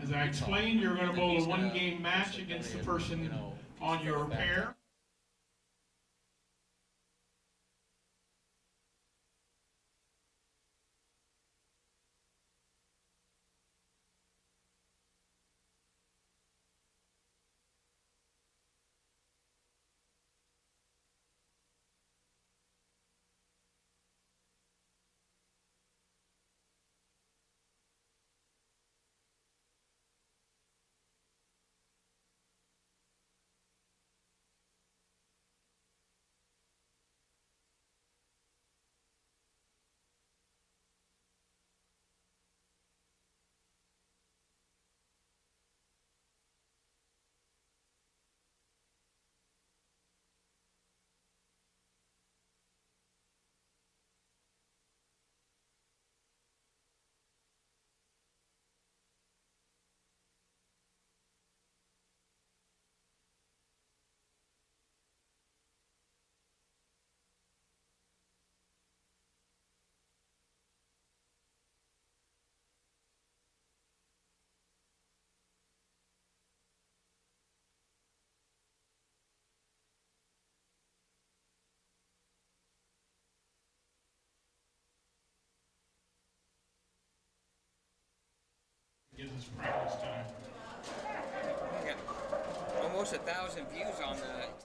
As I explained, you're going to bowl a one-game match against the person on your pair. Gives us practice time. We got almost 1,000 views on the 10 a.m.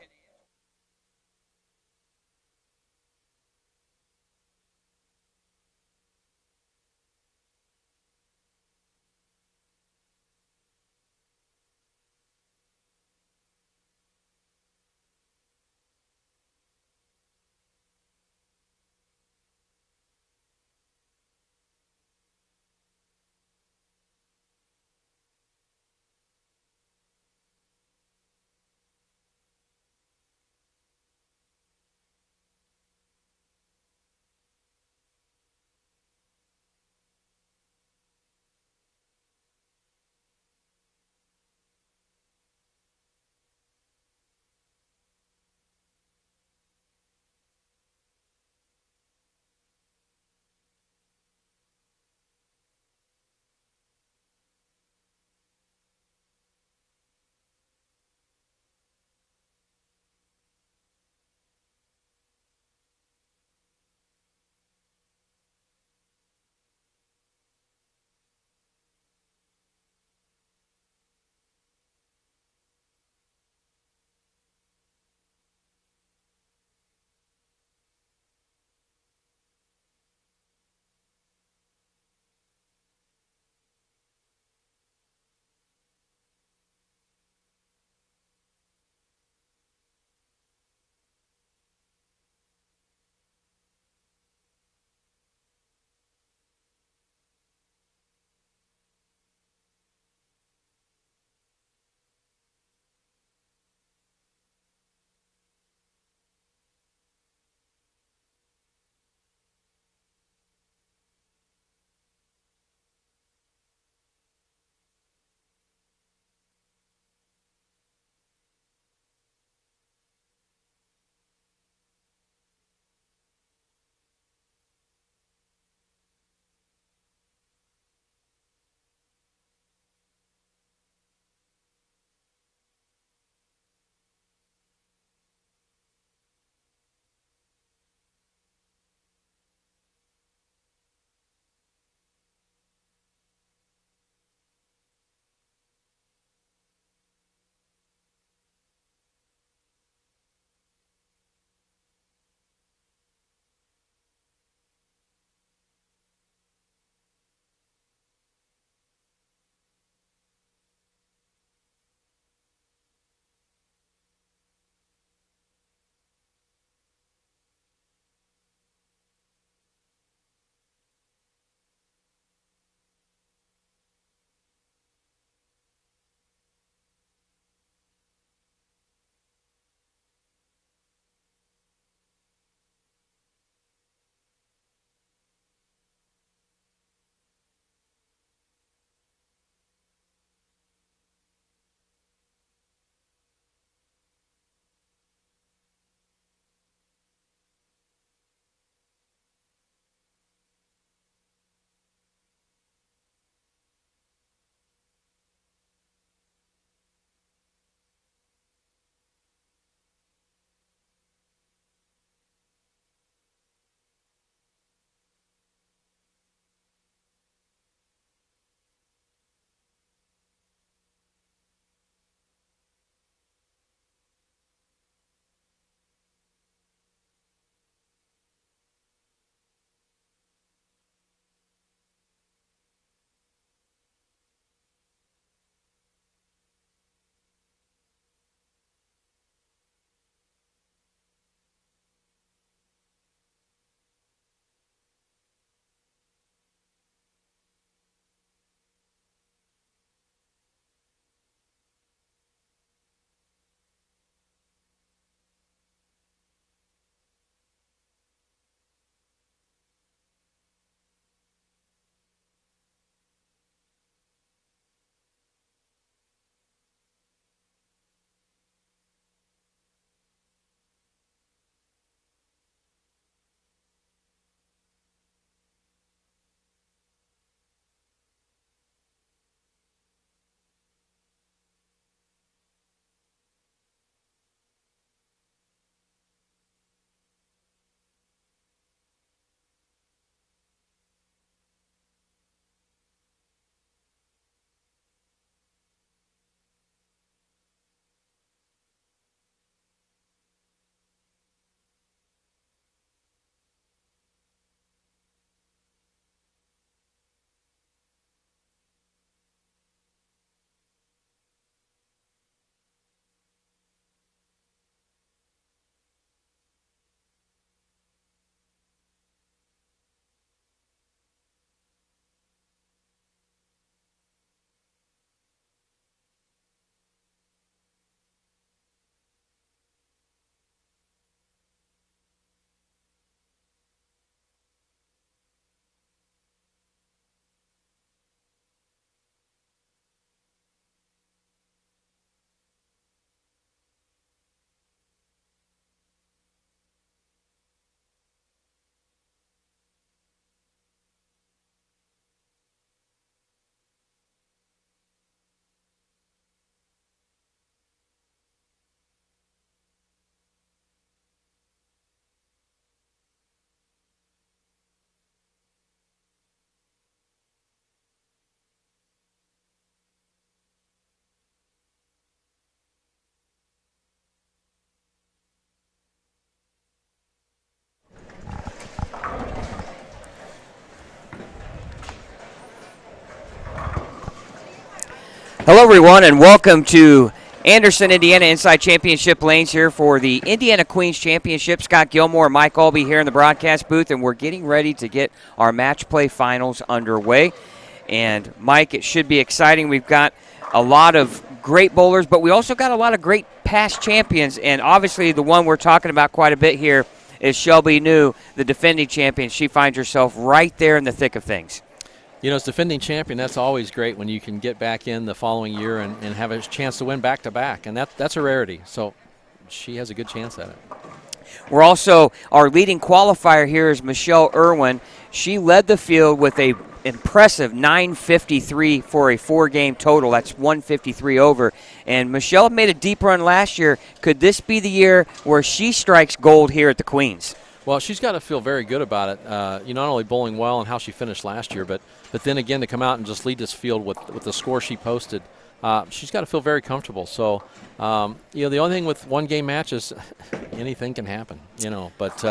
Hello, everyone, and welcome to Anderson, Indiana Inside Championship Lanes here for the Indiana Queens Championship. Scott Gilmore and Mike Albee here in the broadcast booth, and we're getting ready to get our match play finals underway. And, Mike, it should be exciting. We've got a lot of great bowlers, but we also got a lot of great past champions, and obviously the one we're talking about quite a bit here is Shelby New, the defending champion. She finds herself right there in the thick of things. You know, as defending champion, that's always great when you can get back in the following year and have a chance to win back-to-back, and that's a rarity. So she has a good chance at it. We're also, our leading qualifier here is Michelle Irwin. She led the field with a impressive 953 for a 4-game total. That's 153 over. And Michelle made a deep run last year. Could this be the year where she strikes gold here at the Queens? Well, she's got to feel very good about it. Not only bowling well and how she finished last year, but then again to come out and just lead this field with the score she posted. She's got to feel very comfortable. So, the only thing with one-game matches, anything can happen. But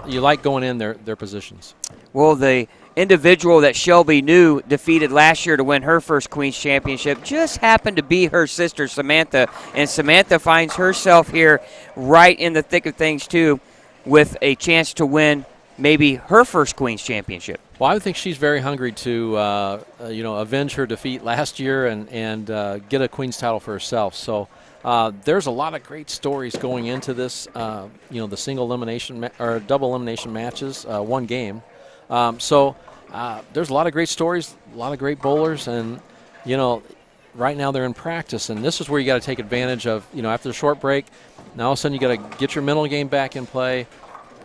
you like going in their positions. Well, the individual that Shelby New defeated last year to win her first Queens Championship just happened to be her sister, Samantha. And Samantha finds herself here right in the thick of things, too, with a chance to win maybe her first Queens Championship. Well, I would think she's very hungry to, avenge her defeat last year and get a Queens title for herself. So there's a lot of great stories going into this, the single elimination or double elimination matches, one game. So there's a lot of great stories, a lot of great bowlers, and, right now they're in practice. And this is where you got to take advantage of, after the short break, now all of a sudden you got to get your mental game back in play,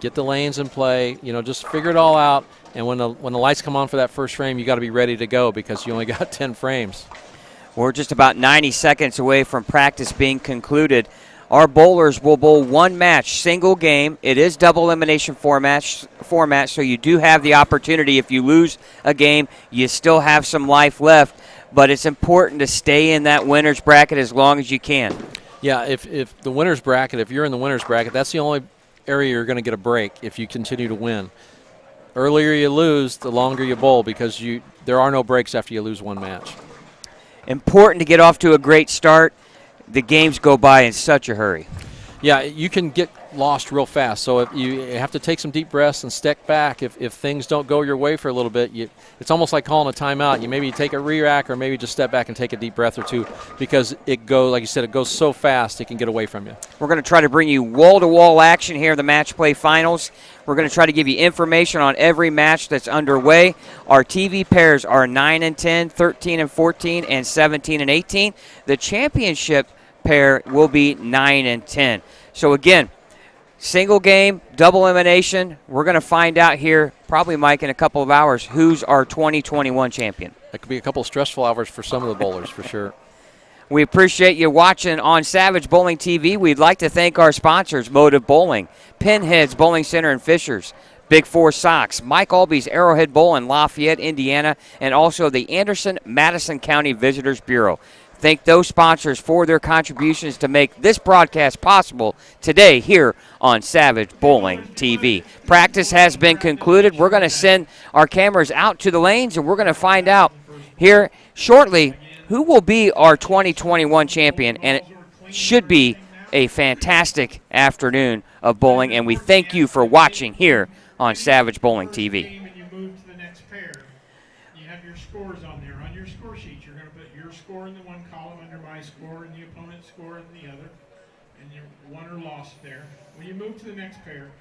get the lanes in play, just figure it all out. And when the lights come on for that first frame, you got to be ready to go because you only got 10 frames. We're just about 90 seconds away from practice being concluded. Our bowlers will bowl one match, single game. It is double elimination format, so you do have the opportunity. If you lose a game, you still have some life left. But it's important to stay in that winner's bracket as long as you can. Yeah, if the winner's bracket, if you're in the winner's bracket, that's the only area you're going to get a break if you continue to win. Earlier you lose, the longer you bowl because there are no breaks after you lose one match. Important to get off to a great start. The games go by in such a hurry. Yeah, you can get lost real fast. So if you have to take some deep breaths and step back. If things don't go your way for a little bit, it's almost like calling a timeout. You maybe take a re-rack or maybe just step back and take a deep breath or two because like you said, it goes so fast it can get away from you. We're going to try to bring you wall-to-wall action here in the match play finals. We're going to try to give you information on every match that's underway. Our TV pairs are 9 and 10, 13 and 14, and 17 and 18. The championship pair will be 9 and 10. So again, single game, double elimination. We're going to find out here, probably, Mike, in a couple of hours, who's our 2021 champion. That could be a couple of stressful hours for some of the bowlers, for sure. We appreciate you watching on Savage Bowling TV. We'd like to thank our sponsors, Motive Bowling, Pinheads Bowling Center in Fishers, Big Four Sox, Mike Albee's Arrowhead Bowl in Lafayette, Indiana, and also the Anderson-Madison County Visitors Bureau. Thank those sponsors for their contributions to make this broadcast possible today here on Savage Bowling TV. Practice has been concluded. We're going to send our cameras out to the lanes, and we're going to find out here shortly who will be our 2021 champion, and it should be a fantastic afternoon of bowling, and we thank you for watching here on Savage Bowling TV. Scores on there. On your score sheet, you're going to put your score in the one column under my score and the opponent's score in the other, and your won or lost there. When you move to the next pair,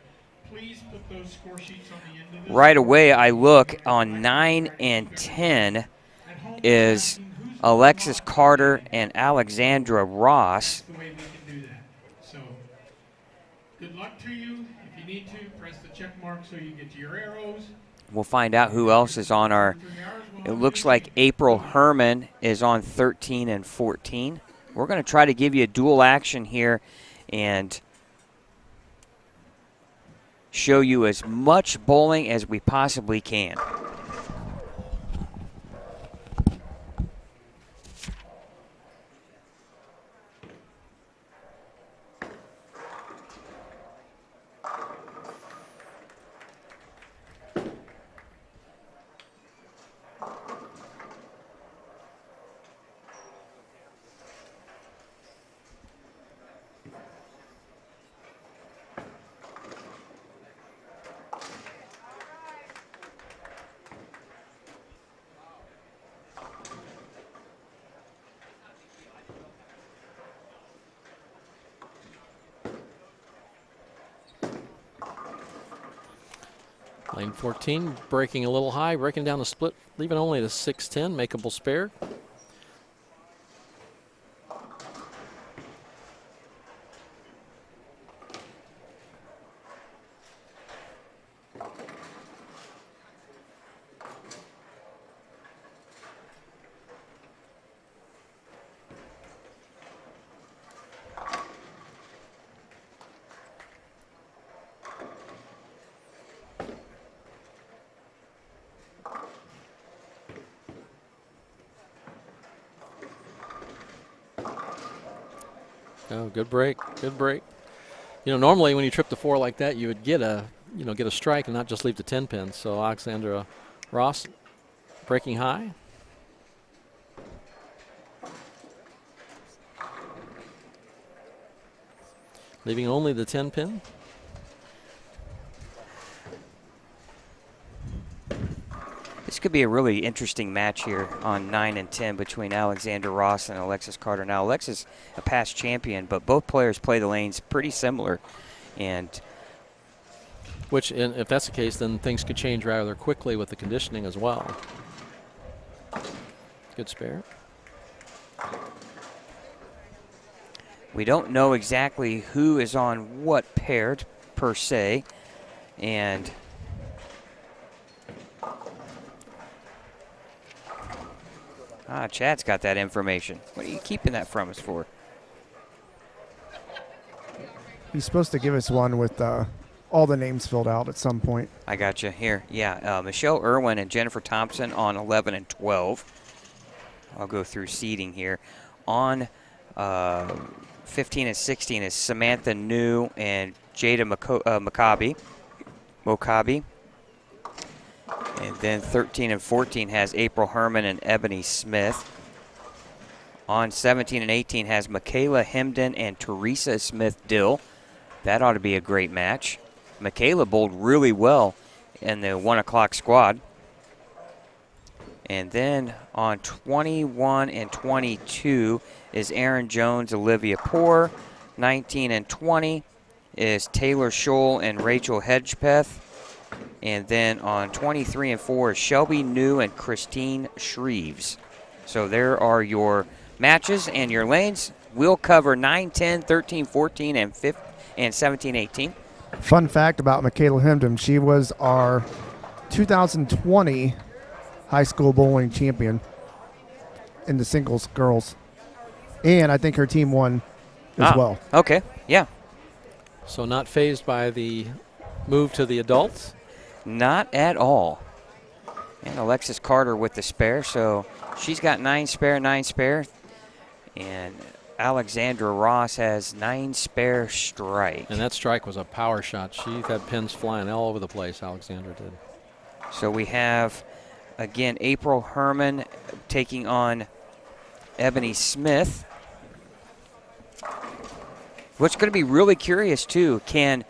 please put those score sheets on the end of this. Right away, I look on 9 and 10 is Alexis Carter and Alexandra Ross. That's the way we can do that. So, good luck to you. If you need to, press the check mark so you get to your arrows. We'll find out who else is on our. It looks like April Herrmann is on 13 and 14. We're going to try to give you a dual action here and show you as much bowling as we possibly can. Lane 14 breaking a little high, breaking down the split, leaving only the 610, makeable spare. Oh, good break, good break. You know, normally when you trip the 4 like that, you would get a, get a strike and not just leave the 10 pin. So Alexandra Ross breaking high. Leaving only the 10 pin. This could be a really interesting match here on 9 and 10 between Alexandra Ross and Alexis Carter. Now, Alexis, a past champion, but both players play the lanes pretty similar. And which, if that's the case, then things could change rather quickly with the conditioning as well. Good spare. we don't know exactly who is on what pair per se. And Chad's got that information. What are you keeping that from us for? He's supposed to give us one with all the names filled out at some point. I got you here. Yeah, Michelle Irwin and Jennifer Thompson on 11 and 12. I'll go through seeding here. On 15 and 16 is Samantha New and Jada Mokabi. And then 13 and 14 has April Herrmann and Ebony Smith. On 17 and 18 has Michaela Hemden and Theresa Smith Dill. That ought to be a great match. Michaela bowled really well in the 1 o'clock squad. And then on 21 and 22 is Aaron Jones, Olivia Poor. 19 and 20 is Taylor Scholl and Rachel Hedgepeth. And then on 23 and 4 is Shelby New and Christine Shreves. So there are your matches and your lanes. We'll cover 9, 10, 13, 14, and 15, and 17, 18. Fun fact about Michaela Hemden, she was our 2020 high school bowling champion in the singles girls. And I think her team won as well. Okay, yeah. So not phased by the move to the adults? Not at all. And Alexis Carter with the spare, so she's got 9 spare, 9 spare. And Alexandra Ross has 9 spare strike. And that strike was a power shot. She had pins flying all over the place, Alexandra did. So we have, again, April Herrmann taking on Ebony Smith. What's going to be really curious, too, can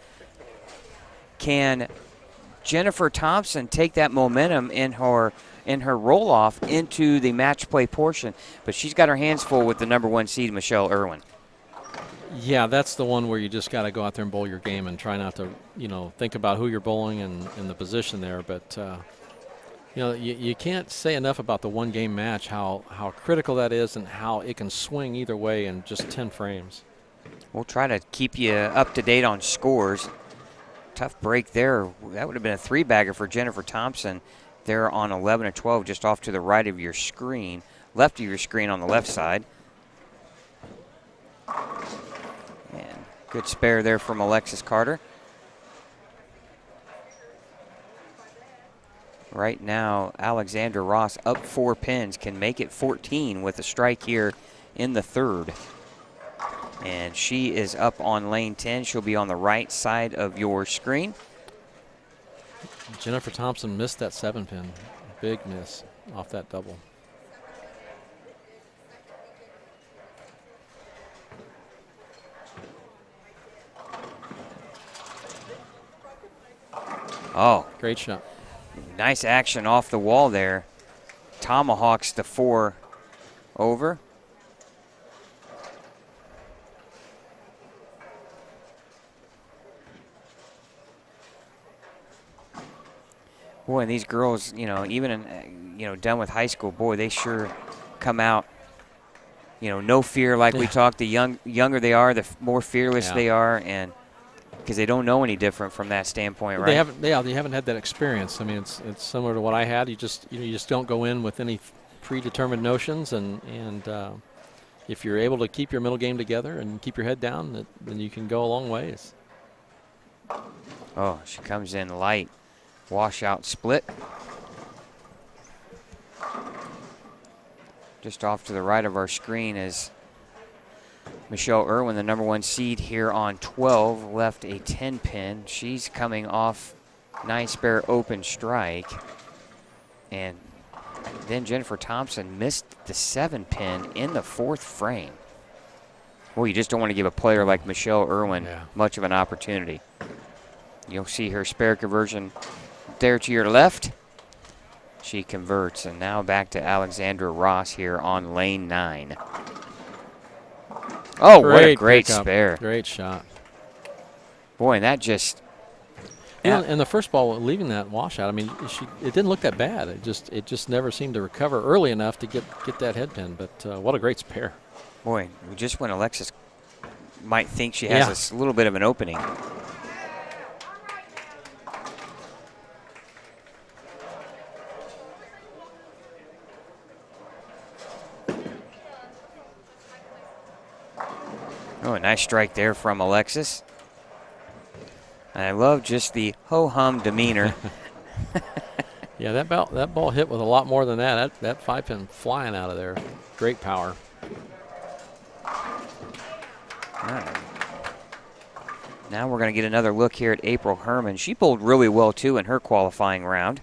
Jennifer Thompson take that momentum in her roll-off into the match play portion? But she's got her hands full with the #1 seed, Michelle Irwin. Yeah, that's the one where you just got to go out there and bowl your game and try not to, think about who you're bowling and the position there. But, you can't say enough about the one-game match, how critical that is and how it can swing either way in just 10 frames. We'll try to keep you up to date on scores. Tough break there. That would have been a 3-bagger for Jennifer Thompson. They're on 11 and 12, just off to the right of your screen, left of your screen on the left side. And good spare there from Alexis Carter. Right now, Alexandra Ross up 4 pins, can make it 14 with a strike here in the third. And she is up on lane 10. She'll be on the right side of your screen. Jennifer Thompson missed that 7-pin. Big miss off that double. Oh, great shot. Nice action off the wall there. Tomahawks the 4 over. Boy, and these girls, you know, even in, you know, done with high school, boy, they sure come out, you know, no fear like we talked. The younger they are, the more fearless they are, and because they don't know any different from that standpoint, right? They haven't had that experience. I mean, it's similar to what I had. You just don't go in with any predetermined notions, and if you're able to keep your middle game together and keep your head down, then you can go a long ways. Oh, she comes in light. Washout split. Just off to the right of our screen is Michelle Irwin, the #1 seed here on 12, left a 10 pin. She's coming off nice spare open strike. And then Jennifer Thompson missed the 7 pin in the 4th frame. Well, you just don't want to give a player like Michelle Irwin much of an opportunity. You'll see her spare conversion there to your left. She converts, and now back to Alexandra Ross here on lane 9. Oh, what a great spare. Great shot. Boy, and that just... And the first ball, leaving that washout, I mean, it didn't look that bad. It just never seemed to recover early enough to get that head pin, but what a great spare. Boy, just when Alexis might think she has a little bit of an opening. Oh, a nice strike there from Alexis. And I love just the ho-hum demeanor. Yeah, that ball hit with a lot more than that. That 5 pin flying out of there. Great power. Now we're going to get another look here at April Herrmann. She bowled really well, too, in her qualifying round.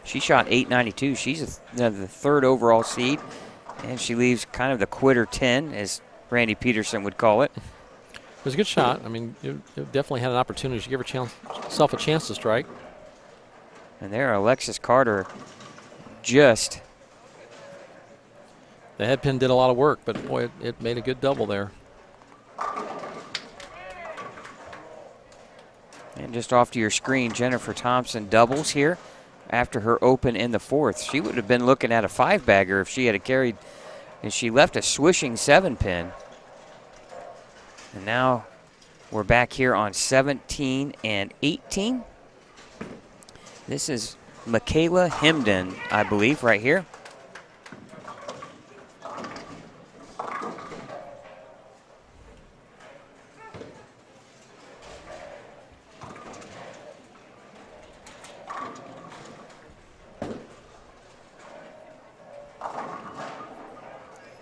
She shot .892. She's the 3rd overall seed, and she leaves kind of the quitter 10, as Randy Peterson would call it. It was a good shot. I mean, you definitely had an opportunity to give herself a chance to strike. And there, Alexis Carter just... The head pin did a lot of work, but boy, it made a good double there. And just off to your screen, Jennifer Thompson doubles here after her open in the 4th. She would have been looking at a 5-bagger if she had carried, and she left a swishing 7 pin. And now we're back here on 17 and 18. This is Michaela Hemden, I believe, right here.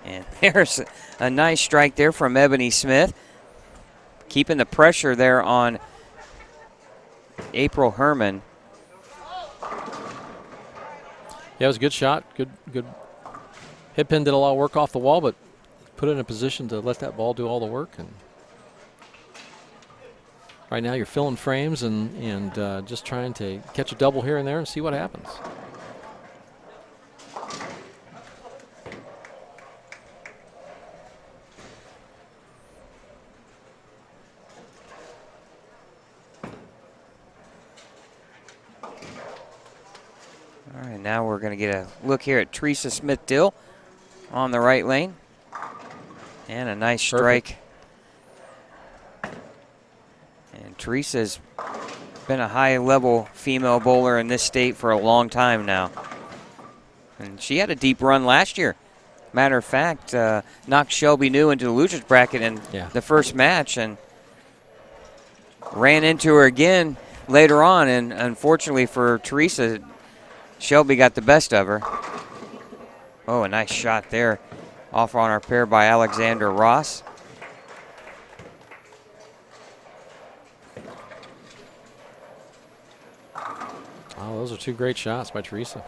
And there's a nice strike there from Ebony Smith, keeping the pressure there on April Herrmann. Yeah, it was a good shot. Good. Head pin did a lot of work off the wall, but put it in a position to let that ball do all the work. And right now you're filling frames and just trying to catch a double here and there and see what happens. All right, now we're going to get a look here at Theresa Smith-Dill on the right lane. And a nice strike. And Theresa's been a high-level female bowler in this state for a long time now. And she had a deep run last year. Matter of fact, knocked Shelby New into the loser's bracket in the first match and ran into her again later on. And unfortunately for Theresa, Shelby got the best of her. Oh, a nice shot there off on our pair by Alexandra Ross. Oh, those are 2 great shots by Theresa.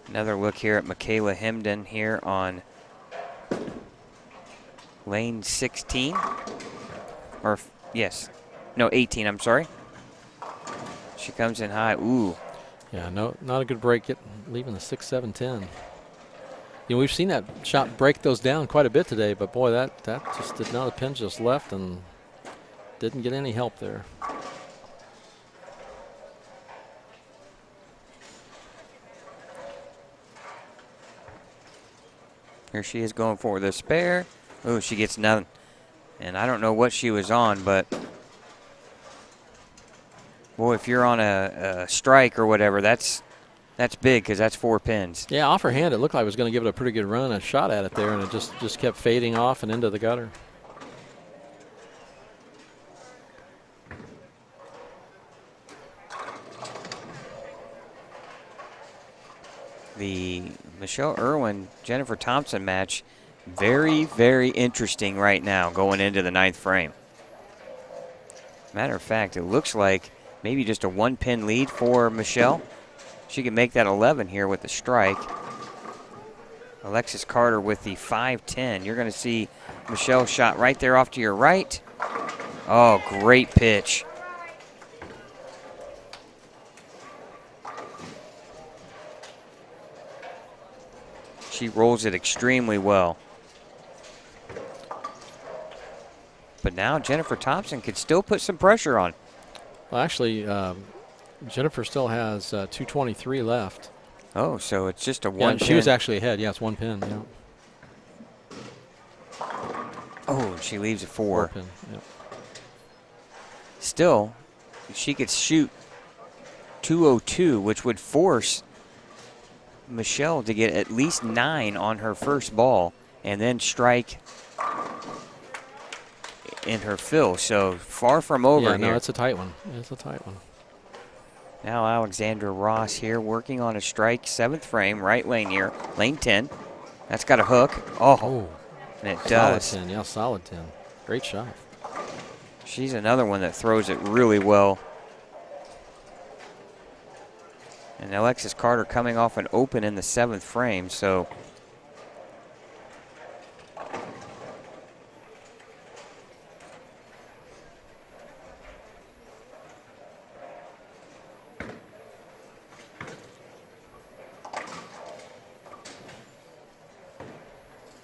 Another look here at Michaela Hemden here on lane 16. Yes. No, 18, I'm sorry. She comes in high. Ooh. Yeah, no, not a good break, leaving the 6-7, 10. You know, we've seen that shot break those down quite a bit today, but boy, that just did not. The pin just left and didn't get any help there. Here she is going for the spare. Oh, she gets nothing. And I don't know what she was on, but boy, if you're on a strike or whatever, that's big because that's 4 pins. Yeah, off her hand, it looked like it was going to give it a pretty good run, a shot at it there, and it just kept fading off and into the gutter. The Michelle Irwin, Jennifer Thompson match, very, very interesting right now going into the 9th frame. Matter of fact, it looks like maybe just a 1-pin lead for Michelle. She can make that 11 here with the strike. Alexis Carter with the 5-10. You're going to see Michelle shot right there off to your right. Oh, great pitch. She rolls it extremely well. But now Jennifer Thompson could still put some pressure on. Well, actually, Jennifer still has 2:23 left. Oh, so it's just a Yeah, one and pin. she was actually ahead. Yeah, it's 1 pin. Yeah. Oh, and she leaves a 4. 4 pin. Yeah. Still, she could shoot 202, which would force Michelle to get at least 9 on her first ball and then strike in her fill. So far from over Yeah, here. no, it's a tight one. It's a tight one. Now Alexandra Ross here working on a strike, 7th frame, right lane here, lane 10. That's got a hook. Oh, and it does. Solid 10, yeah, solid 10. Great shot. She's another one that throws it really well. And Alexis Carter coming off an open in the 7th frame, so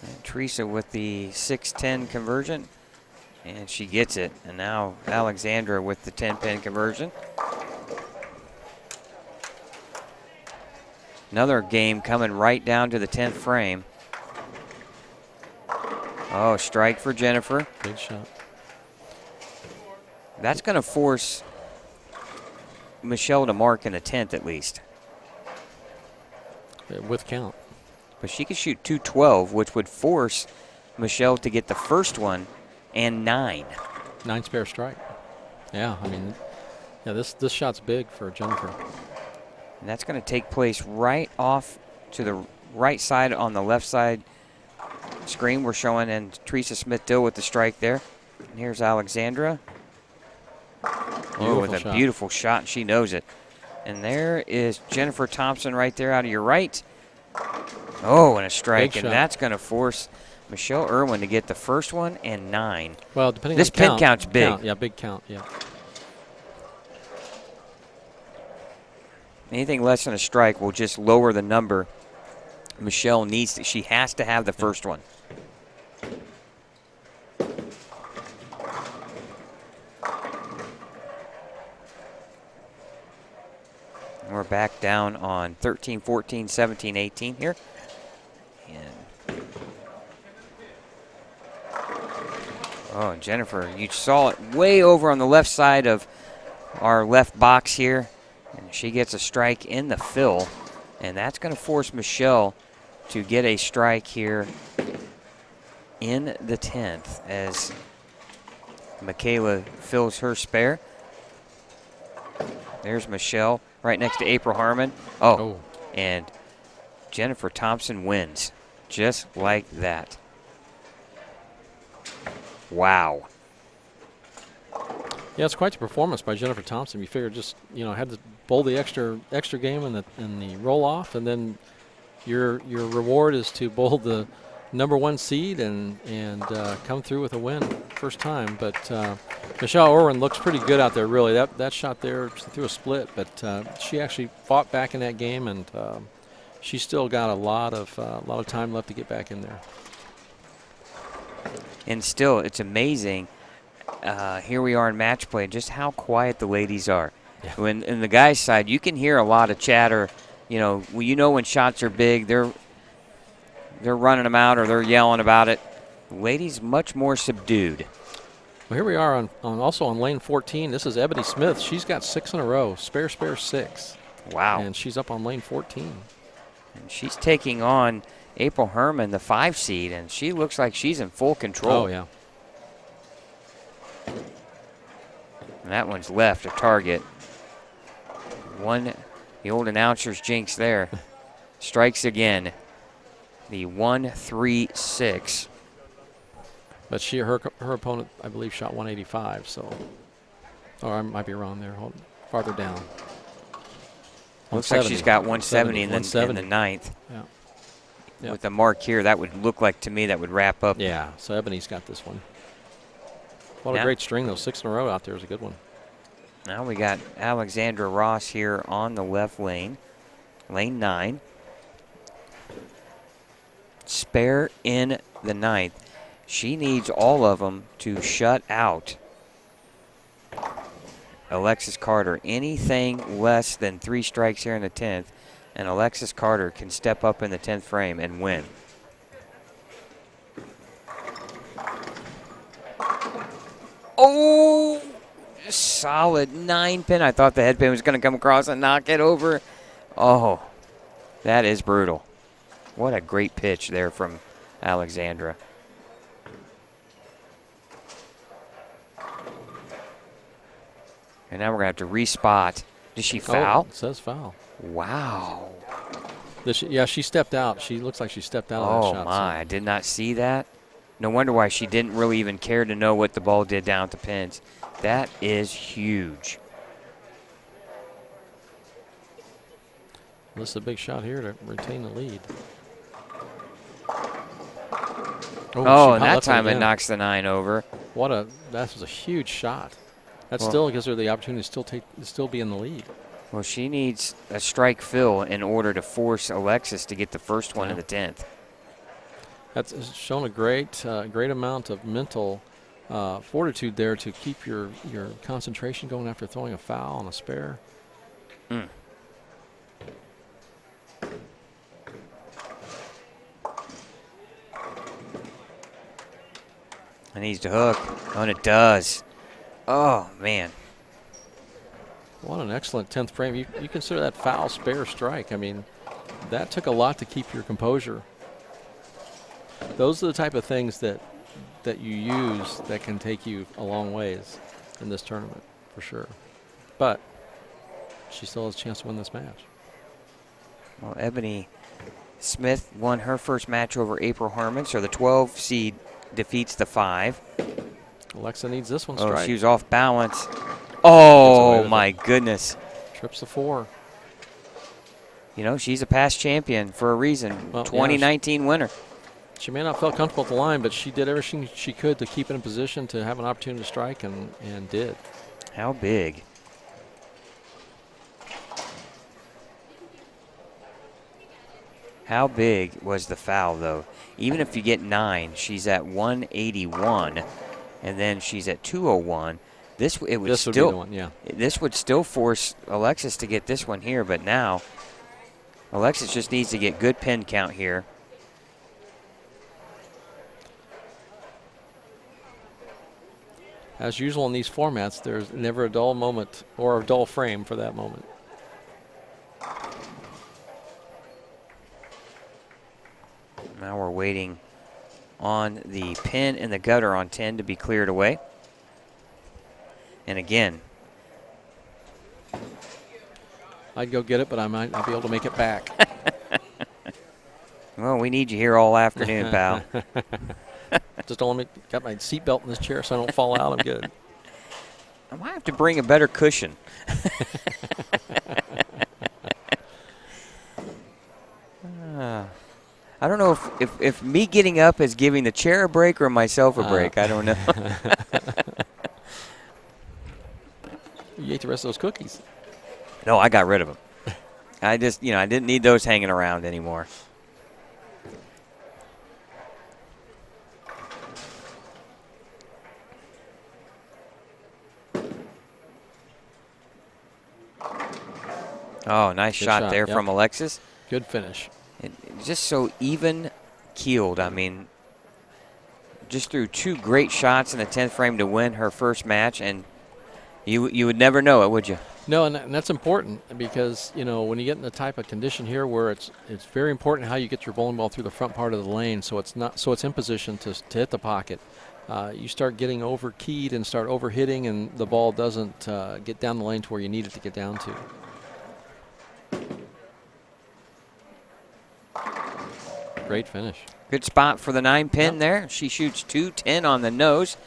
and Theresa with the 6-10 conversion, and she gets it. And now Alexandra with the 10-pin conversion. Another game coming right down to the 10th frame. Oh, strike for Jennifer. Big shot. That's going to force Michelle to mark in the 10th at least. With count. But she could shoot 212, which would force Michelle to get the first one and 9. 9 spare strike. Yeah, I mean, yeah, this shot's big for Jennifer. And that's going to take place right off to the right side on the left side screen we're showing, and Theresa Smith-Dill with the strike there. And here's Alexandra. Oh, with a beautiful shot, and she knows it. And there is Jennifer Thompson right there out of your right. Oh, and a strike, and that's going to force Michelle Irwin to get the first one and 9. Well, depending this on the pin count's big. Count, yeah, big count, yeah. Anything less than a strike will just lower the number. Michelle needs to, she has to have the first one. And we're back down on 13, 14, 17, 18 here. And oh, Jennifer, you saw it way over on the left side of our left box here. And she gets a strike in the fill, and that's going to force Michelle to get a strike here in the 10th as Michaela fills her spare. There's Michelle right next to April Herrmann. Oh, and Jennifer Thompson wins just like that. Wow. Yeah, it's quite the performance by Jennifer Thompson. You figure just, had to bowl the extra game in the roll off, and then your reward is to bowl the #1 seed and come through with a win. first time. But Michelle Irwin looks pretty good out there, really. That shot there threw a split, but she actually fought back in that game, and she's still got a lot of time left to get back in there. And still, it's amazing. Here we are in match play, just how quiet the ladies are. Yeah. When in the guys' side, you can hear a lot of chatter. When shots are big, they're running them out or they're yelling about it. The ladies much more subdued. Well, here we are also on lane 14. This is Ebony Smith. She's got 6 in a row, spare 6. Wow. And she's up on lane 14. And she's taking on April Herrmann, the 5 seed, and she looks like she's in full control. Oh, yeah. And that one's left, a target. The old announcer's jinx there. Strikes again. The 1-3-6. But her opponent, I believe, shot 185. So, or I might be wrong there. Hold farther down. Looks like she's got 170 in the ninth. Yeah. Yep. With the mark here, that would look like to me that would wrap up. Yeah. So Ebony's got this one. What a great string, though. 6 in a row out there is a good one. Now we got Alexandra Ross here on the left lane, lane 9. Spare in the ninth. She needs all of them to shut out Alexis Carter. Anything less than 3 strikes here in the 10th, and Alexis Carter can step up in the 10th frame and win. Oh, solid 9-pin. I thought the head pin was going to come across and knock it over. Oh, that is brutal. What a great pitch there from Alexandra. And now we're going to have to respot. Did she foul? Oh, it says foul. Wow. She stepped out. She looks like she stepped out of that shot. Oh, my. I did not see that. No wonder why she didn't really even care to know what the ball did down at the pins. That is huge. This is a big shot here to retain the lead. Oh, and that time it knocks the 9 over. That was a huge shot. That still gives her the opportunity to still be in the lead. Well, she needs a strike fill in order to force Alexis to get the first one in the 10th. That's shown a great amount of mental fortitude there to keep your concentration going after throwing a foul on a spare. Mm. It needs to hook. Oh, and it does. Oh, man. What an excellent 10th frame. You consider that foul spare strike. I mean, that took a lot to keep your composure. Those are the type of things that you use that can take you a long ways in this tournament, for sure. But she still has a chance to win this match. Well, Ebony Smith won her first match over April Herrmann, so the 12 seed defeats the 5. Alexa needs this one strike. Oh, she was off balance. Oh, my goodness. Trips the 4. You know, she's a past champion for a reason. Well, 2019 winner. She may not feel comfortable at the line, but she did everything she could to keep it in position to have an opportunity to strike, and did. How big? How big was the foul, though? Even if you get 9, she's at 181, and then she's at 201. This would be the one, yeah. This would still force Alexis to get this one here, but now Alexis just needs to get good pin count here. As usual in these formats, there's never a dull moment or a dull frame for that moment. Now we're waiting on the pin and the gutter on 10 to be cleared away. And again, I'd go get it, but I might not be able to make it back. Well, we need you here all afternoon, pal. Just don't let me got my seatbelt in this chair so I don't fall out. I'm good. I might have to bring a better cushion. I don't know if me getting up is giving the chair a break or myself a break. I don't know. You ate the rest of those cookies. No, I got rid of them. I just, I didn't need those hanging around anymore. Oh, nice shot there from Alexis. Good finish. Just so even keeled. I mean, just threw 2 great shots in the 10th frame to win her first match, and you would never know it, would you? No, and that's important because, when you get in the type of condition here where it's very important how you get your bowling ball through the front part of the lane so it's in position to hit the pocket. You start getting over-keyed and start over-hitting, and the ball doesn't get down the lane to where you need it to get down to. Great finish. Good spot for the 9-pin there. She shoots 210 on the nose.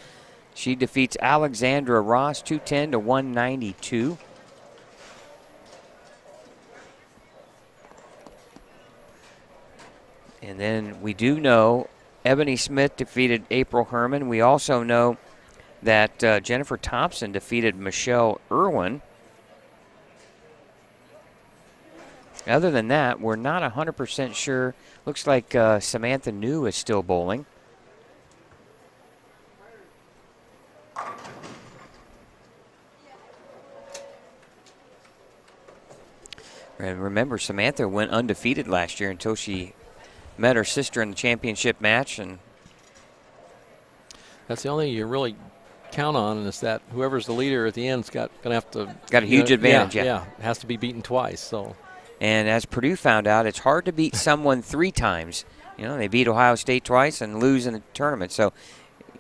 She defeats Alexandra Ross 210 to 192. And then we do know Ebony Smith defeated April Herrmann. We also know that Jennifer Thompson defeated Michelle Irwin. Other than that, we're not 100% sure. Looks like Samantha New is still bowling. And remember, Samantha went undefeated last year until she met her sister in the championship match. And that's the only thing you really count on, is that whoever's the leader at the end's got a huge advantage. Yeah, has to be beaten twice. So. And as Purdue found out, it's hard to beat someone 3 times. They beat Ohio State twice and lose in the tournament. So,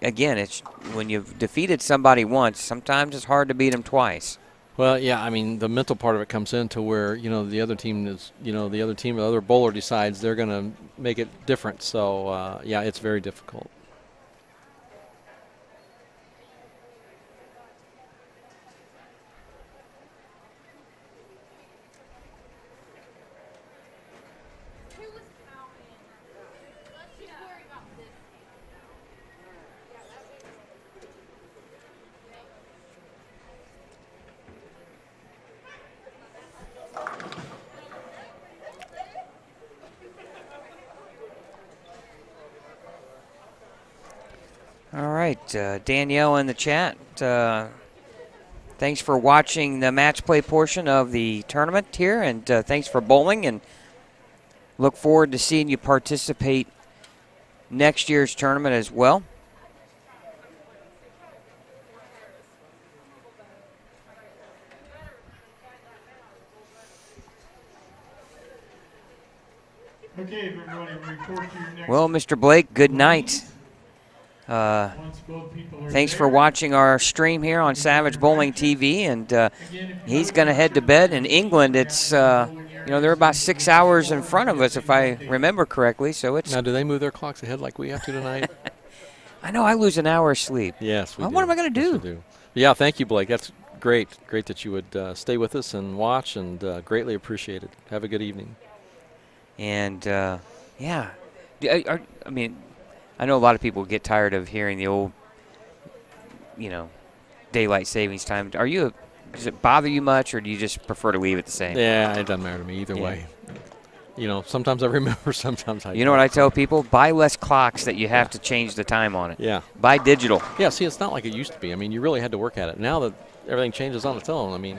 again, it's when you've defeated somebody once, sometimes it's hard to beat them twice. Well, yeah, I mean, the mental part of it comes into where, the other team is, the other bowler decides they're going to make it different. So, yeah, it's very difficult. All right, Danielle in the chat. Thanks for watching the match play portion of the tournament here, and thanks for bowling, and look forward to seeing you participate next year's tournament as well. Okay, everybody, report to your next. Well, Mr. Blake, good night. Once both people are Thanks there. for watching our stream here on Savage Bowling TV, and he's going to head to bed. In England, it's they're about 6 hours in front of us, if I remember correctly. So it's now. Do they move their clocks ahead like we have to tonight? I know I lose an hour of sleep. Yes, we do. What am I going to do? Yes, we do? Yeah, thank you, Blake. That's great. Great that you would stay with us and watch, and greatly appreciated. Have a good evening. And yeah, I mean, I know a lot of people get tired of hearing the old, daylight savings time. Does it bother you much, or do you just prefer to leave it the same? Yeah, it doesn't matter to me either way. Sometimes I remember, sometimes I don't. You know what I tell people? Buy less clocks that you have to change the time on it. Yeah. Buy digital. Yeah, see, it's not like it used to be. I mean, you really had to work at it. Now that everything changes on its own, I mean.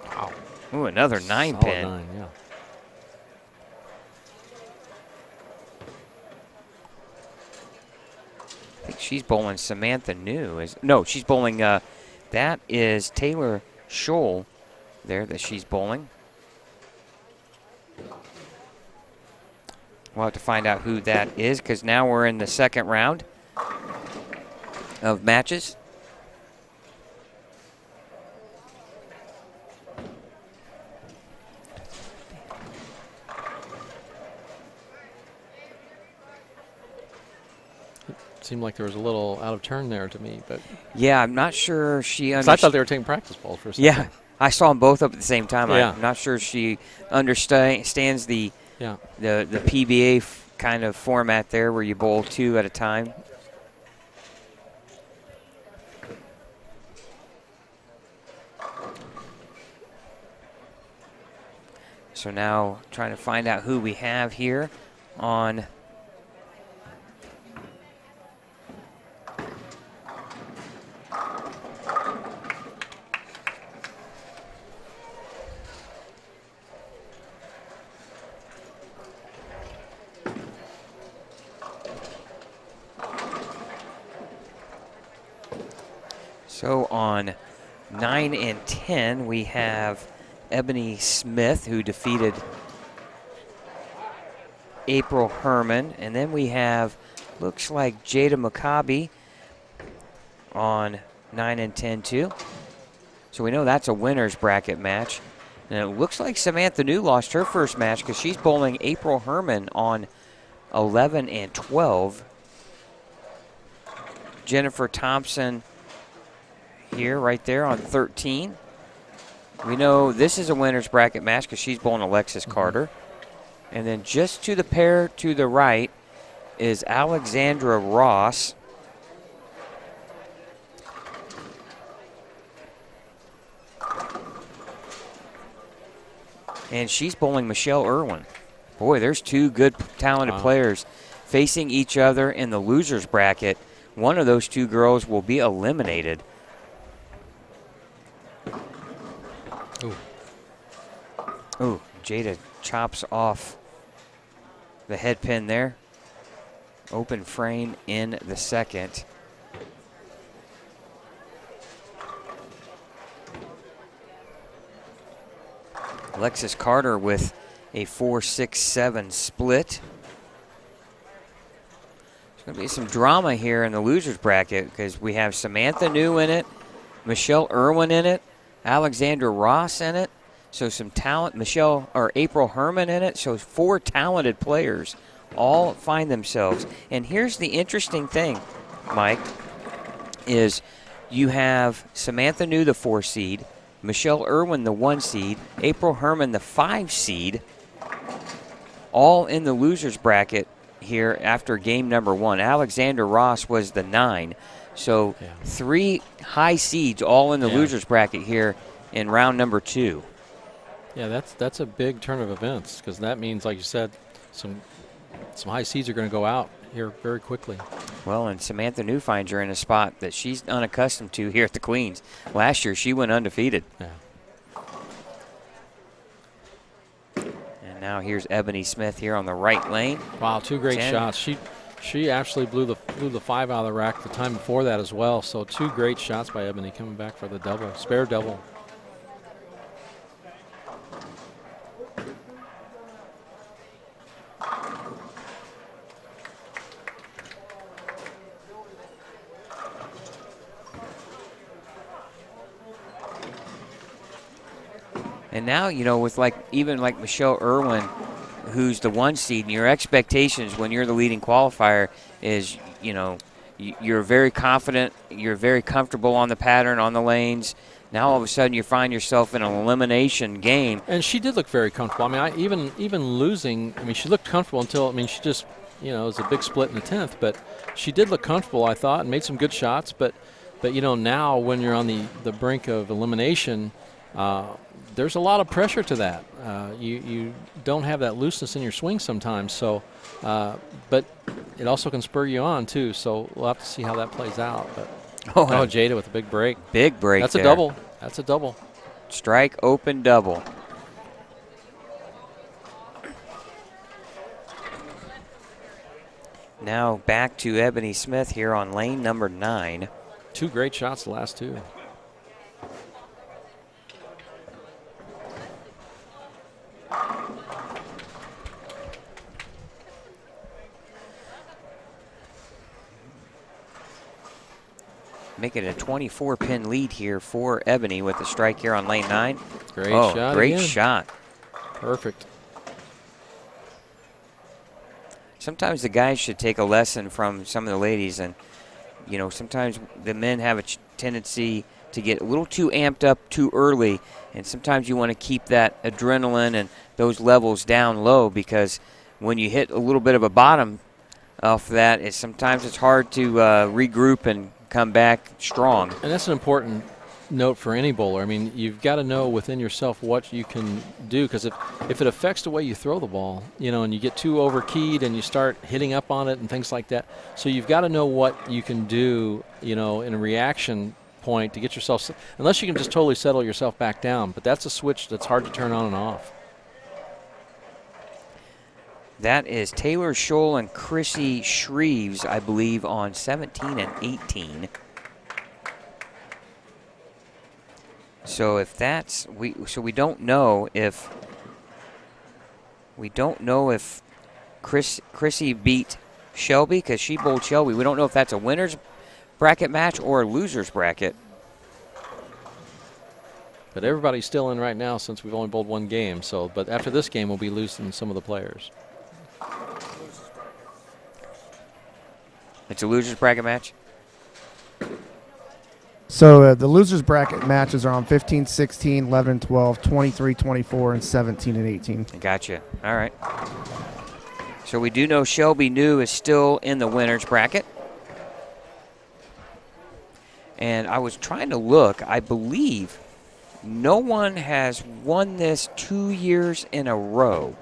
Wow. Ooh, another 9-pin. Solid 9, yeah. I think she's bowling Samantha New. She's bowling, that is Taylor Scholl there that she's bowling. We'll have to find out who that is, because now we're in the second round of matches. Seemed like there was a little out of turn there to me, but Yeah, I'm not sure she I thought they were taking practice balls for a second. Yeah, I saw them both up at the same time. Yeah. I'm not sure she understands the Yeah. the PBA kind of format there where you bowl 2 at a time. So now trying to find out who we have here on So on 9 and 10, we have Ebony Smith, who defeated April Herrmann. And then we have, looks like Jada Maccabi on 9 and 10 too. So we know that's a winner's bracket match. And it looks like Samantha New lost her first match because she's bowling April Herrmann on 11 and 12. Jennifer Thompson here, right there on 13. We know this is a winner's bracket match because she's bowling Alexis Carter. And then just to the pair to the right is Alexandra Ross. And she's bowling Michelle Irwin. Boy, there's 2 good, talented players facing each other in the loser's bracket. One of those 2 girls will be eliminated. Ooh, Jada chops off the head pin there. Open frame in the second. Alexis Carter with a 4-6-7 split. There's going to be some drama here in the loser's bracket because we have Samantha New in it, Michelle Irwin in it, Alexandra Ross in it. So some talent, April Herrmann in it. So 4 talented players all find themselves. And here's the interesting thing, Mike, is you have Samantha New, the 4 seed, Michelle Irwin, the 1 seed, April Herrmann, the 5 seed, all in the loser's bracket here after game number 1. Alexandra Ross was the 9. So 3 high seeds all in the loser's bracket here in round number 2. Yeah, that's a big turn of events because that means, like you said, some high seeds are going to go out here very quickly. Well, and Samantha New finds her in a spot that she's unaccustomed to here at the Queens. Last year, she went undefeated. Yeah. And now here's Ebony Smith here on the right lane. Wow, 2 great shots. She actually blew the 5 out of the rack the time before that as well. So 2 great shots by Ebony coming back for the double, spare double. And now, you know, with even like Michelle Irwin, who's the 1 seed, and your expectations when you're the leading qualifier is, you know, you're very confident, you're very comfortable on the pattern, on the lanes. Now all of a sudden you find yourself in an elimination game. And she did look very comfortable. I mean, even losing, I mean, she looked comfortable until, I mean, she just, you know, it was a big split in the 10th, but she did look comfortable, I thought, and made some good shots. But you know, now when you're on the brink of elimination, there's a lot of pressure to that. You don't have that looseness in your swing sometimes. So, but it also can spur you on too. So we'll have to see how that plays out. But Jada with a big break. Big break. That's there. a double. That's a double. Strike, open, double. Now back to Ebony Smith here on lane number 9. 2 great shots, the last 2. Make it a 24-pin lead here for Ebony with the strike here on lane 9. Great shot. Great again. shot. Perfect. Sometimes the guys should take a lesson from some of the ladies, and you know, sometimes the men have a tendency to get a little too amped up too early. And sometimes you want to keep that adrenaline and those levels down low, because when you hit a little bit of a bottom off that, sometimes it's hard to regroup and come back strong. And that's an important note for any bowler. I mean, you've got to know within yourself what you can do, because if it affects the way you throw the ball, and you get too overkeyed and you start hitting up on it and things like that. So you've got to know what you can do, in a reaction point to get yourself, unless you can just totally settle yourself back down. But that's a switch that's hard to turn on and off. That is Taylor Scholl and Chrissy Shreves, I believe, on 17 and 18. So if that's we don't know if Chrissy beat Shelby, because she bowled Shelby. We don't know if that's a winner's bracket match or a loser's bracket. But everybody's still in right now since we've only bowled one game. So, but after this game, we'll be losing some of the players. It's a loser's bracket match? So the losers bracket matches are on 15, 16, 11, and 12, 23, 24, and 17 and 18. Gotcha. All right. So we do know Shelby New is still in the winner's bracket. And I was trying to look. I believe no one has won this 2 years in a row.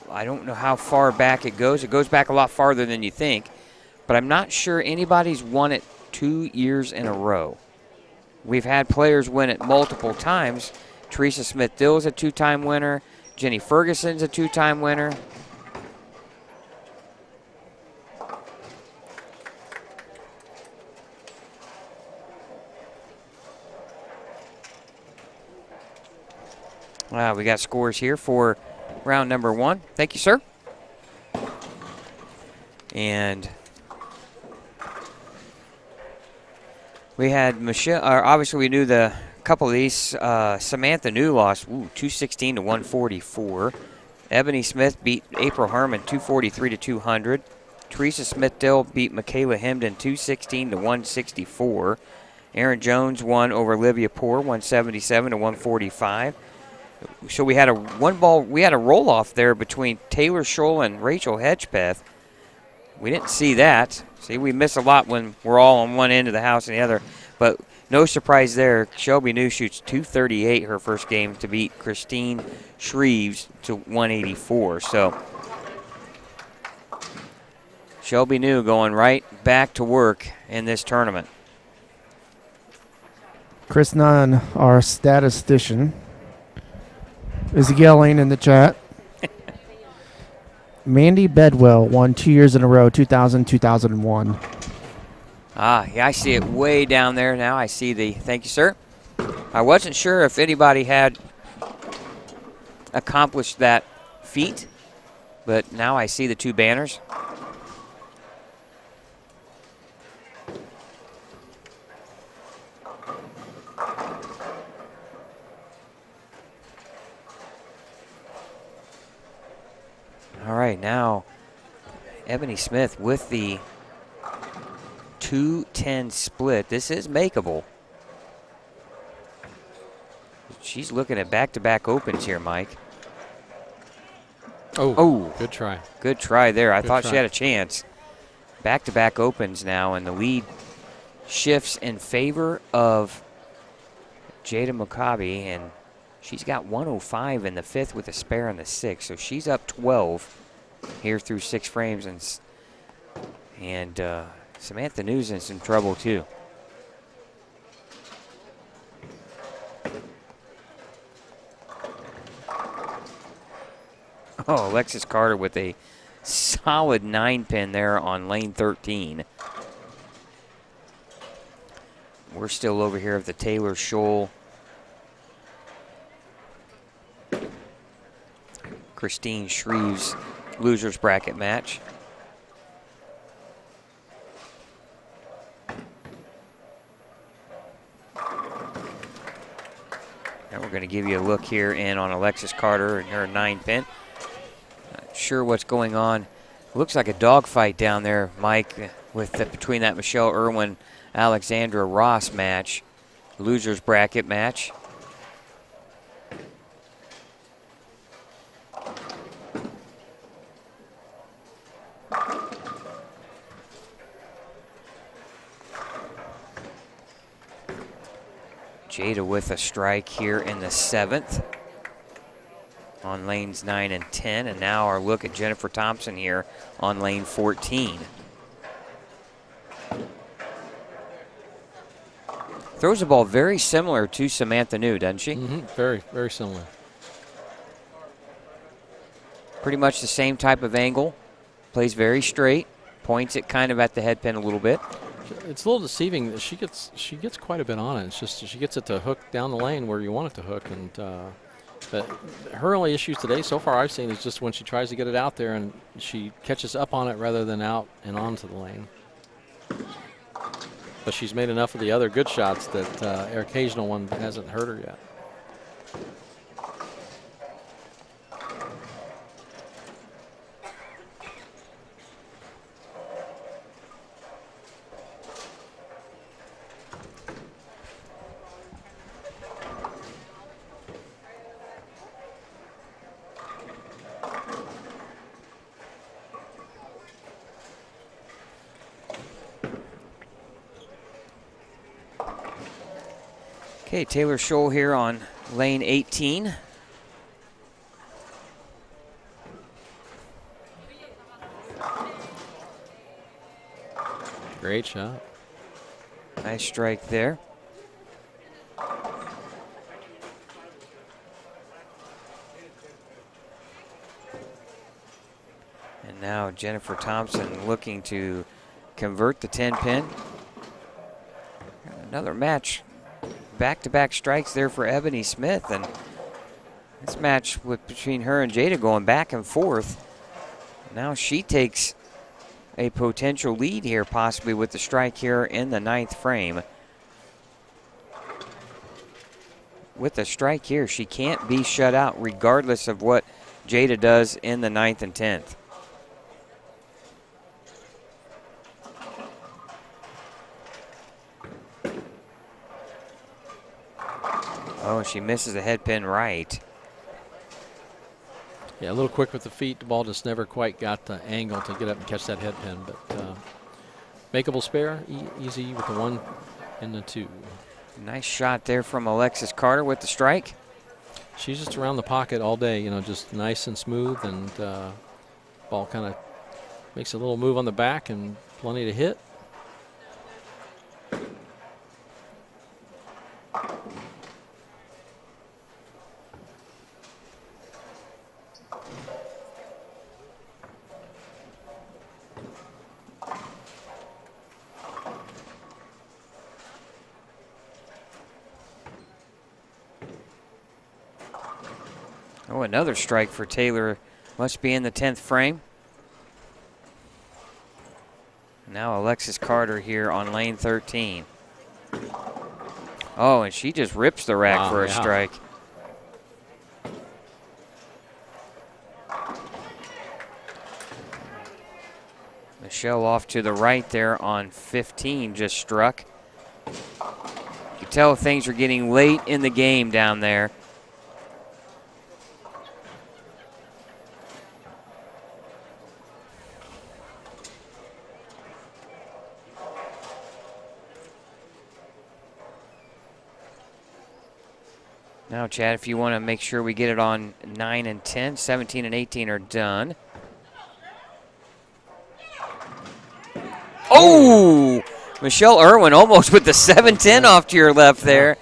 I don't know how far back it goes. It goes back a lot farther than you think. But I'm not sure anybody's won it 2 years in a row. We've had players win it multiple times. Theresa Smith-Dill is a two-time winner. Jenny Ferguson's a two-time winner. We got scores here for round number 1. Thank you, sir. And we had Michelle, obviously we knew the couple of these. Samantha New lost 216 to 144. Ebony Smith beat April Herrmann 243 to 200. Theresa Smith-Dill beat Michaela Hemden 216 to 164. Erin Jones won over Olivia Poor 177 to 145. So we had a roll off there between Taylor Scholl and Rachel Hedgepeth. We didn't see that. See, we miss a lot when we're all on one end of the house and the other. But no surprise there. Shelby New shoots 238 her first game to beat Christine Shreves to 184. So Shelby New going right back to work in this tournament. Chris Nunn, our statistician, is yelling in the chat. Mandy Bedwell won 2 years in a row, 2000, 2001. Yeah, I see it way down there now. I see thank you, sir. I wasn't sure if anybody had accomplished that feat, but now I see the two banners. All right, now Ebony Smith with the 2-10 split. This is makeable. She's looking at back-to-back opens here, Mike. Oh, good try. Good try there. I thought try. she had a chance. Back-to-back opens now, and the lead shifts in favor of Jada Maccabi, and she's got 105 in the 5th with a spare in the 6th, so she's up 12 here through 6 frames, and Samantha New's in some trouble too. Oh, Alexis Carter with a solid 9-pin there on lane 13. We're still over here at the Taylor Scholl Christine Shreves losers bracket match. Now we're going to give you a look here in on Alexis Carter and her 9-pin. Not sure what's going on. Looks like a dogfight down there, Mike, between that Michelle Irwin, Alexandra Ross match, losers bracket match. Jada with a strike here in the 7th on lanes 9 and 10. And now our look at Jennifer Thompson here on lane 14. Throws the ball very similar to Samantha New, doesn't she? Very, very similar. Pretty much the same type of angle. Plays very straight. Points it kind of at the head pin a little bit. It's a little deceiving. She gets quite a bit on it. It's just she gets it to hook down the lane where you want it to hook. And but her only issues today so far I've seen is just when she tries to get it out there and she catches up on it rather than out and onto the lane. But she's made enough of the other good shots that her occasional one hasn't hurt her yet. Okay, Taylor Scholl here on lane 18. Great shot. Nice strike there. And now Jennifer Thompson looking to convert the 10 pin. Another match. Back-to-back strikes there for Ebony Smith, and this match between her and Jada going back and forth. Now she takes a potential lead here, possibly with the strike here in the 9th frame. With the strike here, she can't be shut out regardless of what Jada does in the 9th and 10th. Oh, she misses the head pin right. Yeah, a little quick with the feet. The ball just never quite got the angle to get up and catch that head pin. But makeable spare, easy with the 1 and the 2. Nice shot there from Alexis Carter with the strike. She's just around the pocket all day, you know, just nice and smooth, and ball kind of makes a little move on the back and plenty to hit. Oh, another strike for Taylor. Must be in the 10th frame. Now Alexis Carter here on lane 13. Oh, and she just rips the rack for a strike. Michelle off to the right there on 15 just struck. You can tell things are getting late in the game down there. Now, Chad, if you want to make sure we get it on 9 and 10, 17 and 18 are done. Oh! Michelle Irwin almost with the 7-10 off to your left there.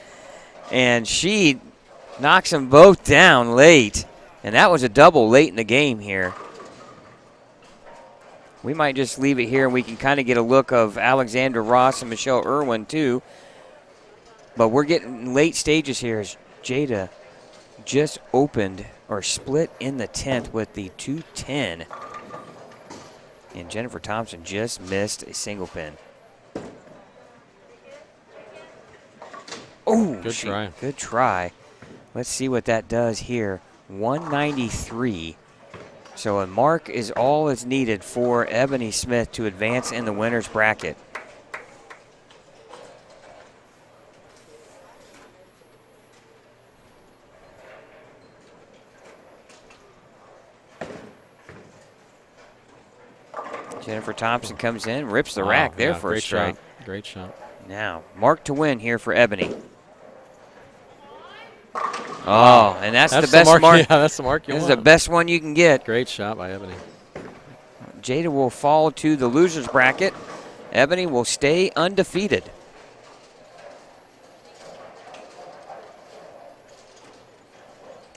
And she knocks them both down late. And that was a double late in the game here. We might just leave it here and we can kind of get a look of Alexandra Ross and Michelle Irwin too. But we're getting late stages here as Jada just opened or split in the 10th with the 2-10. And Jennifer Thompson just missed a single pin. Oh, good try. Good try. Let's see what that does here. 193 So a mark is all that's needed for Ebony Smith to advance in the winner's bracket. Jennifer Thompson comes in, rips the rack there for a strike. Great shot. Now, mark to win here for Ebony. Oh, and that's the best mark. Yeah, that's the mark you This want. is the best one you can get. Great shot by Ebony. Jada will fall to the loser's bracket. Ebony will stay undefeated.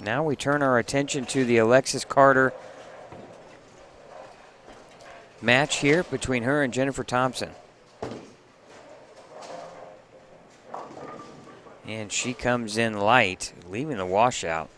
Now we turn our attention to the Alexis Carter match here between her and Jennifer Thompson. And she comes in light, leaving the washout.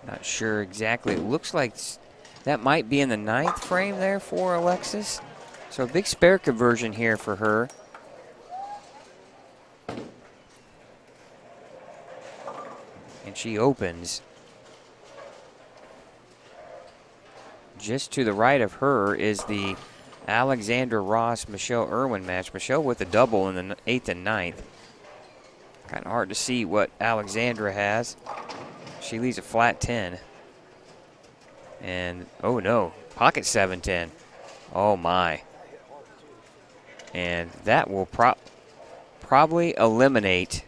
Not sure exactly. It looks like that might be in the 9th frame there for Alexis. So a big spare conversion here for her. And she opens. Just to the right of her is the Alexandra Ross, Michelle Irwin match. Michelle with a double in the 8th and 9th. Kind of hard to see what Alexandra has. She leaves a flat 10. And, oh no, pocket 7-10. Oh my. And that will probably eliminate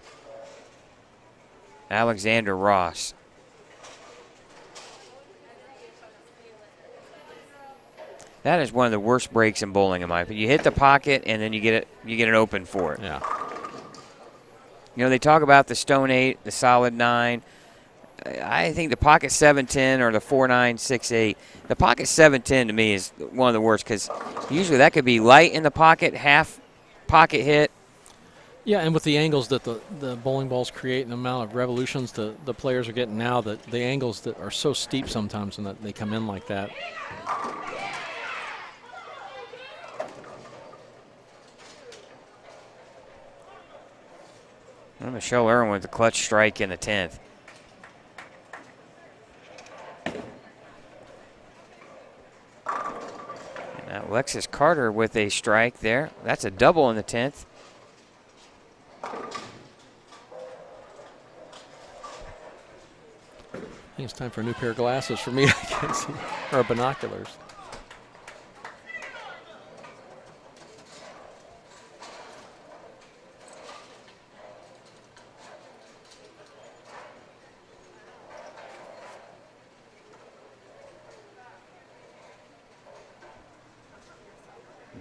Alexandra Ross. That is one of the worst breaks in bowling in my opinion. You hit the pocket and then you get an open for it. Yeah. You know, they talk about the stone 8, the solid 9. I think the pocket 7-10 or the 4-9, 6-8. The pocket 7-10 to me is one of the worst because usually that could be light in the pocket, half pocket hit. Yeah, and with the angles that the bowling balls create and the amount of revolutions the players are getting now, the angles that are so steep sometimes and that they come in like that. And Michelle Irwin with the clutch strike in the 10th. And Alexis Carter with a strike there. That's a double in the 10th. I think it's time for a new pair of glasses for me. I can't see, or binoculars.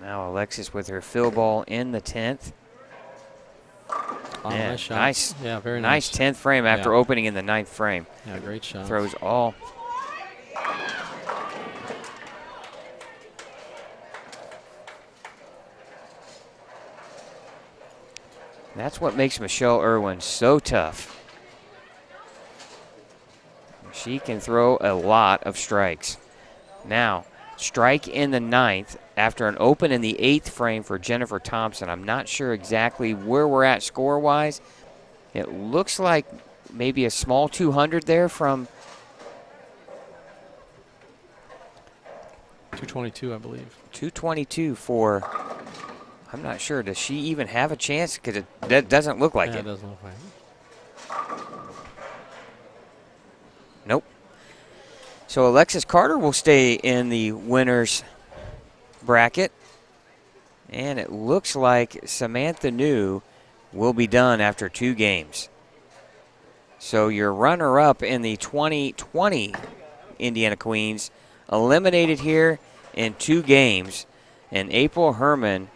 Now Alexis with her fill ball in the 10th. Oh, Yeah, nice shot. nice. Yeah, very Nice nice. 10th frame after Yeah. opening in the 9th frame. Yeah, great shot. Throws all. That's what makes Michelle Irwin so tough. She can throw a lot of strikes. Now, strike in the 9th after an open in the 8th frame for Jennifer Thompson. I'm not sure exactly where we're at score-wise. It looks like maybe a small 200 there from 222, I believe. 222 for, I'm not sure. Does she even have a chance? Because that doesn't look like Yeah, it. doesn't look like it. Nope. So Alexis Carter will stay in the winner's bracket. And it looks like Samantha New will be done after 2 games. So your runner-up in the 2020 Indiana Queens eliminated here in 2 games. And April Herrmann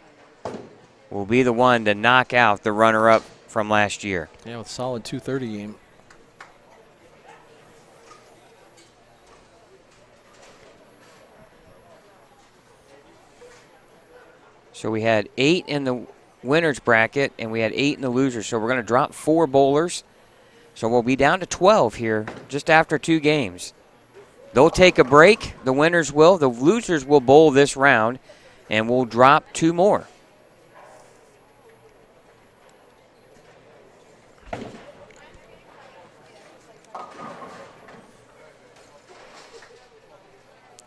will be the one to knock out the runner-up from last year. Yeah, with solid 230 game. So we had 8 in the winners bracket, and we had 8 in the losers. So we're going to drop 4 bowlers. So we'll be down to 12 here just after 2 games. They'll take a break. The winners will. The losers will bowl this round, and we'll drop 2 more.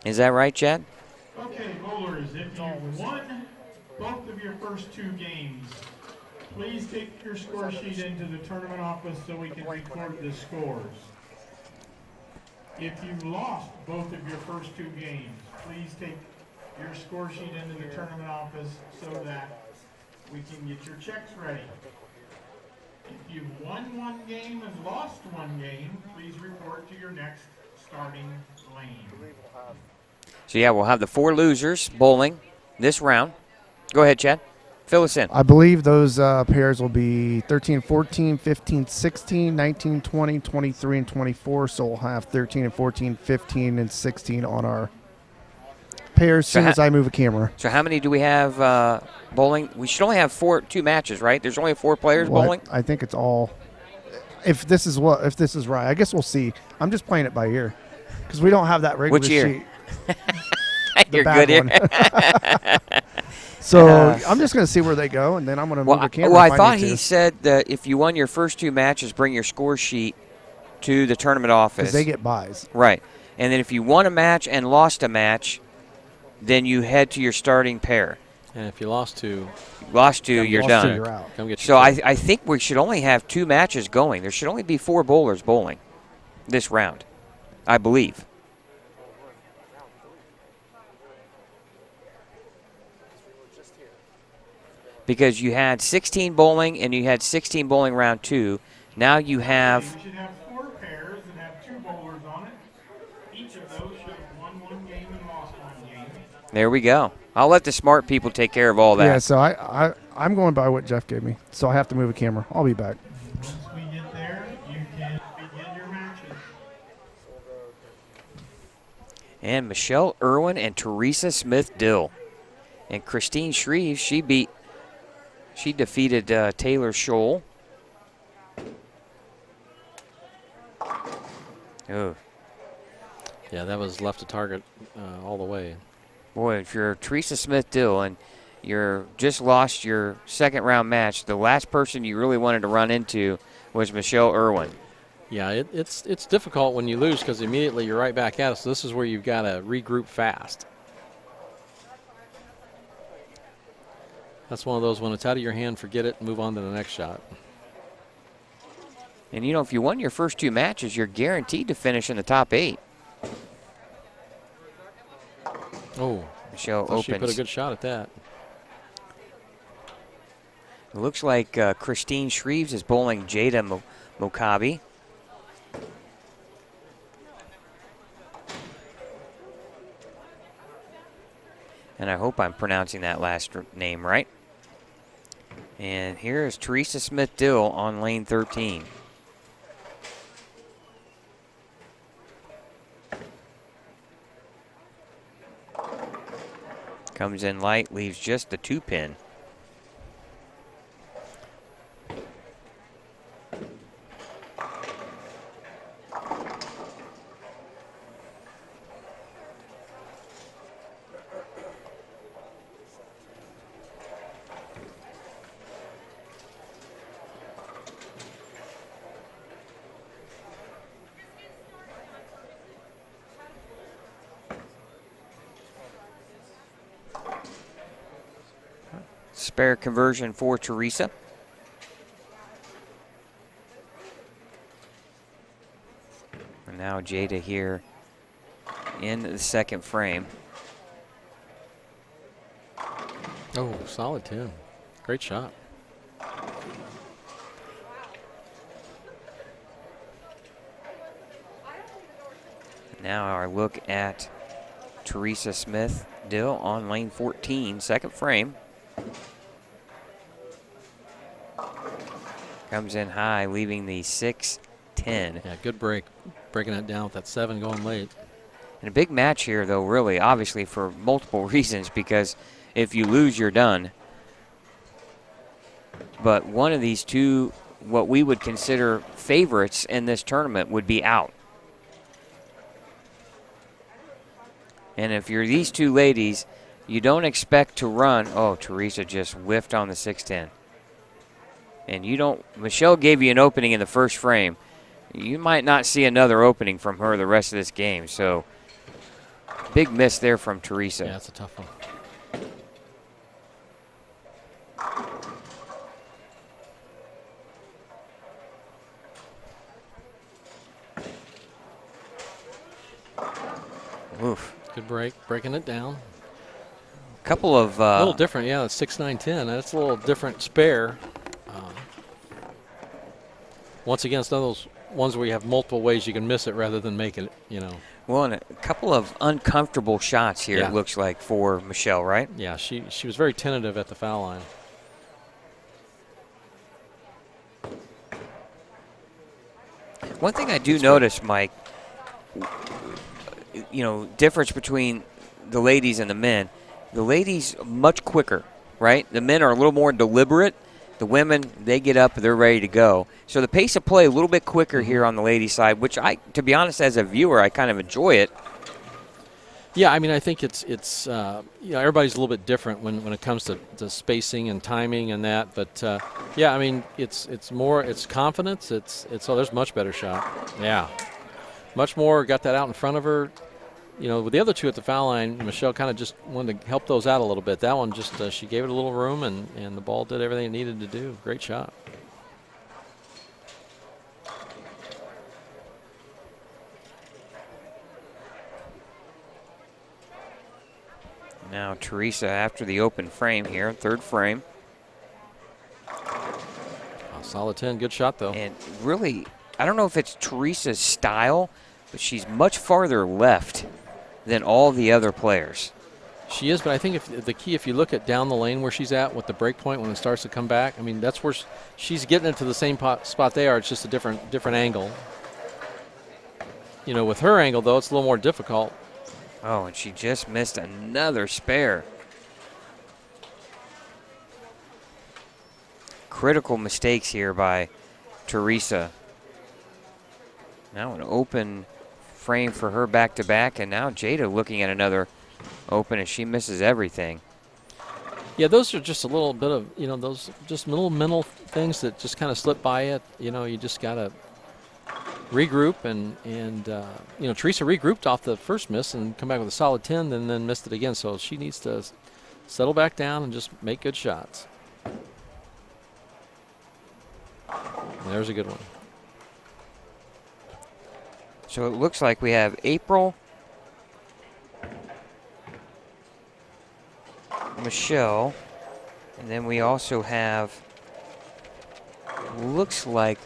Is that right, Chad? Okay, bowlers, if you won both of your first 2 games, please take your score sheet into the tournament office so we can record the scores. If you lost both of your first 2 games, please take your score sheet into the tournament office so that we can get your checks ready. If you've won 1 game and lost 1 game, please report to your next starting lane. So, yeah, we'll have the 4 losers bowling this round. Go ahead, Chad. Fill us in. I believe those pairs will be 13, 14, 15, 16, 19, 20, 23, and 24. So we'll have 13 and 14, 15 and 16 on our pairs as soon as I move a camera. So how many do we have bowling? We should only have 2 matches, right? There's only 4 players bowling? I think it's all. If this is right, I guess we'll see. I'm just playing it by ear because we don't have that regular Which ear? sheet. You're good here. So I'm just going to see where they go, and then I'm going to move the camera. Well, I thought he said that if you won your first 2 matches, bring your score sheet to the tournament office. Because they get buys. Right. And then if you won a match and lost a match, then you head to your starting pair. And if you lost 2, you're done. You're out. Come get your So check. I think we should only have 2 matches going. There should only be 4 bowlers bowling this round, I believe. Because you had 16 bowling and you had 16 bowling round 2. Now you have. You should have 4 pairs and have 2 bowlers on it. Each of those should have won 1 game and lost 1 game. There we go. I'll let the smart people take care of all that. Yeah, so I'm going by what Jeff gave me. So I have to move a camera. I'll be back. Once we get there, you can begin your matches. And Michelle Irwin and Theresa Smith Dill. And Christine Shreve, she defeated Taylor Scholl. Oh. Yeah, that was left to target all the way. Boy, if you're Theresa Smith Dill and you're just lost your 2nd round match, the last person you really wanted to run into was Michelle Irwin. Yeah, it's difficult when you lose because immediately you're right back at it. So this is where you've got to regroup fast. That's one of those, when it's out of your hand, forget it and move on to the next shot. And, you know, if you won your first 2 matches, you're guaranteed to finish in the top 8. Oh, Michelle so opens. she put a good shot at that. It looks like Christine Shreves is bowling Jada Mokabi. And I hope I'm pronouncing that last name right. And here is Theresa Smith Dill on lane 13. Comes in light, leaves just the 2-pin. Spare conversion for Theresa. And now Jada here in the 2nd frame. Oh, solid 10. Great shot. Now our look at Theresa Smith Dill on lane 14, 2nd frame. Comes in high, leaving the 6-10. Yeah, good break. Breaking it down with that 7 going late. And a big match here, though, really, obviously for multiple reasons, because if you lose, you're done. but one of these two, what we would consider favorites in this tournament, would be out. And if you're these two ladies, you don't expect to run. Oh, Theresa just whiffed on the 610. And you don't, Michelle gave you an opening in the first frame. You might not see another opening from her the rest of this game. So, big miss there from Theresa. Yeah, that's a tough one. Oof. Good break, breaking it down. Couple of a little different, yeah. It's 6, 9, 10. That's a little different spare. Once again, it's one of those ones where you have multiple ways you can miss it rather than make it, you know. Well, and a couple of uncomfortable shots here, Yeah. it looks like, for Michelle, right? Yeah, she was very tentative at the foul line. One thing I do notice, Mike, you know, difference between the ladies and the men. The ladies much quicker, right? The men are a little more deliberate. The women, they get up, they're ready to go. So the pace of play a little bit quicker here on the ladies' side, which I, to be honest, as a viewer, I kind of enjoy it. Yeah, I mean, I think it's you know, everybody's a little bit different when it comes to spacing and timing and that. But yeah, I mean, it's more, it's confidence. It's oh, there's a much better shot. Yeah, much more. Got that out in front of her. You know, with the other two at the foul line, Michelle kind of just wanted to help those out a little bit. That one just she gave it a little room, and the ball did everything it needed to do. Great shot. Now Theresa after the open frame here, third frame. Solid 10, good shot though. And really, I don't know if it's Theresa's style, but she's much farther left than all the other players. She is, but I think if the key, if you look at down the lane where she's at with the break point when it starts to come back, I mean, that's where she's getting into the same spot they are. It's just a different angle. You know, with her angle, though, it's a little more difficult. Oh, and she just missed another spare. Critical mistakes here by Theresa. Now an open frame for her back-to-back, and now Jada looking at another open as she misses everything. Yeah, those are just a little bit of, you know, those just little mental things that just kind of slip by it. You know, you just got to regroup, and you know, Theresa regrouped off the first miss and come back with a solid 10 and then missed it again. So she needs to settle back down and just make good shots. And there's a good one. So it looks like we have April, Michelle, and then we also have, looks like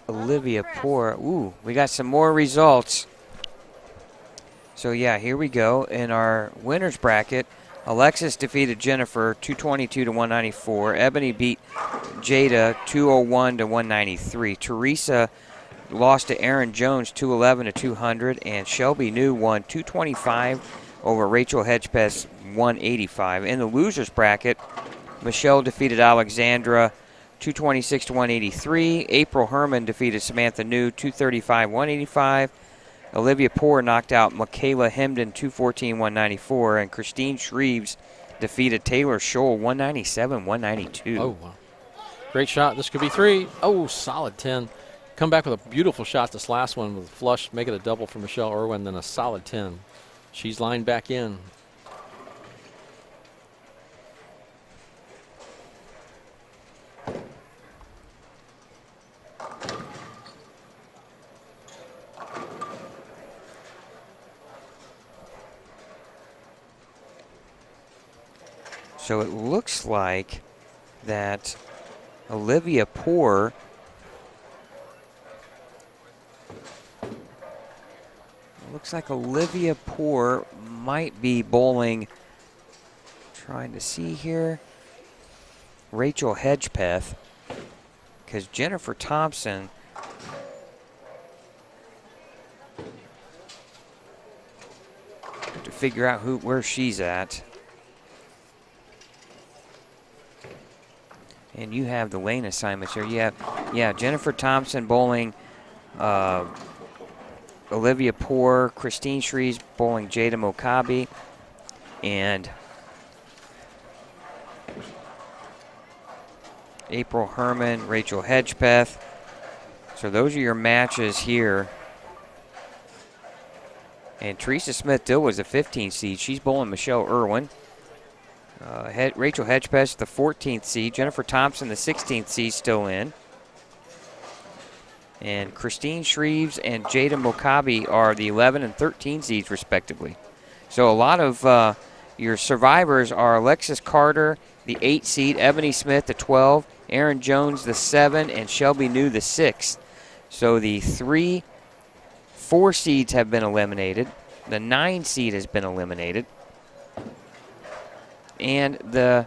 Olivia Poor. Ooh, we got some more results. So yeah, here we go. In our winners bracket, Alexis defeated Jennifer 222 to 194. Ebony beat Jada 201 to 193. Theresa lost to Aaron Jones 211 to 200, and Shelby New won 225 over Rachel Hedgepeth 185. In the losers bracket, Michelle defeated Alexandra 226 to 183. April Herrmann defeated Samantha New 235 185. Olivia Poor knocked out Michaela Hemden 214 194, and Christine Shreves defeated Taylor Scholl 197 192. Oh wow, great shot. This could be 3. Oh, solid 10. Come back with a beautiful shot this last one with a flush, make it a double for Michelle Irwin, then a solid 10. She's lined back in. So it looks like that Olivia Poor might be bowling, trying to see here, Rachel Hedgepeth, because Jennifer Thompson to figure out where she's at. And you have the lane assignments here. You have, yeah, Jennifer Thompson bowling Olivia Poor, Christine Shreves bowling Jada Mokabi, and April Herrmann, Rachel Hedgepeth. So those are your matches here. And Theresa Smith Dill was a 15 seed. She's bowling Michelle Irwin. Rachel Hedgepeth, the 14th seed. Jennifer Thompson, the 16th seed, still in. And Christine Shreves and Jada Mokabi are the 11 and 13 seeds, respectively. So a lot of your survivors are Alexis Carter, the 8 seed, Ebony Smith, the 12, Aaron Jones, the 7, and Shelby New, the 6. So the 4 seeds have been eliminated. The 9 seed has been eliminated. And the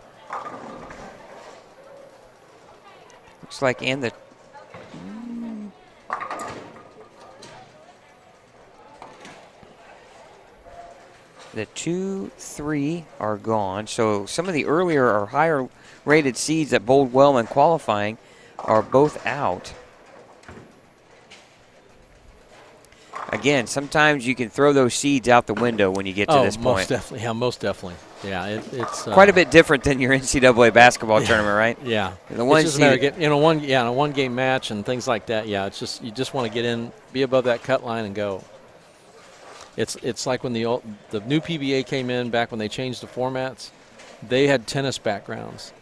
looks like and the 2, 3 are gone. So some of the earlier or higher rated seeds that bowled well in qualifying are both out. Again, sometimes you can throw those seeds out the window when you get to this point. Most definitely. Yeah, most definitely. Yeah, it's quite a bit different than your NCAA basketball tournament, right? Yeah. The one it's just seed, in a one-game match and things like that. Yeah, it's just you just want to get in, be above that cut line, and go. It's like when the new PBA came in back when they changed the formats. They had tennis backgrounds.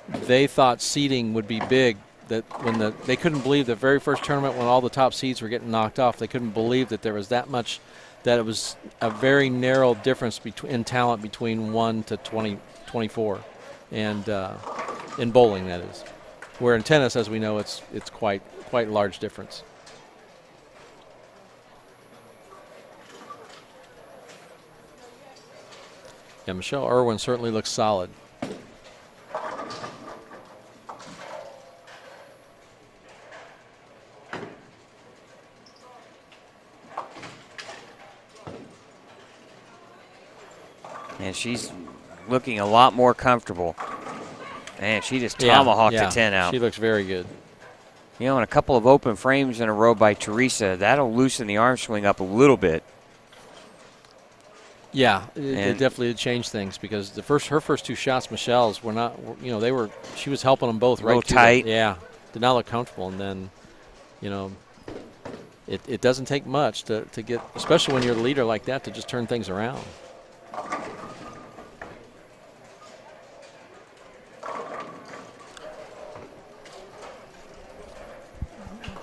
They thought seeding would be big. That when they couldn't believe the very first tournament when all the top seeds were getting knocked off, they couldn't believe that there was that much, that it was a very narrow difference in talent between 1 to 24, and in bowling that is. Where in tennis, as we know, it's quite large difference. Yeah, Michelle Irwin certainly looks solid. and she's looking a lot more comfortable. And she just tomahawked a 10 out. She looks very good. You know, and a couple of open frames in a row by Theresa, that'll loosen the arm swing up a little bit. Yeah, it definitely did change things because her first 2 shots, Michelle's, were not, you know, she was helping them both right. A little tight. Yeah, did not look comfortable, and then, you know, it doesn't take much to get, especially when you're the leader like that, to just turn things around.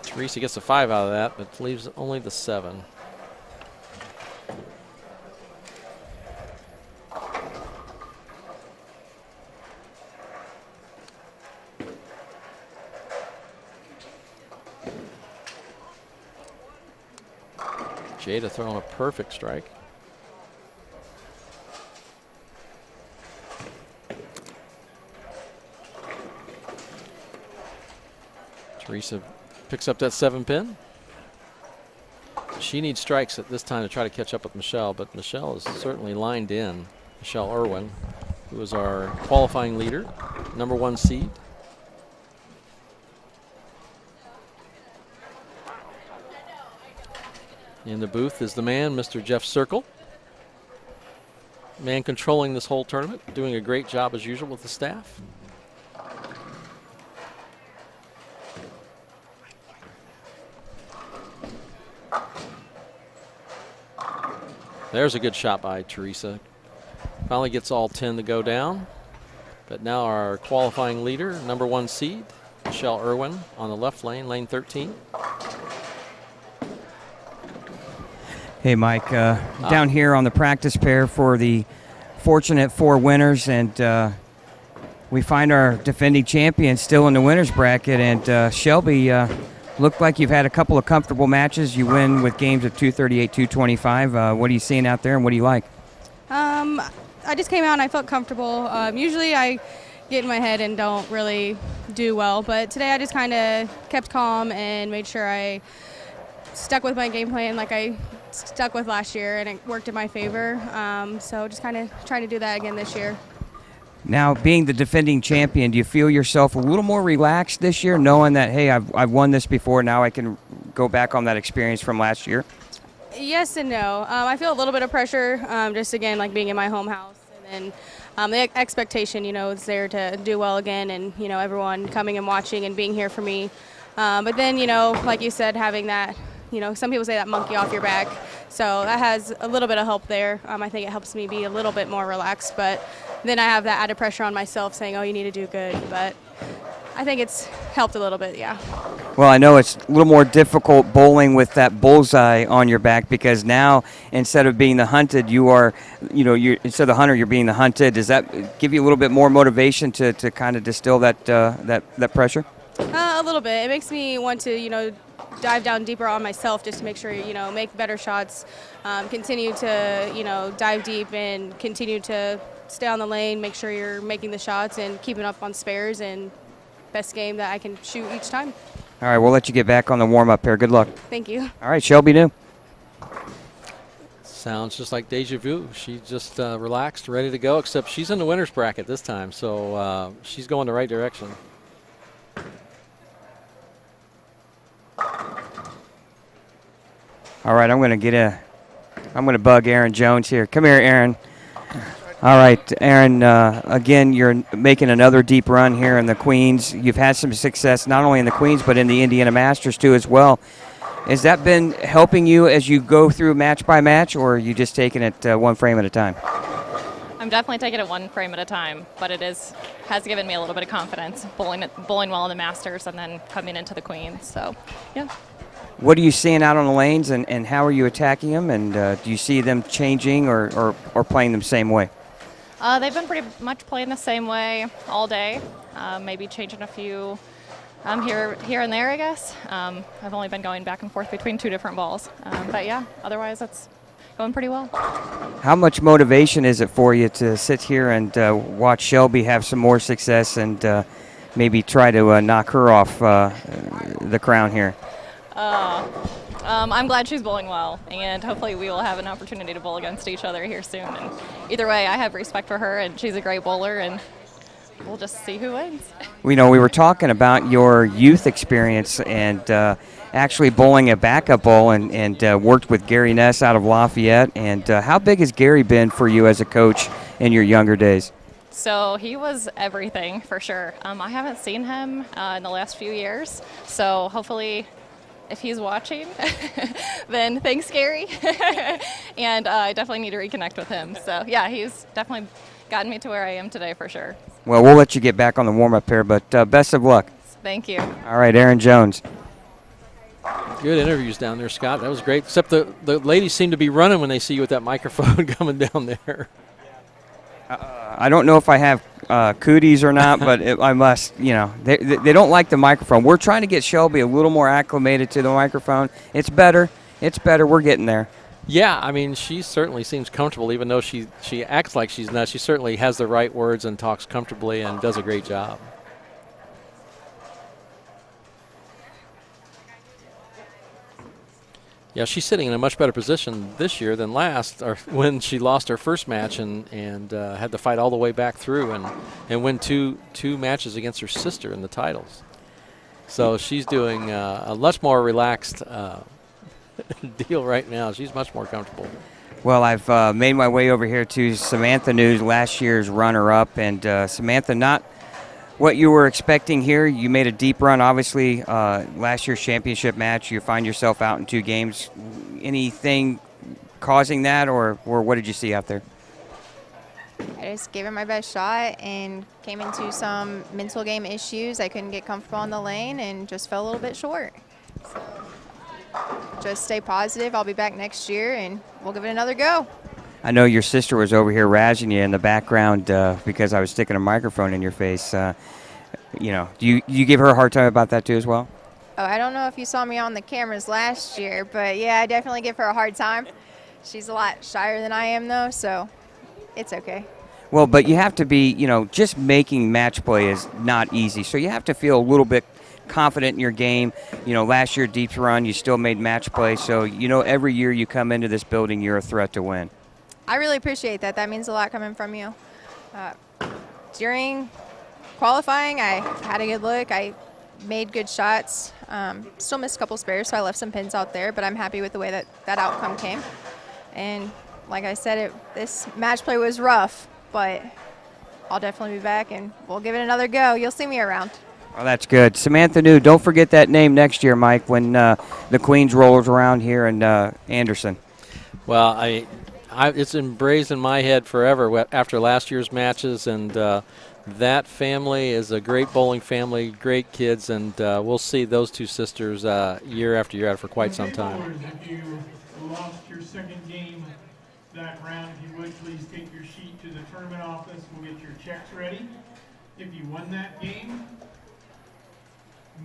Theresa gets a 5 out of that, but leaves only the 7. Jada throwing a perfect strike. Theresa picks up that 7-pin. She needs strikes at this time to try to catch up with Michelle, but Michelle is certainly lined in. Michelle Irwin, who is our qualifying leader, #1 seed. In the booth is the man, Mr. Jeff Circle. Man controlling this whole tournament, doing a great job as usual with the staff. There's a good shot by Theresa. Finally gets all 10 to go down. But now our qualifying leader, #1 seed, Michelle Irwin, on the left lane, lane 13. Hey, Mike, down here on the practice pair for the fortunate 4 winners, and we find our defending champion still in the winners bracket. And Shelby, looked like you've had a couple of comfortable matches. You win with games of 238, 225. What are you seeing out there, and what do you like? I just came out and I felt comfortable. Usually I get in my head and don't really do well, but today I just kind of kept calm and made sure I stuck with my game plan like I stuck with last year, and it worked in my favor. So just kind of trying to do that again this year. Now, being the defending champion, do you feel yourself a little more relaxed this year, knowing that, hey, I've won this before, now I can go back on that experience from last year? Yes and no. I feel a little bit of pressure, just again, like being in my home house. And then the expectation, is there to do well again, and, everyone coming and watching and being here for me. But then, like you said, having that, some people say that monkey off your back. So that has a little bit of help there. I think it helps me be a little bit more relaxed. But then I have that added pressure on myself saying, oh, you need to do good. But I think it's helped a little bit, yeah. Well, I know it's a little more difficult bowling with that bullseye on your back, because now instead of being the hunted, you are, instead of the hunter, you're being the hunted. Does that give you a little bit more motivation to kind of distill that pressure? A little bit. It makes me want to, dive down deeper on myself just to make sure, make better shots, continue to, dive deep and continue to stay on the lane, make sure you're making the shots and keeping up on spares, and best game that I can shoot each time. All right, we'll let you get back on the warm-up here. Good luck. Thank you. All right, Shelby New. Sounds just like deja vu. She's just relaxed, ready to go, except she's in the winner's bracket this time, so she's going the right direction. All right, I'm going to bug Aaron Jones here. Come here, Aaron. All right, Aaron, again, you're making another deep run here in the Queens. You've had some success not only in the Queens but in the Indiana Masters too as well. Has that been helping you as you go through match by match, or are you just taking it one frame at a time? I'm definitely taking it one frame at a time, but it has given me a little bit of confidence bowling well in the Masters and then coming into the Queens. So, yeah. What are you seeing out on the lanes, and how are you attacking them? And do you see them changing or playing them the same way? They've been pretty much playing the same way all day, maybe changing a few here and there, I guess. I've only been going back and forth between two different balls. But, yeah, otherwise it's going pretty well. How much motivation is it for you to sit here and watch Shelby have some more success and maybe try to knock her off the crown here? I'm glad she's bowling well, and hopefully we will have an opportunity to bowl against each other here soon. And either way, I have respect for her, and she's a great bowler, and we'll just see who wins. We were talking about your youth experience and actually bowling a backup bowl and worked with Gary Ness out of Lafayette. And how big has Gary been for you as a coach in your younger days? So he was everything for sure. I haven't seen him in the last few years, so hopefully if he's watching, then thanks, Gary. And I definitely need to reconnect with him. So, yeah, he's definitely gotten me to where I am today for sure. Well, we'll let you get back on the warm-up here, but best of luck. Thank you. All right, Aaron Jones. Good interviews down there, Scott. That was great, except the ladies seem to be running when they see you with that microphone coming down there. I don't know if I have cooties or not, but I must, they don't like the microphone. We're trying to get Shelby a little more acclimated to the microphone. It's better. We're getting there. Yeah, I mean, she certainly seems comfortable, even though she acts like she's not. She certainly has the right words and talks comfortably and does a great job. Yeah, she's sitting in a much better position this year than last, or when she lost her first match and had to fight all the way back through and win two matches against her sister in the titles. So she's doing a much more relaxed deal right now. She's much more comfortable. Well, I've made my way over here to Samantha News, last year's runner-up, and Samantha, not what you were expecting here. You made a deep run, obviously, last year's championship match. You find yourself out in 2 games. Anything causing that, or what did you see out there? I just gave it my best shot and came into some mental game issues. I couldn't get comfortable on the lane and just fell a little bit short. So just stay positive. I'll be back next year, and we'll give it another go. I know your sister was over here razzing you in the background because I was sticking a microphone in your face. Do you give her a hard time about that too as well? Oh, I don't know if you saw me on the cameras last year, but yeah, I definitely give her a hard time. She's a lot shyer than I am, though, so it's okay. Well, but you have to be, just making match play is not easy. So you have to feel a little bit confident in your game. Last year, deep run, you still made match play. So, every year you come into this building, you're a threat to win. I really appreciate that. That means a lot coming from you. during qualifying, I had a good look. I made good shots. Still missed a couple spares, so I left some pins out there, but I'm happy with the way that outcome came. And like I said, this match play was rough, but I'll definitely be back, and we'll give it another go. You'll see me around. Well, that's good. Samantha New, don't forget that name next year, Mike, when the Queens rolls around here in Anderson. Well, it's embraced in my head forever after last year's matches, and that family is a great bowling family, great kids, and we'll see those two sisters year after year for quite some time. If you lost your second game that round, if you would, please take your sheet to the tournament office. We'll get your checks ready. If you won that game,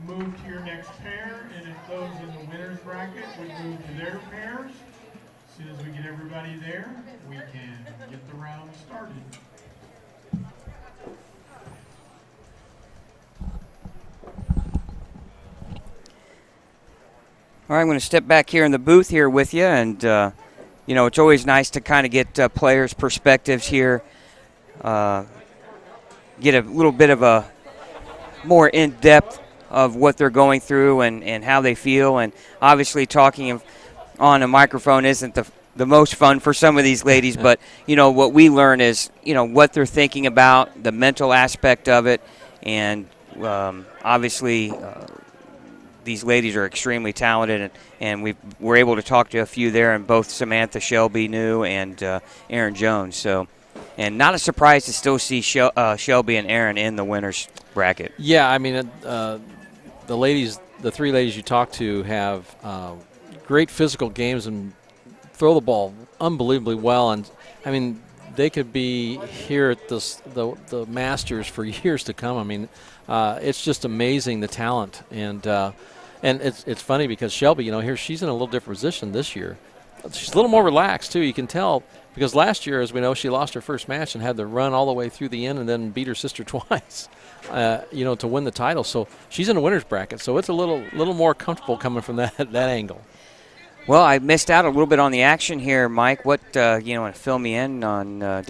move to your next pair, and if those in the winner's bracket would move to their pairs, as soon as we get everybody there, we can get the round started. All right, I'm going to step back here in the booth here with you, and you know, it's always nice to kind of get players' perspectives here, get a little bit of a more in-depth of what they're going through and how they feel. And obviously talking on a microphone isn't the most fun for some of these ladies, but, you know, what we learn is, you know, what they're thinking about, the mental aspect of it, and obviously these ladies are extremely talented, and we were able to talk to a few there, and both Samantha Shelby New and Erin Jones. So, and not a surprise to still see Shelby and Erin in the winners bracket. Yeah, I mean, the ladies, the three ladies you talked to have great physical games and throw the ball unbelievably well. And I mean, they could be here at the Masters for years to come. I mean, it's just amazing, the talent. And it's funny because Shelby, you know, here she's in a little different position this year. She's a little more relaxed too. You can tell because last year, as we know, she lost her first match and had to run all the way through the end and then beat her sister twice, you know, to win the title. So she's in a winner's bracket. So it's a little more comfortable coming from that angle. Well, I missed out a little bit on the action here, Mike. What you know, fill me in on?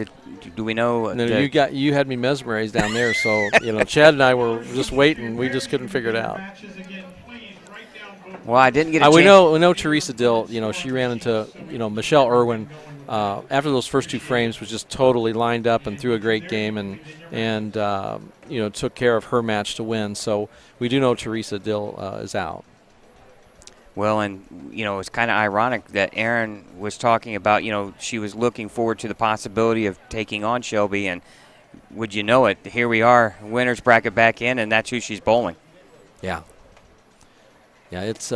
Do we know? No, you had me mesmerized down there. So you know, Chad and I were just waiting. We just couldn't figure it out. Well, I didn't get a chance. We know Theresa Dill. You know, she ran into Michelle Irwin after those first two frames, was just totally lined up and threw a great game and you know, took care of her match to win. So we do know Theresa Dill is out. Well, and, you know, it's kind of ironic that Erin was talking about, you know, she was looking forward to the possibility of taking on Shelby, and would you know it, here we are, winner's bracket back in, and that's who she's bowling. Yeah. Yeah, it's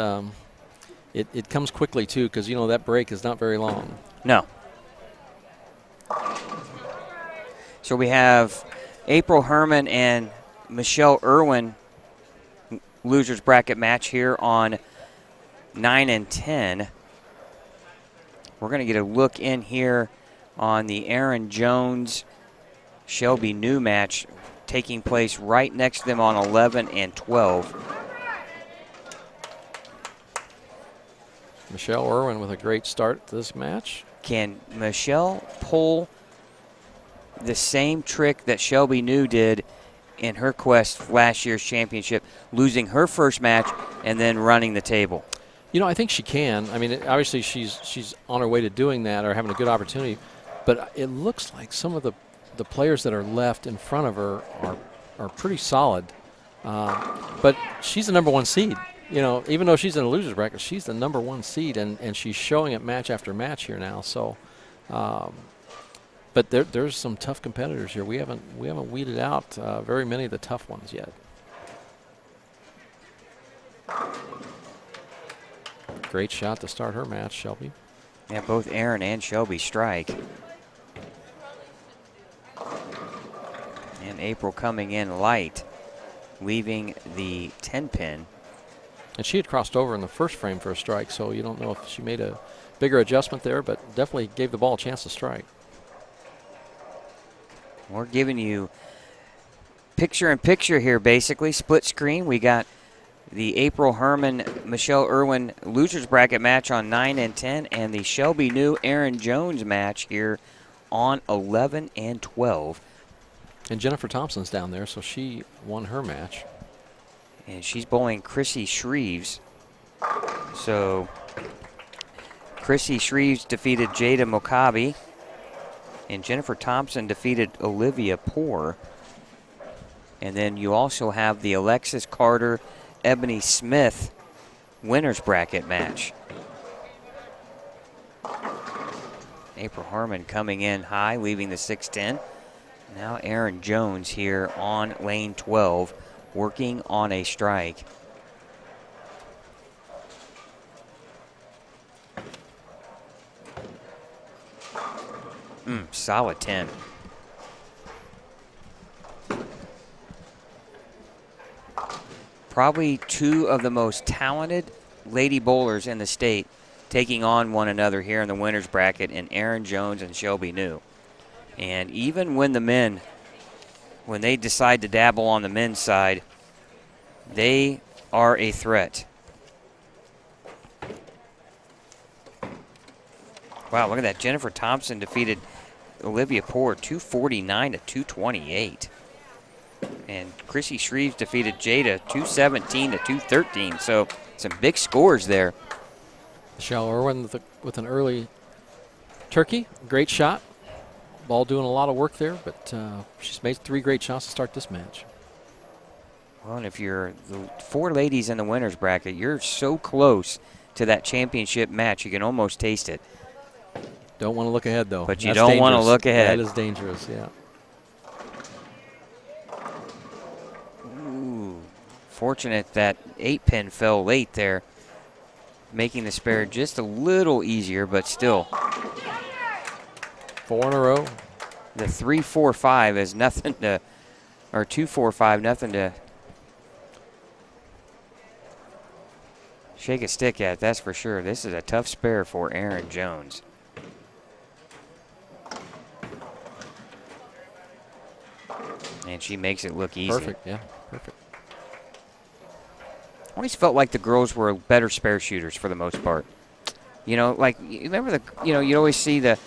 it comes quickly, too, because, you know, that break is not very long. No. So we have April Herrmann and Michelle Irwin losers bracket match here on 9 and 10. We're going to get a look in here on the Erin Jones Shelby New match taking place right next to them on 11 and 12. Michelle Irwin with a great start to this match. Can Michelle pull the same trick that Shelby New did in her quest for last year's championship, losing her first match and then running the table? You know, I think she can. I mean, obviously she's on her way to doing that or having a good opportunity, but it looks like some of the players that are left in front of her are pretty solid. But she's the number one seed. You know, even though she's in a loser's bracket, she's the number one seed, and she's showing it match after match here now. So, but there's some tough competitors here. We haven't weeded out very many of the tough ones yet. Great shot to start her match, Shelby. Yeah, both Erin and Shelby strike. And April coming in light, leaving the 10-pin. And she had crossed over in the first frame for a strike, so you don't know if she made a bigger adjustment there, but definitely gave the ball a chance to strike. We're giving you picture-in-picture here, basically. Split screen. We got the April Herrmann Michelle Irwin losers bracket match on 9 and 10, and the Shelby New Erin Jones match here on 11 and 12. And Jennifer Thompson's down there, so she won her match. And she's bowling Chrissy Shreves. So Chrissy Shreves defeated Jada Mokabi. And Jennifer Thompson defeated Olivia Poor. And then you also have the Alexis Carter, Ebony Smith winner's bracket match. April Herrmann coming in high, leaving the 610. Now Aaron Jones here on lane 12, working on a strike. Solid 10. Probably two of the most talented lady bowlers in the state taking on one another here in the winner's bracket in Aaron Jones and Shelby New. And even when the men, when they decide to dabble on the men's side, they are a threat. Wow, look at that. Jennifer Thompson defeated Olivia Poor 249 to 228. And Chrissy Shreves defeated Jada 217 to 213. So some big scores there. Michelle Irwin with an early turkey. Great shot. Ball doing a lot of work there, but she's made 3 great shots to start this match. Well, and if you're the 4 ladies in the winner's bracket, you're so close to that championship match, you can almost taste it. Don't want to look ahead, though. But you don't want to look ahead. That is dangerous, yeah. Ooh, fortunate that 8-pin fell late there, making the spare just a little easier, but still. 4 in a row. The 3-4-5 is nothing to, or 2-4-5, nothing to shake a stick at, that's for sure. This is a tough spare for Aaron Jones. And she makes it look easy. Perfect, yeah, perfect. I always felt like the girls were better spare shooters for the most part. You know, like, you remember you always see the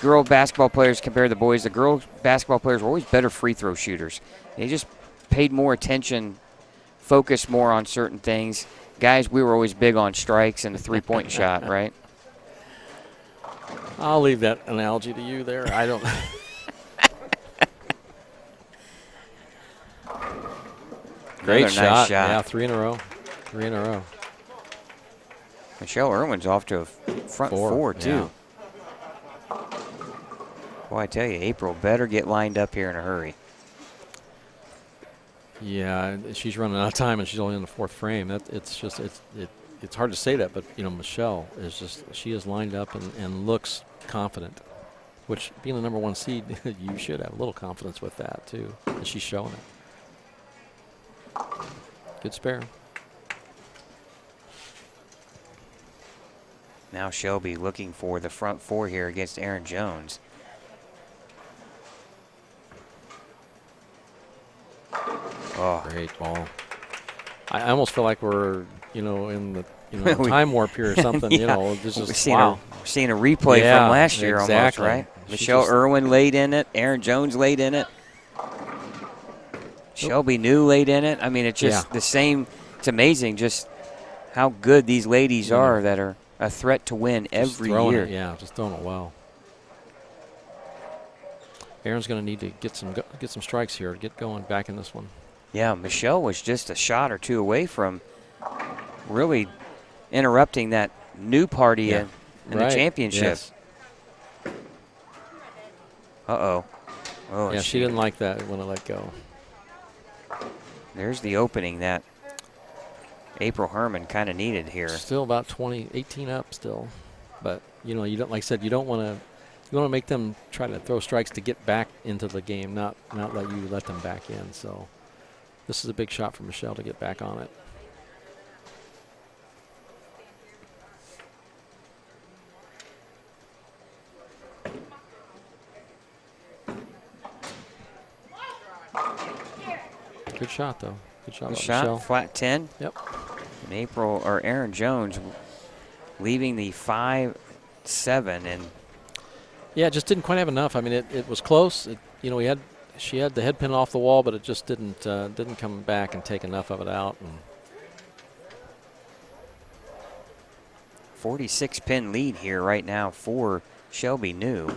girl basketball players compare to the boys. The girl basketball players were always better free throw shooters. They just paid more attention, focused more on certain things. Guys, we were always big on strikes and the three-point shot, right? I'll leave that analogy to you there. I don't. Great Nice shot. shot. Yeah, 3 in a row. 3 in a row. Michelle Irwin's off to a front 4 too. Yeah. Boy, I tell you, April better get lined up here in a hurry. Yeah, she's running out of time, and she's only in the 4th frame. It's hard to say that, but Michelle is she is lined up and looks confident. Which, being the number 1 seed, you should have a little confidence with that too, and she's showing it. Good spare. Now Shelby looking for the front 4 here against Aaron Jones. Oh, great ball. I almost feel like we're, in the time warp here or something. Yeah. This is We're seeing a replay from last year exactly. almost, right? Michelle Irwin laid in it. Aaron Jones laid in it. Shelby New laid in it. I mean, it's just the same. It's amazing just how good these ladies are that are a threat to win every year. Just throwing it well. Aaron's going to need to get some strikes here to get going back in this one. Yeah, Michelle was just a shot or 2 away from really interrupting that new party in the championship. Yes. Uh-oh. Oh, yeah, she didn't like that when I let go. There's the opening that April Herrmann kind of needed here. Still about 18 up still. But, you don't, like I said, you don't want to. You want to make them try to throw strikes to get back into the game, not let them back in. So this is a big shot for Michelle to get back on it. Good shot, though. Good shot. Good shot. Michelle. Flat 10. Yep. And Aaron Jones leaving the 5-7 and. Yeah, it just didn't quite have enough. I mean, it was close. she had the head pin off the wall, but it just didn't come back and take enough of it out. And 46 pin lead here right now for Shelby New.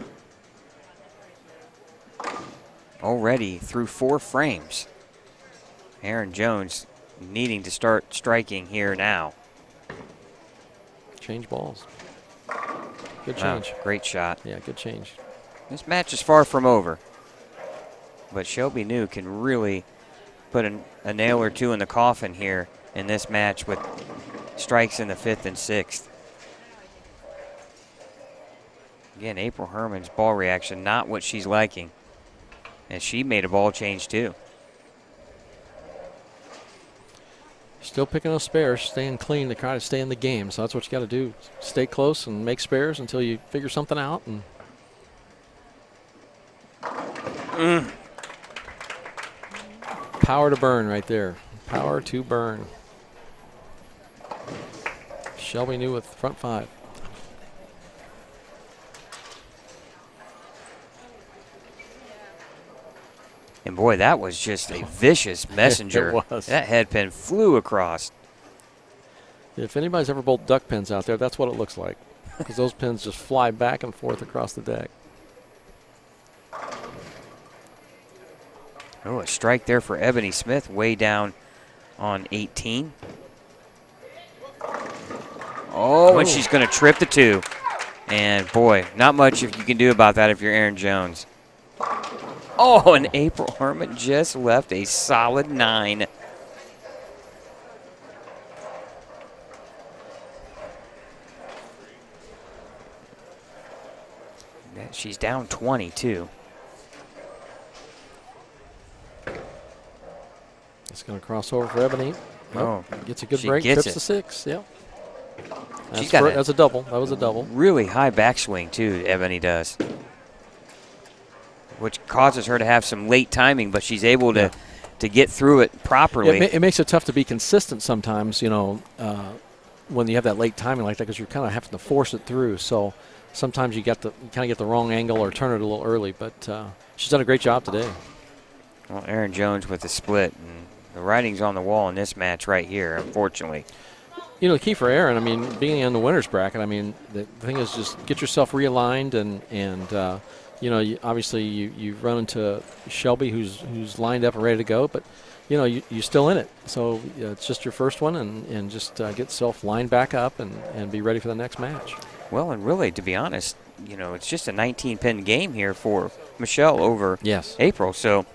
Already through 4 frames. Aaron Jones needing to start striking here now. Change balls. Good Wow, change. great shot. Yeah, good change. This match is far from over. But Shelby New can really put a nail or two in the coffin here in this match with strikes in the 5th and 6th. Again, April Herrmann's ball reaction, not what she's liking. And she made a ball change too. Still picking those spares, staying clean to try to stay in the game. So that's what you got to do. Stay close and make spares until you figure something out. And power to burn right there. Power to burn. Shelby New with front 5. And boy, that was just a vicious messenger. It was. That head pin flew across. If anybody's ever bowled duck pins out there, that's what it looks like. Because those pins just fly back and forth across the deck. Oh, a strike there for Ebony Smith, way down on 18. Oh, and she's going to trip the 2. And boy, not much if you can do about that if you're Aaron Jones. Oh, and April Herrmann just left a solid 9. She's down 20 too. It's going to cross over for Ebony. Oh, gets a good she break. gets Trips it. the 6. Yep. She's got That's a double. That was a double. Really high backswing too, Ebony does. Which causes her to have some late timing, but she's able to get through it properly. It makes it tough to be consistent sometimes, you know, when you have that late timing like that, because you're kind of having to force it through. So sometimes you kind of get the wrong angle or turn it a little early, but she's done a great job today. Well, Aaron Jones with the split, and the writing's on the wall in this match right here, unfortunately. You know, the key for Aaron, I mean, being in the winner's bracket, I mean, the thing is just get yourself realigned and you know, obviously you run into Shelby who's lined up and ready to go, but you know, you're still in it. So it's just your first one, and just get yourself lined back up and be ready for the next match. Well, and really, to be honest, you know, it's just a 19-pin game here for Michelle over April. So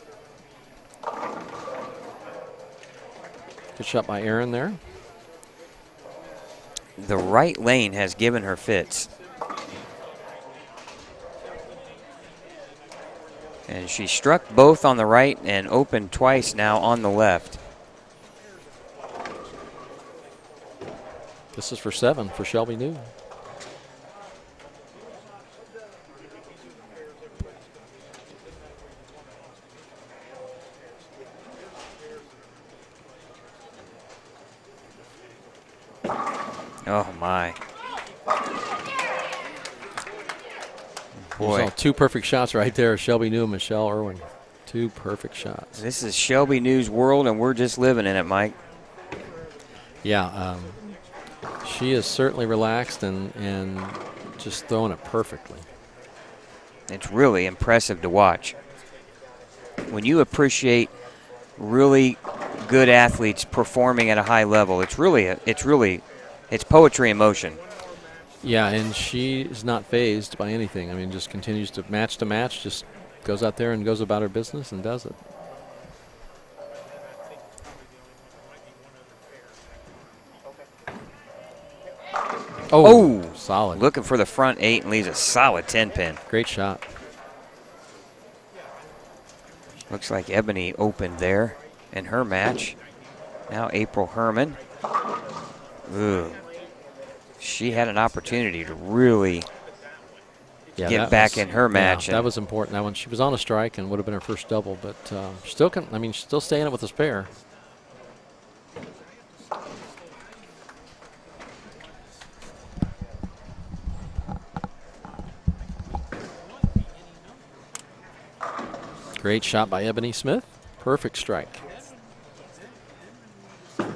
good shot by Aaron there. The right lane has given her fits. And she struck both on the right and opened twice now on the left. This is for 7 for Shelby New. Oh, my. Boy. There's 2 perfect shots right there. Shelby New and Michelle Irwin. 2 perfect shots. This is Shelby New's world, and we're just living in it, Mike. Yeah, she is certainly relaxed and just throwing it perfectly. It's really impressive to watch. When you appreciate really good athletes performing at a high level, it's poetry in motion. Yeah, and she is not phased by anything. I mean, just continues to match, just goes out there and goes about her business and does it. Oh, solid. Looking for the front 8 and leaves a solid 10-pin. Great shot. Looks like Ebony opened there in her match. Now April Herrmann. Ooh. She had an opportunity to really get back in her match. Yeah, that was important. That one, she was on a strike and would have been her first double, but still can. I mean, she's still staying it with a spare. Great shot by Ebony Smith. Perfect strike. Well,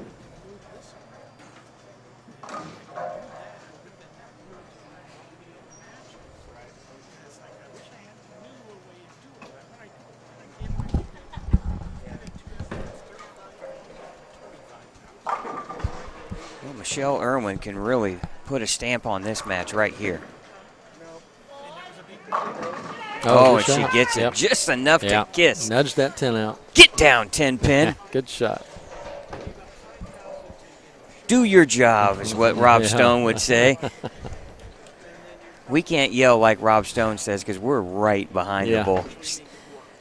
Michelle Irwin can really put a stamp on this match right here. Oh, and she shot. gets it just enough to kiss. Nudge that 10 out. Get down, 10 pin. Good shot. Do your job is what Rob Stone would say. We can't yell like Rob Stone says because we're right behind the bull.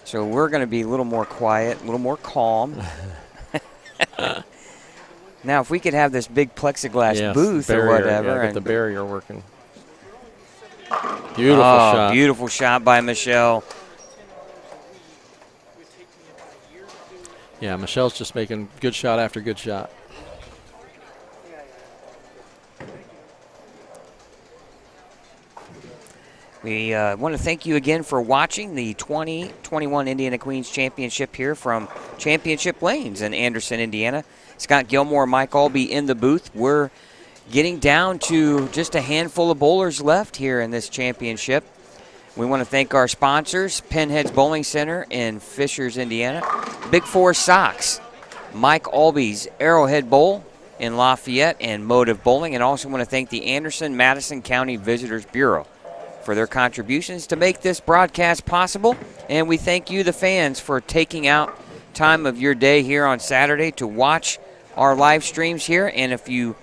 So we're going to be a little more quiet, a little more calm. Now, if we could have this big plexiglass booth barrier, or whatever. Yeah, and get the barrier working. Beautiful shot. Beautiful shot by Michelle. Yeah, Michelle's just making good shot after good shot. We want to thank you again for watching the 2021 Indiana Queens Championship here from Championship Lanes in Anderson, Indiana. Scott Gilmore, Mike Albee in the booth. We're getting down to just a handful of bowlers left here in this championship. We want to thank our sponsors, Pinheads Bowling Center in Fishers, Indiana, Big Four Socks, Mike Albee's Arrowhead Bowl in Lafayette, and Motive Bowling. And also want to thank the Anderson-Madison County Visitors Bureau for their contributions to make this broadcast possible. And we thank you, the fans, for taking out time of your day here on Saturday to watch our live streams here. And if you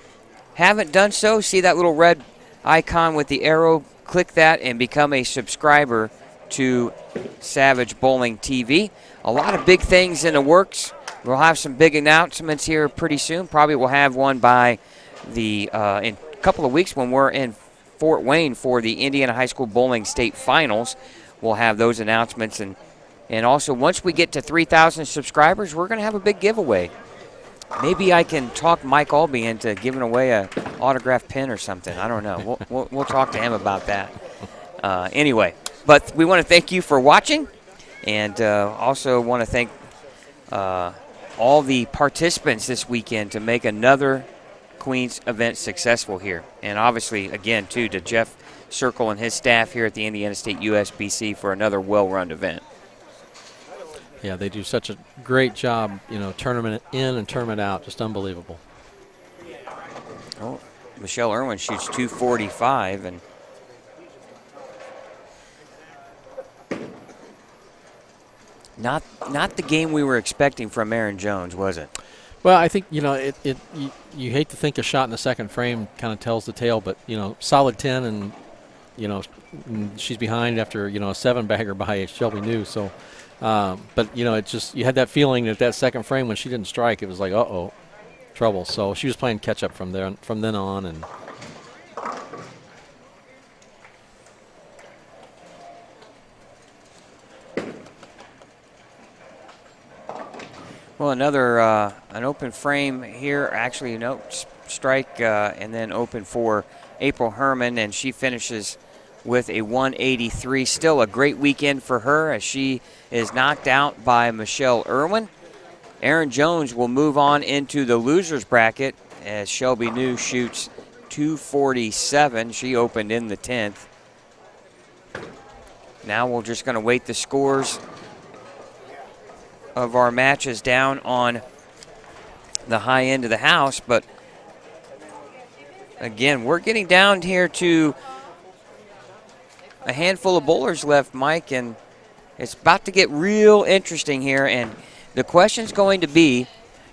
haven't done so, see that little red icon with the arrow, click that and become a subscriber to Savage Bowling TV. A lot of big things in the works. We'll have some big announcements here pretty soon. Probably we'll have one by the in a couple of weeks when we're in Fort Wayne for the Indiana High School Bowling State Finals. We'll have those announcements. And also, once we get to 3,000 subscribers, we're going to have a big giveaway. Maybe I can talk Mike Albee into giving away a autographed pen or something. I don't know. We'll talk to him about that. Anyway, but we want to thank you for watching, and also want to thank all the participants this weekend to make another Queens event successful here. And obviously, again, too, to Jeff Circle and his staff here at the Indiana State USBC for another well-run event. Yeah, they do such a great job, tournament in and tournament out. Just unbelievable. Oh, Michelle Irwin shoots 245, and not the game we were expecting from Aaron Jones, was it? Well, I think, you hate to think a shot in the second frame kind of tells the tale, but, solid 10 and, she's behind after, a 7-bagger by Shelby New. So, but, it's just, you had that feeling that second frame when she didn't strike, it was like, uh-oh, trouble. So she was playing catch-up from then on. And well, another an open frame here. Actually, strike and then open for April Herrmann, and she finishes with a 183. Still a great weekend for her as she is knocked out by Michelle Irwin. Aaron Jones will move on into the losers bracket as Shelby New shoots 247. She opened in the 10th. Now we're just going to wait the scores of our matches down on the high end of the house, but again, we're getting down here to a handful of bowlers left, Mike, and it's about to get real interesting here. And the question's going to be,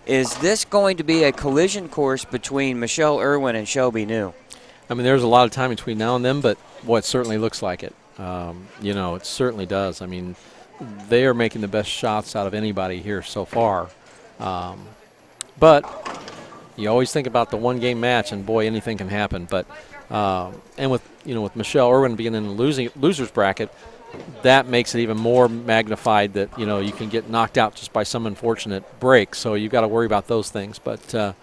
is this going to be a collision course between Michelle Irwin and Shelby New? I mean, there's a lot of time between now and then, but it certainly looks like it. It certainly does. I mean, they are making the best shots out of anybody here so far. But you always think about the one-game match, and boy, anything can happen. But and with Michelle Irwin being in the losers bracket, that makes it even more magnified that you can get knocked out just by some unfortunate break. So you've got to worry about those things. But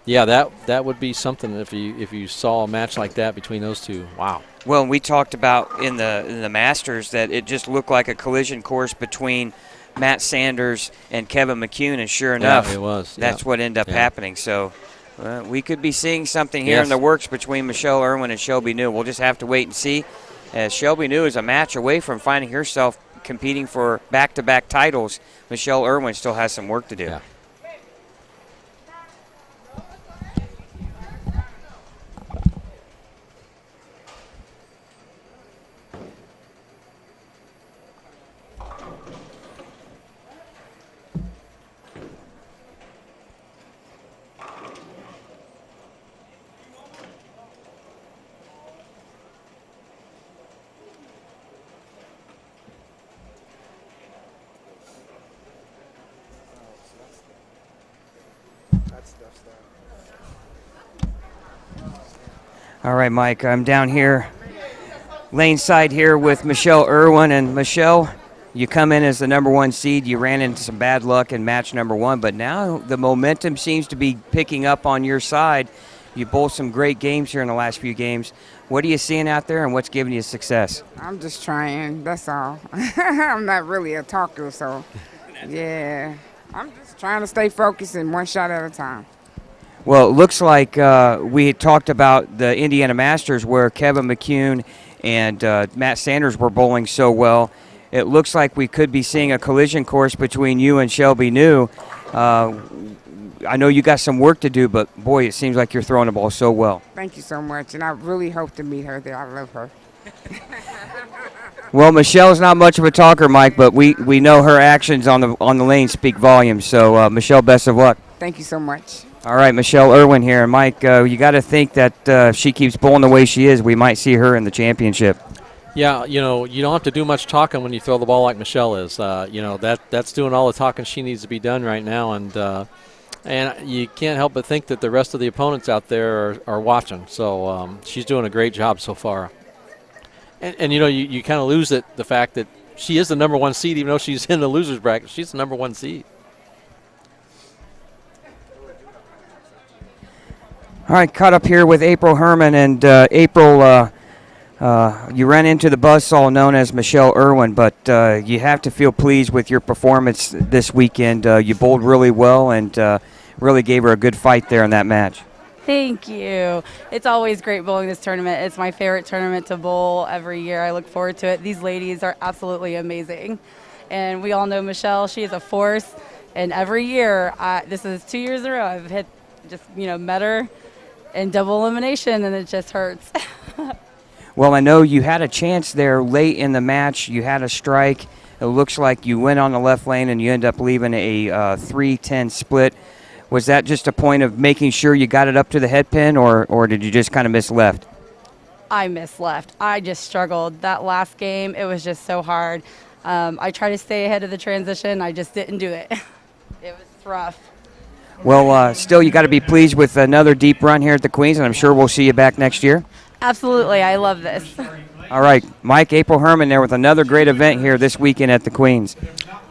yeah, that would be something if you saw a match like that between those two. Wow. Well, we talked about in the Masters that it just looked like a collision course between Matt Sanders and Kevin McCune, and sure enough, it was. that's what ended up Yeah. happening. So we could be seeing something here in Yes. the works between Michelle Irwin and Shelby New. We'll just have to wait and see. As Shelby New is a match away from finding herself competing for back-to-back titles, Michelle Irwin still has some work to do. Yeah. All right, Mike, I'm down here, lane side here with Michelle Irwin. And Michelle, you come in as the number 1 seed. You ran into some bad luck in match number 1, but now the momentum seems to be picking up on your side. You bowled some great games here in the last few games. What are you seeing out there, and what's giving you success? I'm just trying, that's all. I'm not really a talker, so yeah. I'm just trying to stay focused and one shot at a time. Well, it looks like we had talked about the Indiana Masters where Kevin McCune and Matt Sanders were bowling so well. It looks like we could be seeing a collision course between you and Shelby New. I know you got some work to do, but boy, it seems like you're throwing the ball so well. Thank you so much, and I really hope to meet her there. I love her. Well, Michelle's not much of a talker, Mike, but we know her actions on the lane speak volumes. So, Michelle, best of luck. Thank you so much. All right, Michelle Irwin here. And Mike, you got to think that if she keeps bowling the way she is, we might see her in the championship. Yeah, you don't have to do much talking when you throw the ball like Michelle is. That's doing all the talking she needs to be done right now, and you can't help but think that the rest of the opponents out there are watching. So she's doing a great job so far. And you kind of lose the fact that she is the number 1 seed, even though she's in the losers bracket. She's the number 1 seed. All right, caught up here with April Herrmann. And April, you ran into the buzzsaw known as Michelle Irwin, but you have to feel pleased with your performance this weekend. You bowled really well and really gave her a good fight there in that match. Thank you. It's always great bowling this tournament. It's my favorite tournament to bowl every year. I look forward to it. These ladies are absolutely amazing. And we all know Michelle. She is a force. And every year, this is 2 years in a row, I've met her in double elimination, and it just hurts. Well, I know you had a chance there late in the match. You had a strike. It looks like you went on the left lane and you end up leaving a 3-10 split. Was that just a point of making sure you got it up to the head pin, or did you just kind of miss left? I missed left. I just struggled. That last game, it was just so hard. I tried to stay ahead of the transition. I just didn't do it. It was rough. Well, still, you got to be pleased with another deep run here at the Queens, and I'm sure we'll see you back next year. Absolutely. I love this. All right, Mike, April Herrmann there with another great event here this weekend at the Queens.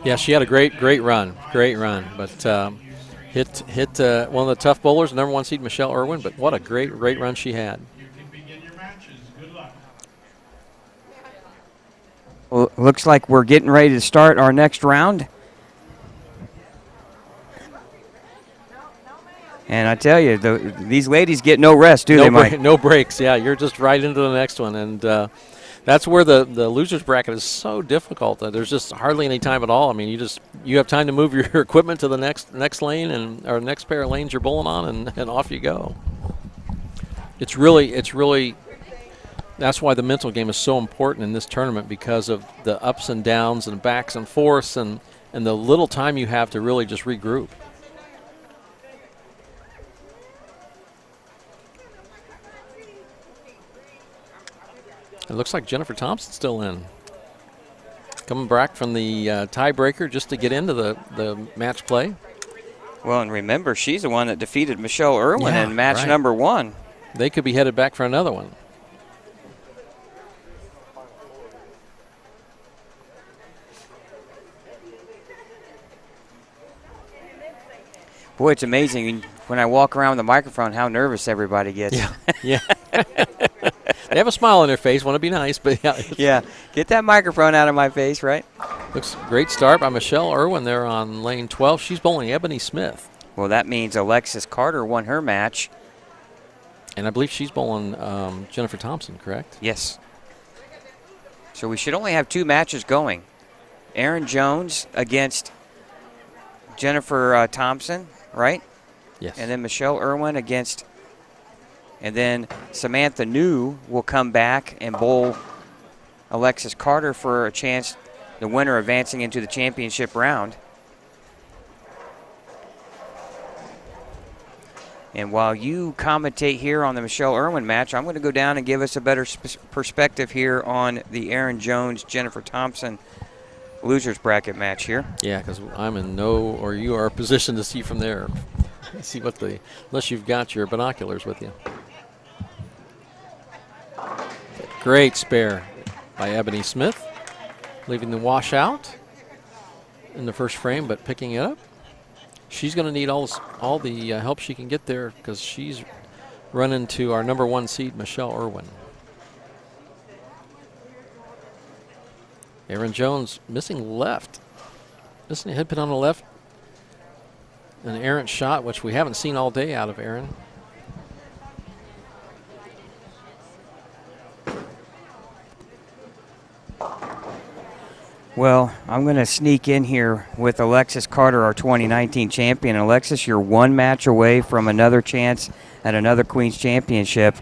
Yeah, she had a great run, but hit one of the tough bowlers, number 1 seed Michelle Irwin. But what a great run she had. Well, looks like we're getting ready to start our next round. And I tell you, these ladies get no rest, do they, Mike? No breaks. Yeah, you're just right into the next one. And that's where the losers bracket is so difficult. There's just hardly any time at all. I mean, you have time to move your equipment to the next lane or next pair of lanes you're bowling on, and off you go. It's really that's why the mental game is so important in this tournament, because of the ups and downs and backs and forths and the little time you have to really just regroup. It looks like Jennifer Thompson's still in. Coming back from the tiebreaker just to get into the match play. Well, and remember, she's the one that defeated Michelle Irwin in match number 1. They could be headed back for another one. Boy, it's amazing when I walk around with the microphone how nervous everybody gets. Yeah. They have a smile on their face, want to be nice, but yeah. Yeah, get that microphone out of my face, right? Looks great start by Michelle Irwin there on lane 12. She's bowling Ebony Smith. Well, that means Alexis Carter won her match. And I believe she's bowling Jennifer Thompson, correct? Yes. So we should only have 2 matches going. Erin Jones against Jennifer Thompson, right? Yes. And then Michelle Irwin against, and then Samantha New will come back and bowl Alexis Carter for a chance, the winner advancing into the championship round. And while you commentate here on the Michelle Irwin match, I'm going to go down and give us a better perspective here on the Erin Jones-Jennifer Thompson losers bracket match here. Yeah, because I'm in or you are positioned to see from there. See what unless you've got your binoculars with you. Great spare by Ebony Smith, leaving the washout in the first frame, but picking it up. She's going to need all the help she can get there because she's running to our number 1 seed, Michelle Irwin. Erin Jones missing left. Missing a head pin on the left. An errant shot, which we haven't seen all day out of Erin. Well, I'm going to sneak in here with Alexis Carter, our 2019 champion. Alexis, you're 1 match away from another chance at another Queen's Championship.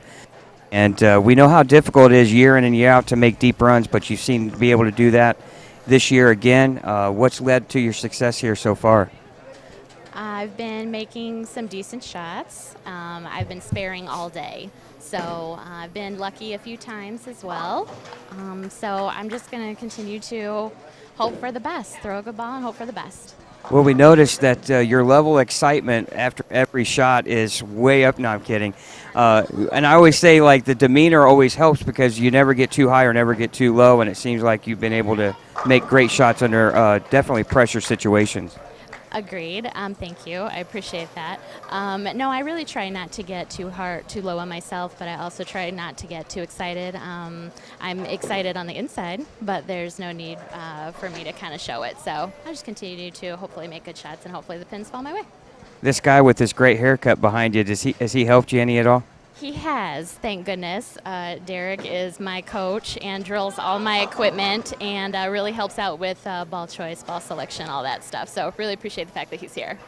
And we know how difficult it is year in and year out to make deep runs, but you seem to be able to do that this year again. What's led to your success here so far? I've been making some decent shots. I've been sparing all day. So I've been lucky a few times as well. So I'm just going to continue to hope for the best, throw a good ball and hope for the best. Well, we noticed that your level of excitement after every shot is way up. No, I'm kidding. And I always say, like, the demeanor always helps because you never get too high or never get too low, and it seems like you've been able to make great shots under definitely pressure situations. Agreed. Thank you. I appreciate that. No, I really try not to get too low on myself, but I also try not to get too excited. I'm excited on the inside, but there's no need for me to kind of show it. So I just continue to hopefully make good shots and hopefully the pins fall my way. This guy with this great haircut behind you, has he helped you any at all? He has, thank goodness. Derek is my coach and drills all my equipment and really helps out with ball choice, ball selection, all that stuff. So really appreciate the fact that he's here.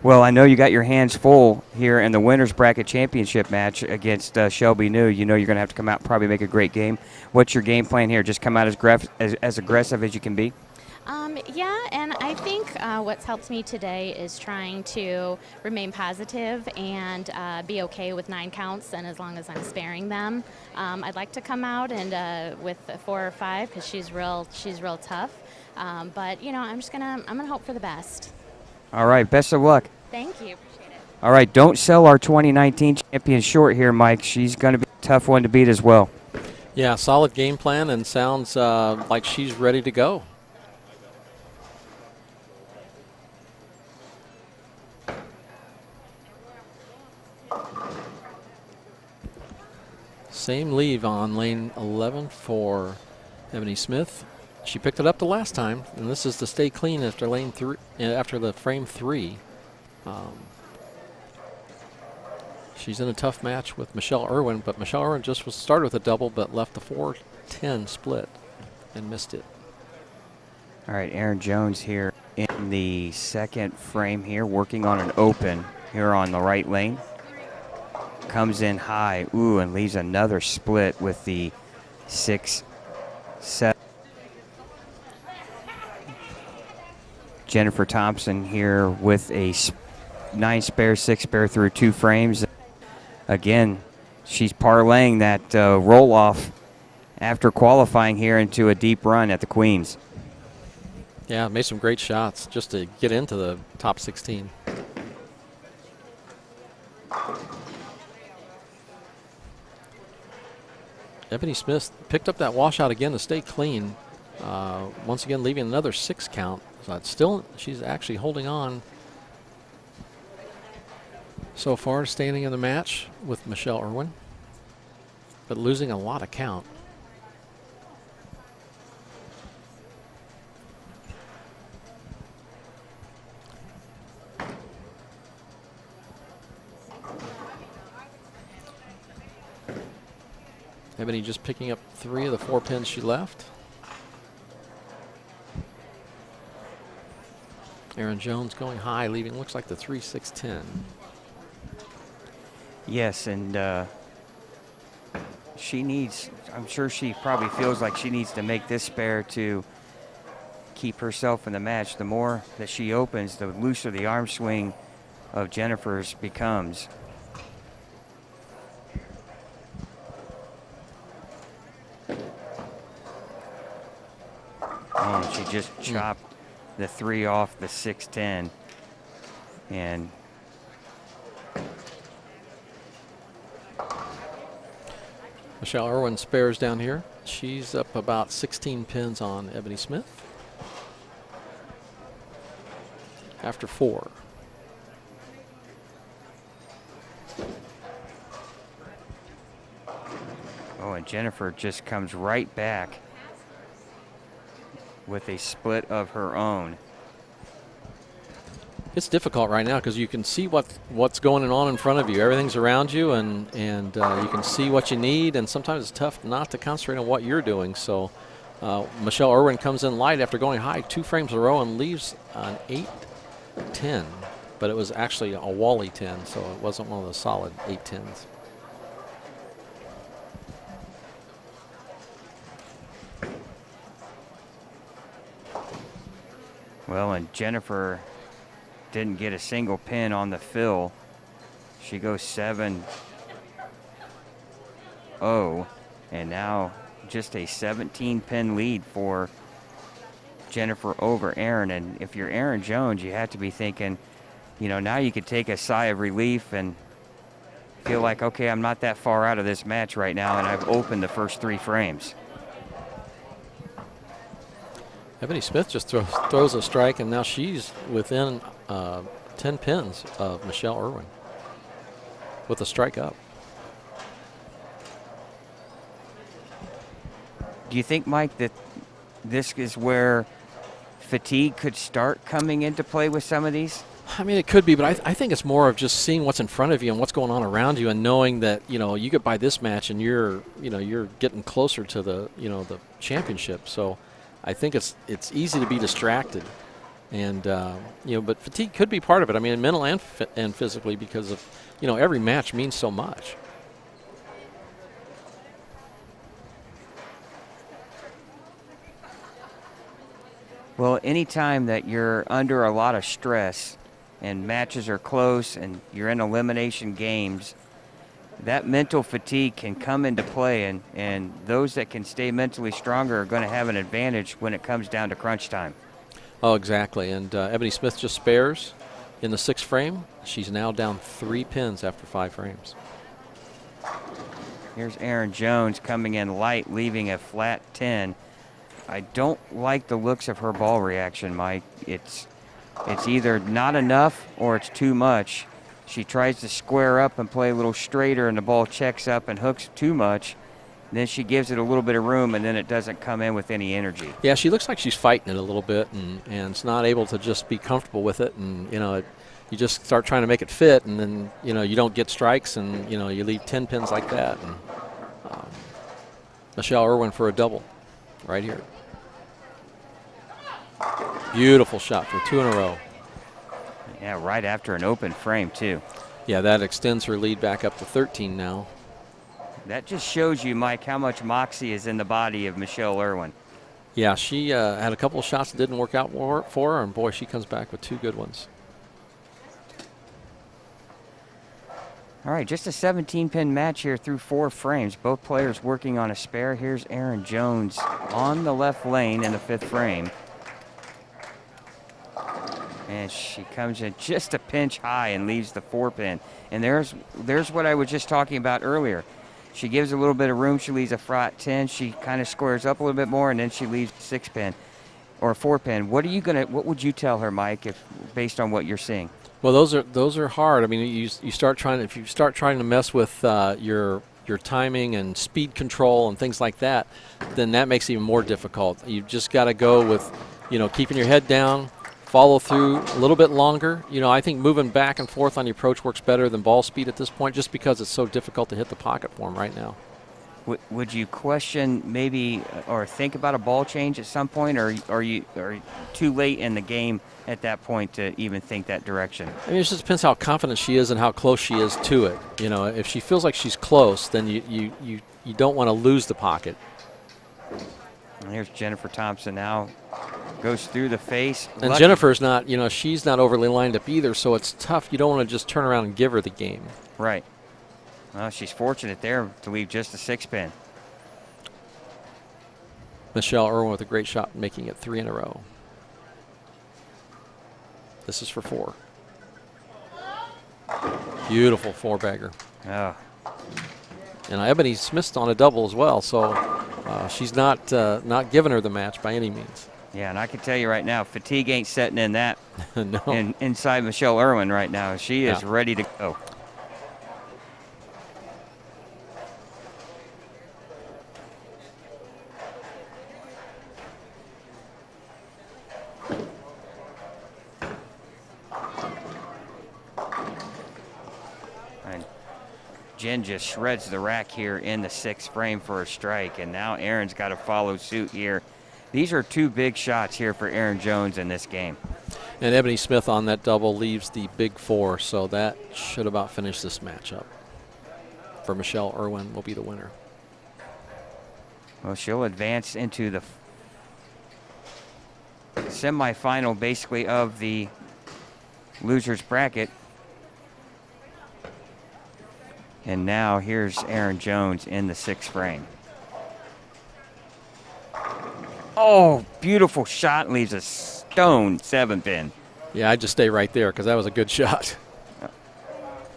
Well, I know you got your hands full here in the Winners Bracket Championship match against Shelby New. You know you're going to have to come out and probably make a great game. What's your game plan here? Just come out as aggressive as you can be? Yeah, and I think what's helped me today is trying to remain positive and be okay with 9 counts, and as long as I'm sparing them. I'd like to come out and with 4 or 5 because she's real tough. But you know, I'm gonna hope for the best. All right, best of luck. Thank you, appreciate it. All right, don't sell our 2019 champion short here, Mike. She's going to be a tough one to beat as well. Yeah, solid game plan and sounds like she's ready to go. Same leave on lane 11 for Ebony Smith. She picked it up the last time, and this is to stay clean after lane 3, after the frame 3. She's in a tough match with Michelle Irwin, but Michelle Irwin just started with a double, but left the 4-10 split and missed it. All right, Erin Jones here in the second frame here, working on an open here on the right lane. Comes in high, and leaves another split with the 6-7. Jennifer Thompson here with a 9 spare, 6 spare through 2 frames. Again, she's parlaying that roll-off after qualifying here into a deep run at the Queens. Yeah, made some great shots just to get into the top 16. Ebony Smith picked up that washout again to stay clean. Once again, leaving another 6 count. So it's still, she's actually holding on so far, standing in the match with Michelle Irwin, but losing a lot of count. Ebony just picking up 3 of the 4 pins she left. Erin Jones going high, leaving looks like the 3-6-10. Yes, and she needs, I'm sure she probably feels like she needs to make this spare to keep herself in the match. The more that she opens, the looser the arm swing of Jennifer's becomes. And she just chopped the 3 off the 6-10. And Michelle Irwin spares down here. She's up about 16 pins on Ebony Smith after 4. oh, and Jennifer just comes right back with a split of her own. It's difficult right now because you can see what's going on in front of you. Everything's around you, and you can see what you need, and sometimes it's tough not to concentrate on what you're doing. So Michelle Irwin comes in light after going high 2 frames in a row and leaves an 8-10, but it was actually a Wally 10, so it wasn't one of the solid 8-10s. Well, and Jennifer didn't get a single pin on the fill. She goes 7-0, and now just a 17-pin lead for Jennifer over Erin. And if you're Erin Jones, you have to be thinking, you know, now you could take a sigh of relief and feel like, okay, I'm not that far out of this match right now, and I've opened the first 3 frames. Ebony Smith just throws a strike, and now she's within 10 pins of Michelle Irwin with a strike up. Do you think, Mike, that this is where fatigue could start coming into play with some of these? I mean, it could be, but I think it's more of just seeing what's in front of you and what's going on around you, and knowing that, you know, you get by this match and you're getting closer to the championship. So I think it's easy to be distracted, and but fatigue could be part of it. I mean, mental and physically, because of every match means so much. Well, anytime that you're under a lot of stress and matches are close and you're in elimination games, that mental fatigue can come into play, and those that can stay mentally stronger are going to have an advantage when it comes down to crunch time. Oh, exactly. And Ebony Smith just spares in the 6th frame. She's now down 3 pins after 5 frames. Here's Erin Jones coming in light, leaving a flat 10. I don't like the looks of her ball reaction, Mike. It's either not enough or it's too much. She tries to square up and play a little straighter, and the ball checks up and hooks too much. Then she gives it a little bit of room, and then it doesn't come in with any energy. Yeah, she looks like she's fighting it a little bit, and it's not able to just be comfortable with it. And, you just start trying to make it fit, and then, you don't get strikes, and, you leave 10 pins like that. And Michelle Irwin for a double right here. Beautiful shot for 2 in a row. Yeah, right after an open frame, too. Yeah, that extends her lead back up to 13 now. That just shows you, Mike, how much moxie is in the body of Michelle Irwin. Yeah, she had a couple of shots that didn't work out for her, and boy, she comes back with 2 good ones. All right, just a 17-pin match here through 4 frames. Both players working on a spare. Here's Erin Jones on the left lane in the 5th frame. And she comes in just a pinch high and leaves the 4-pin. And there's what I was just talking about earlier. She gives a little bit of room. She leaves a flat 10. She kind of squares up a little bit more, and then she leaves 6-pin or a 4-pin. What would you tell her, Mike, if based on what you're seeing? Well, those are hard. I mean, if you start trying to mess with your timing and speed control and things like that, then that makes it even more difficult. You've just got to go with, keeping your head down, follow through a little bit longer. I think moving back and forth on the approach works better than ball speed at this point, just because it's so difficult to hit the pocket form right now. Would you question maybe or think about a ball change at some point, or are you too late in the game at that point to even think that direction? I mean, it just depends how confident she is and how close she is to it. You know, if she feels like she's close, then you don't want to lose the pocket. And here's Jennifer Thompson now. Goes through the face. And Lucky. Jennifer's not, you know, she's not overly lined up either, so it's tough. You don't want to just turn around and give her the game. Right. Well, she's fortunate there to leave just a 6-pin. Michelle Irwin with a great shot, making it 3 in a row. This is for 4. Beautiful 4-bagger. Oh. And Ebony Smith's on a double as well, so she's not giving her the match by any means. Yeah, and I can tell you right now, fatigue ain't setting in that No. inside Michelle Irwin right now. She is ready to go. And Jen just shreds the rack here in the 6th frame for a strike, and now Erin's got to follow suit here. These are 2 big shots here for Erin Jones in this game. And Ebony Smith on that double leaves the big 4, so that should about finish this matchup. For Michelle Irwin will be the winner. Well, she'll advance into the semifinal, basically, of the loser's bracket. And now here's Erin Jones in the 6th frame. Oh, beautiful shot, leaves a stone 7-pin. Yeah, I'd just stay right there because that was a good shot.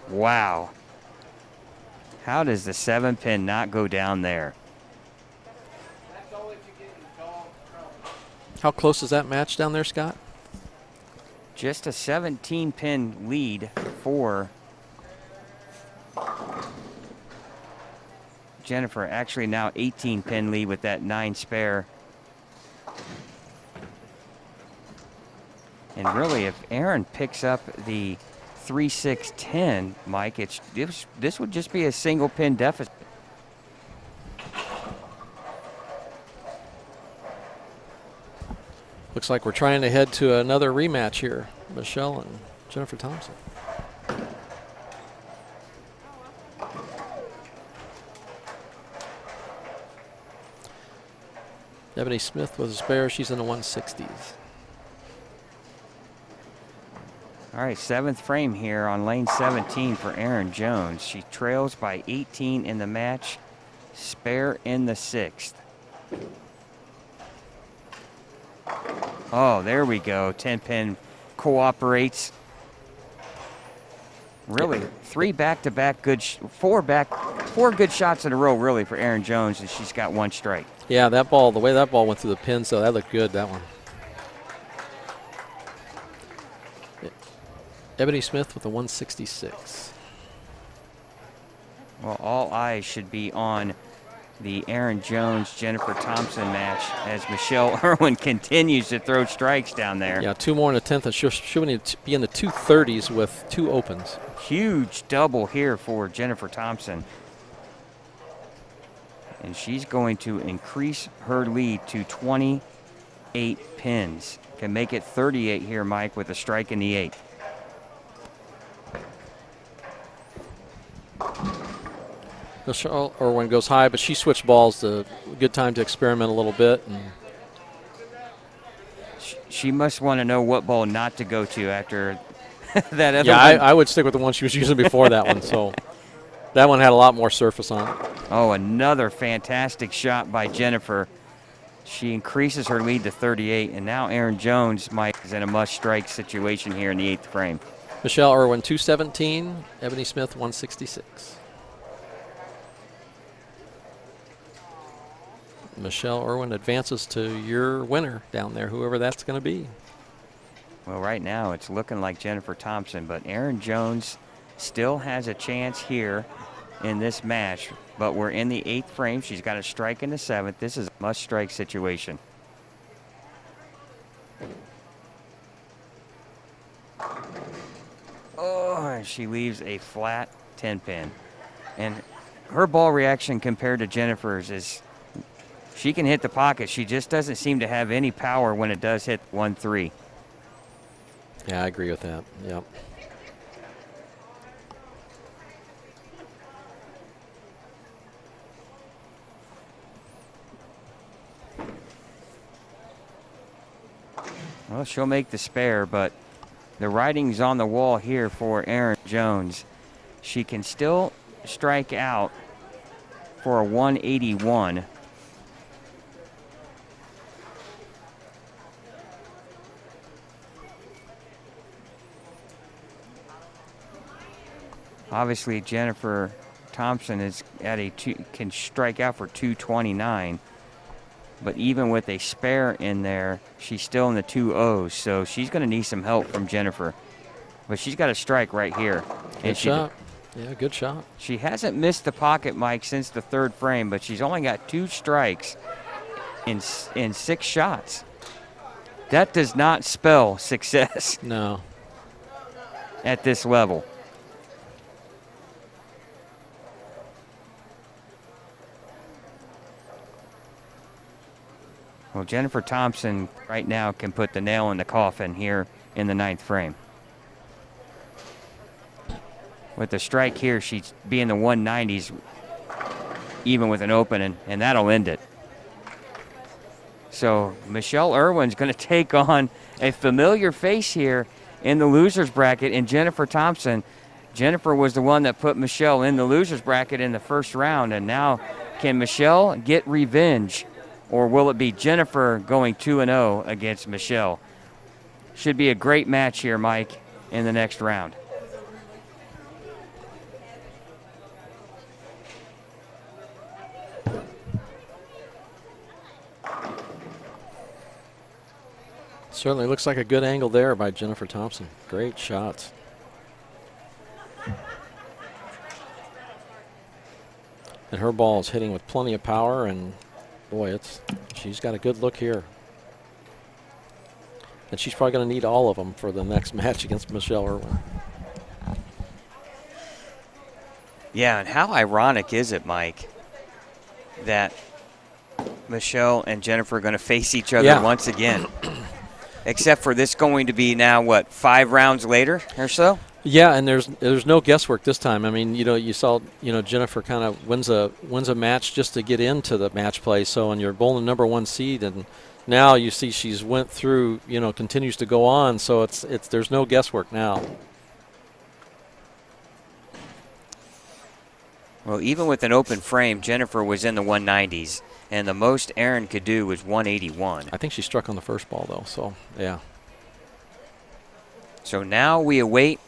Wow. How does the 7-pin not go down there? How close is that match down there, Scott? Just a 17-pin lead for Jennifer. Actually now 18-pin lead with that 9 spare. And really, if Erin picks up the 3-6-10, Mike, this would just be a single pin deficit. Looks like we're trying to head to another rematch here. Michelle and Jennifer Thompson. Ebony Smith with a spare. She's in the 160s. All right, 7th frame here on lane 17 for Erin Jones. She trails by 18 in the match, spare in the 6th. Oh, there we go. 10-pin cooperates. Really, 3 back-to-back good, 4 good shots in a row, really, for Erin Jones, and she's got 1 strike. Yeah, that ball, the way that ball went through the pin, so that looked good, that one. Ebony Smith with a 166. Well, all eyes should be on the Erin Jones-Jennifer Thompson match as Michelle Irwin continues to throw strikes down there. Yeah, 2 more in the 10th, and she'll need to be in the 230s with 2 opens. Huge double here for Jennifer Thompson. And she's going to increase her lead to 28 pins. Can make it 38 here, Mike, with a strike in the 8th. Michelle Irwin goes high, but she switched balls. A good time to experiment a little bit. And she must want to know what ball not to go to after that other yeah, one. I would stick with the one she was using before that one. So that one had a lot more surface on it. Oh, another fantastic shot by Jennifer. She increases her lead to 38, and now Erin Jones, Mike, is in a must-strike situation here in the 8th frame. Michelle Irwin, 217. Ebony Smith, 166. Michelle Irwin advances to your winner down there, whoever that's going to be. Well, right now it's looking like Jennifer Thompson, but Erin Jones still has a chance here in this match. But we're in the 8th frame. She's got a strike in the 7th. This is a must-strike situation. Oh, and she leaves a flat 10-pin. And her ball reaction compared to Jennifer's is she can hit the pocket. She just doesn't seem to have any power when it does hit 1-3. Yeah, I agree with that. Yep. Well, she'll make the spare, but the writing's on the wall here for Erin Jones. She can still strike out for a 181. Obviously, Jennifer Thompson is at can strike out for 229. But even with a spare in there, she's still in the 2-0s, so she's going to need some help from Jennifer. But she's got a strike right here. Good shot. Yeah, good shot. She hasn't missed the pocket, Mike, since the third frame, but she's only got 2 strikes in 6 shots. That does not spell success. No. At this level. Well, Jennifer Thompson right now can put the nail in the coffin here in the 9th frame. With the strike here, she's be in the 190s even with an open, and that'll end it. So Michelle Irwin's going to take on a familiar face here in the loser's bracket in Jennifer Thompson. Jennifer was the one that put Michelle in the loser's bracket in the first round, and now can Michelle get revenge? Or will it be Jennifer going 2-0 against Michelle? Should be a great match here, Mike, in the next round. Certainly looks like a good angle there by Jennifer Thompson. Great shots. And her ball is hitting with plenty of power, and boy, she's got a good look here. And she's probably going to need all of them for the next match against Michelle Irwin. Yeah, and how ironic is it, Mike, that Michelle and Jennifer are going to face each other once again? Except for this going to be now, what, 5 rounds later or so? Yeah, and there's no guesswork this time. I mean, you saw, Jennifer kind of wins a match just to get into the match play. So, and you're bowling number 1 seed, and now you see she's went through, continues to go on. So there's no guesswork now. Well, even with an open frame, Jennifer was in the 190s, and the most Erin could do was 181. I think she struck on the first ball, though, so, yeah. So now we await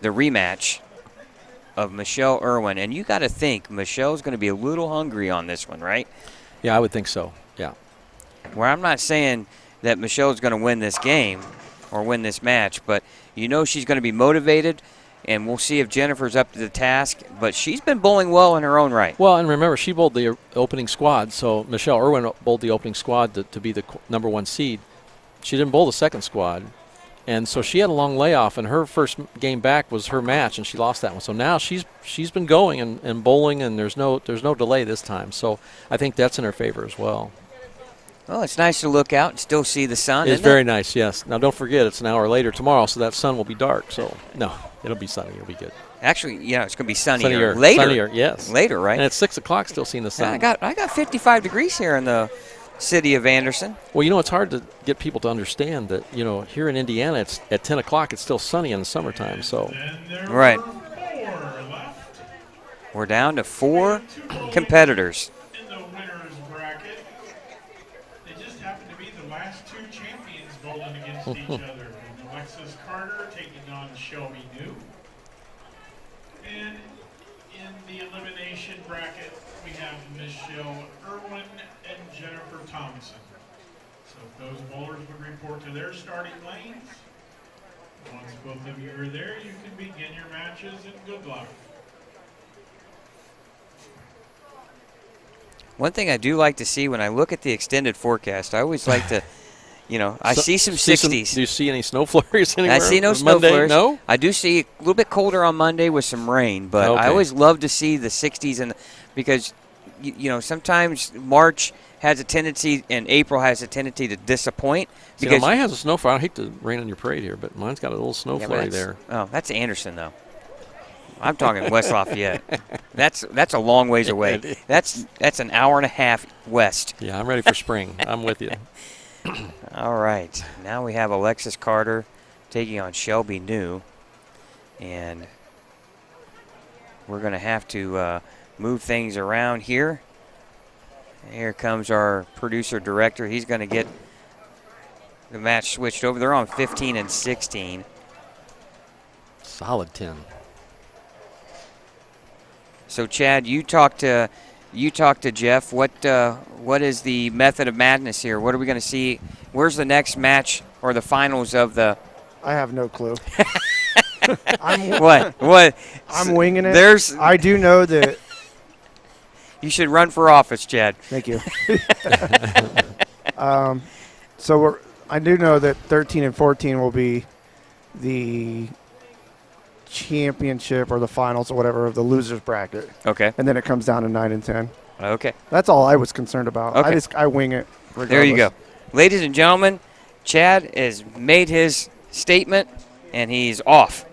the rematch of Michelle Irwin, and you got to think Michelle's going to be a little hungry on this one, right? Yeah, I would think so, yeah. Where I'm not saying that Michelle's going to win this game or win this match, but she's going to be motivated, and we'll see if Jennifer's up to the task. But she's been bowling well in her own right. Well, and remember, she bowled the opening squad, so Michelle Irwin bowled the opening squad to be the number 1 seed. She didn't bowl the second squad, and so she had a long layoff, and her first game back was her match, and she lost that one. So now she's been going and bowling, and there's no delay this time. So I think that's in her favor as well. Well, it's nice to look out and still see the sun. It's very nice, yes. Now, don't forget, it's an hour later tomorrow, so that sun will be dark. So, no, it'll be sunny. It'll be good. Actually, it's going to be sunnier later. Sunnier, yes. Later, right? And at 6 o'clock, still seeing the sun. Yeah, I got 55 degrees here in the city of Anderson. Well, it's hard to get people to understand that, here in Indiana, it's at 10 o'clock, it's still sunny in the summertime. So, right. We're down to 4 competitors. In the winner's bracket, they just happen to be the last 2 champions bowling against each other. Alexis Carter taking on Shelby New. And in the elimination bracket, we have Michelle Irwin and Jennifer Thompson. So if those bowlers would report to their starting lanes, once both of you are there, you can begin your matches, and good luck. One thing I do like to see when I look at the extended forecast, I always like to, I see some 60s. Do you see any snow flurries anywhere? I see no snow Monday? flurries. No? I do see a little bit colder on Monday with some rain, but Okay. I always love to see the 60s because sometimes March has a tendency and April has a tendency to disappoint. Because mine has a snow flurry. I hate to rain on your parade here, but mine's got a little snow flurry there. Oh, that's Anderson though. I'm talking West Lafayette. That's a long ways away. That's an hour and a half west. Yeah, I'm ready for spring. I'm with you. All right. Now we have Alexis Carter taking on Shelby New. And we're going to have to move things around here. Here comes our producer-director. He's going to get the match switched over. They're on 15 and 16. Solid 10. So, Chad, you talked to Jeff. What is the method of madness here? What are we going to see? Where's the next match or the finals of the? I have no clue. What? I'm winging it. I do know that. You should run for office, Chad. Thank you. I do know that 13 and 14 will be the championship or the finals or whatever of the losers bracket. Okay. And then it comes down to 9 and 10. Okay. That's all I was concerned about. Okay. I wing it. Regardless. There you go. Ladies and gentlemen, Chad has made his statement and he's off.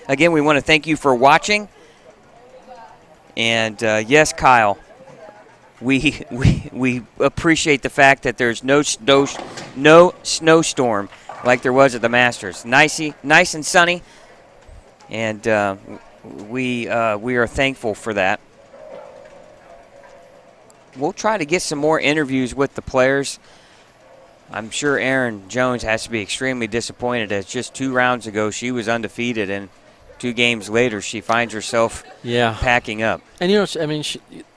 Again, we want to thank you for watching. And yes, Kyle, we appreciate the fact that there's no snowstorm like there was at the Masters. Nice and sunny, and we are thankful for that. We'll try to get some more interviews with the players. I'm sure Erin Jones has to be extremely disappointed as just 2 rounds ago she was undefeated, and 2 games later she finds herself packing up. And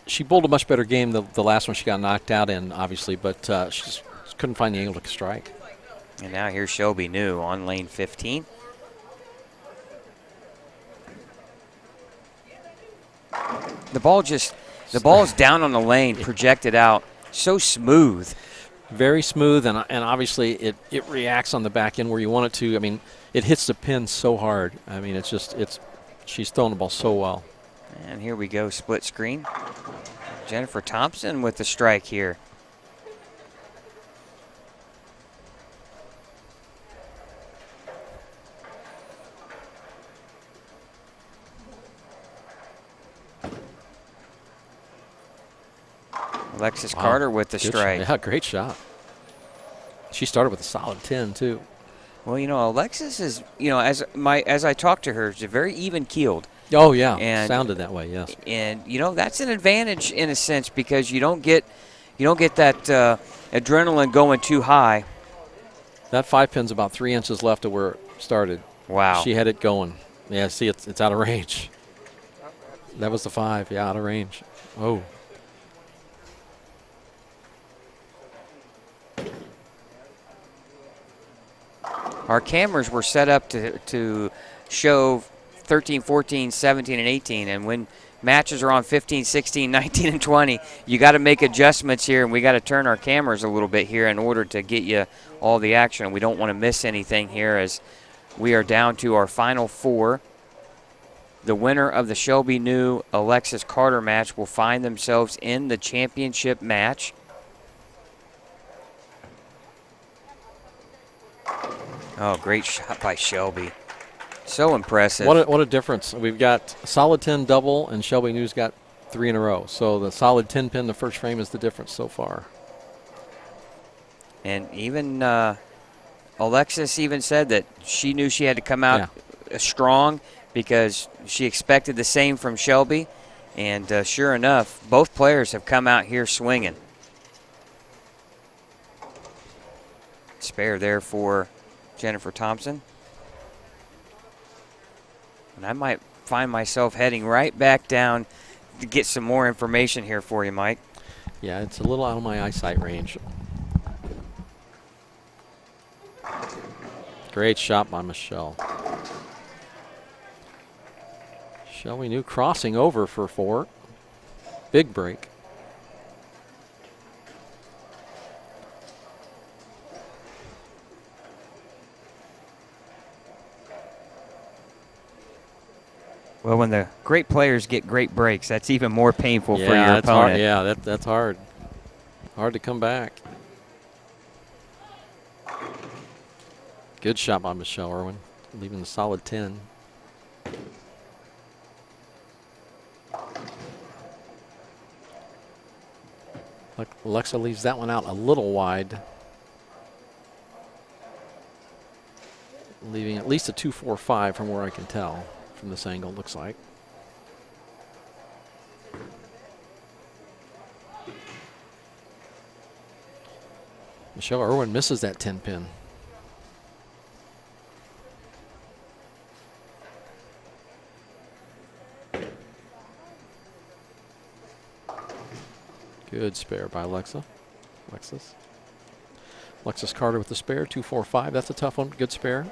she bowled a much better game the last one she got knocked out in, obviously, but she just couldn't find the angle to strike. And now here's Shelby New on lane 15. The ball's down on the lane, projected out, so smooth. Very smooth, and obviously it reacts on the back end where you want it to. I mean, it hits the pin so hard. I mean, she's throwing the ball so well. And here we go, split screen. Jennifer Thompson with the strike here. Alexis Carter with the strike. Yeah, great shot. She started with a solid 10 too. Well, Alexis is, as I talked to her, she's very even keeled. Oh yeah, and sounded that way. Yes. And that's an advantage in a sense because you don't get that adrenaline going too high. That 5 pin's about 3 inches left of where it started. Wow. She had it going. Yeah. See, it's out of range. That was the 5. Yeah, out of range. Oh. Our cameras were set up to show 13, 14, 17, and 18. And when matches are on 15, 16, 19, and 20, you got to make adjustments here, and we got to turn our cameras a little bit here in order to get you all the action. We don't want to miss anything here as we are down to our final 4. The winner of the Shelby New Alexis Carter match will find themselves in the championship match. Oh, great shot by Shelby. So impressive. What a difference. We've got a solid 10 double, and Shelby New's got 3 in a row. So the solid 10 pin, the first frame, is the difference so far. And even Alexis even said that she knew she had to come out strong because she expected the same from Shelby. And sure enough, both players have come out here swinging. Spare there for Jennifer Thompson. And I might find myself heading right back down to get some more information here for you, Mike. Yeah, it's a little out of my eyesight range. Great shot by Michelle. Shelby New crossing over for 4. Big break. Well, when the great players get great breaks, that's even more painful for your that's opponent. hard. Yeah, that's hard. Hard to come back. Good shot by Michelle Irwin, leaving a solid 10. Alexa leaves that one out a little wide, leaving at least a 2-4-5 from where I can tell from this angle, looks like. Michelle Irwin misses that 10 pin. Good spare by Alexis. Alexis Carter with the spare, 2-4-5. That's a tough one. Good spare.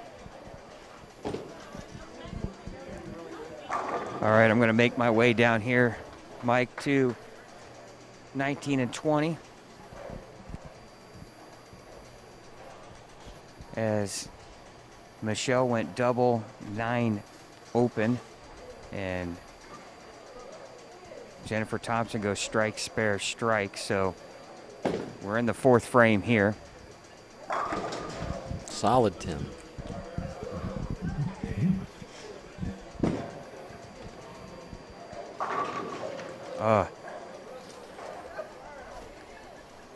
All right, I'm going to make my way down here, Mike, to 19 and 20. As Michelle went double 9 open, and Jennifer Thompson goes strike, spare, strike. So we're in the 4th frame here. Solid 10.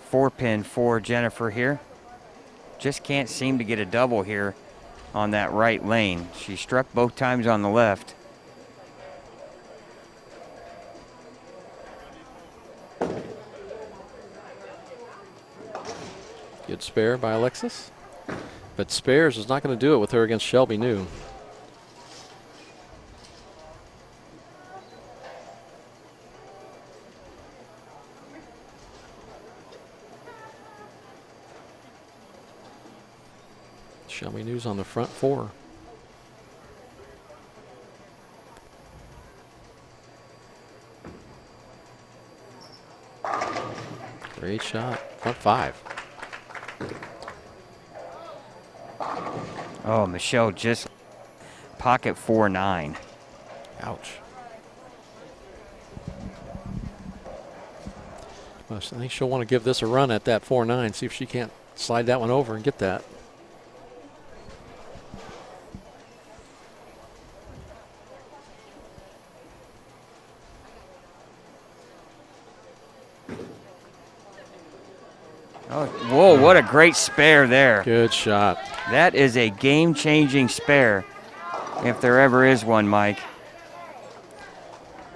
Four pin for Jennifer here. Just can't seem to get a double here on that right lane. She struck both times on the left. Good spare by Alexis. But spares is not going to do it with her against Shelby New. Shelby New's on the front 4. Great shot. Front 5. Oh, Michelle just pocket 4-9. Ouch. Well, I think she'll want to give this a run at that 4-9, see if she can't slide that one over and get that. Oh, whoa, what a great spare there. Good shot. That is a game-changing spare, if there ever is one, Mike.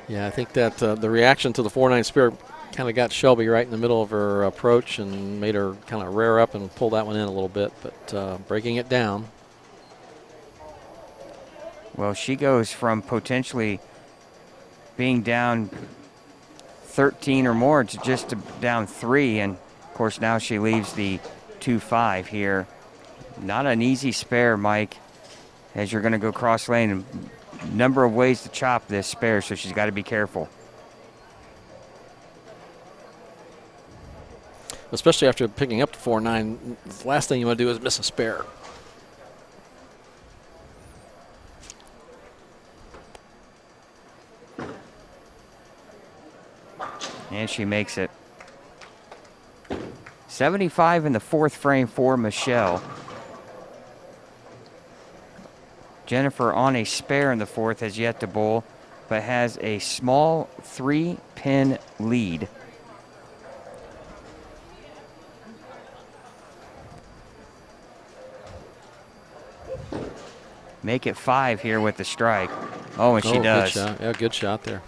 Yeah, I think that the reaction to the 4-9 spare kind of got Shelby right in the middle of her approach and made her kind of rear up and pull that one in a little bit, but breaking it down. Well, she goes from potentially being down 13 or more to just down 3, and of course now she leaves the 2-5 here. Not an easy spare, Mike, as you're going to go cross lane. A number of ways to chop this spare, so she's got to be careful. Especially after picking up the 4-9, the last thing you want to do is miss a spare. And she makes it. 75 in the 4th frame for Michelle. Jennifer on a spare in the 4th has yet to bowl, but has a small 3-pin lead. Make it 5 here with the strike. Oh, and she does. Good shot. Yeah, good shot there.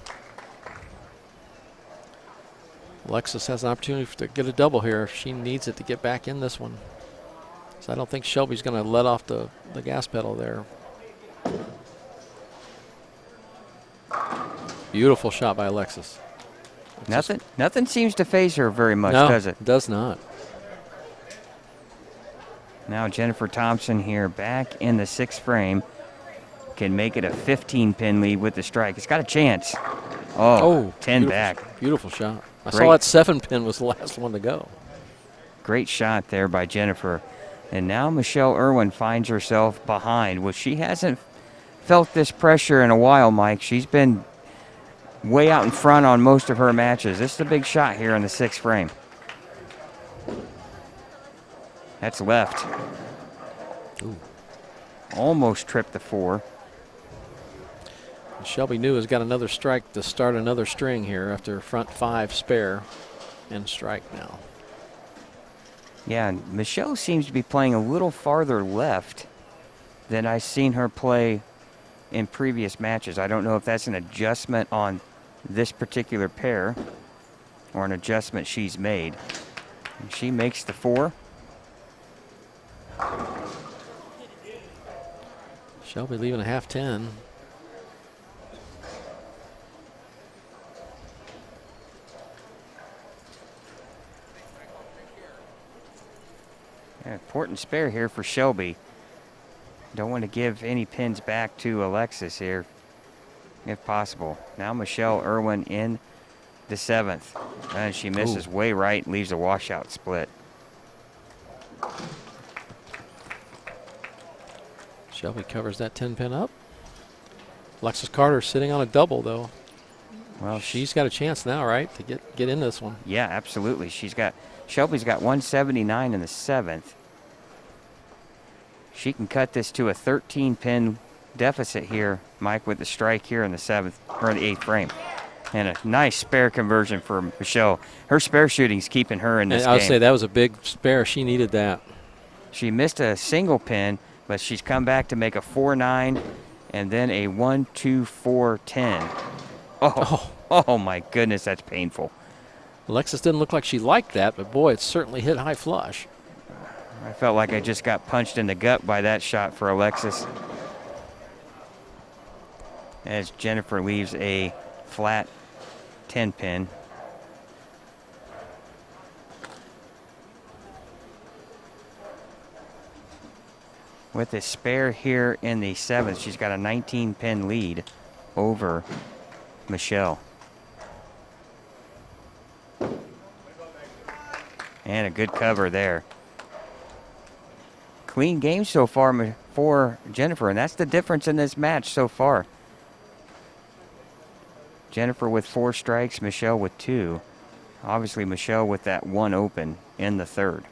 Alexis has an opportunity to get a double here if she needs it to get back in this one. So I don't think Shelby's going to let off the gas pedal there. Beautiful shot by Alexis. Nothing seems to phase her very much, no, does it? It does not. Now Jennifer Thompson here back in the 6th frame. Can make it a 15-pin lead with the strike. It's got a chance. Oh, 10 back. Beautiful shot. I Great. saw that 7-pin was the last one to go. Great shot there by Jennifer. And now Michelle Irwin finds herself behind. Well, she hasn't felt this pressure in a while, Mike. She's been way out in front on most of her matches. This is a big shot here in the 6th frame. That's left. Ooh. Almost tripped the 4. Shelby New has got another strike to start another string here after front 5 spare and strike now. Yeah, and Michelle seems to be playing a little farther left than I've seen her play in previous matches. I don't know if that's an adjustment on this particular pair or an adjustment she's made. And she makes the 4. Shelby leaving a half 10. Yeah, important spare here for Shelby. Don't want to give any pins back to Alexis here, if possible. Now Michelle Irwin in the 7th. And she misses way right, leaves a washout split. Shelby covers that 10 pin up. Alexis Carter sitting on a double, though. Well, she's got a chance now, right, to get in this one. Yeah, absolutely. Shelby's got 179 in the 7th. She can cut this to a 13-pin deficit here, Mike, with the strike here in the 7th or the 8th frame. And a nice spare conversion for Michelle. Her spare shooting's keeping her in this game. I would say that was a big spare. She needed that. She missed a single pin, but she's come back to make a 4-9 and then a 1-2-4-10. Oh my goodness, that's painful. Alexis didn't look like she liked that, but boy, it certainly hit high flush. I felt like I just got punched in the gut by that shot for Alexis. As Jennifer leaves a flat 10 pin. With a spare here in the 7th, she's got a 19-pin lead over Michelle. And a good cover there. Clean game so far for Jennifer, and that's the difference in this match so far. Jennifer with 4 strikes, Michelle with 2. Obviously, Michelle with that 1 open in the 3rd.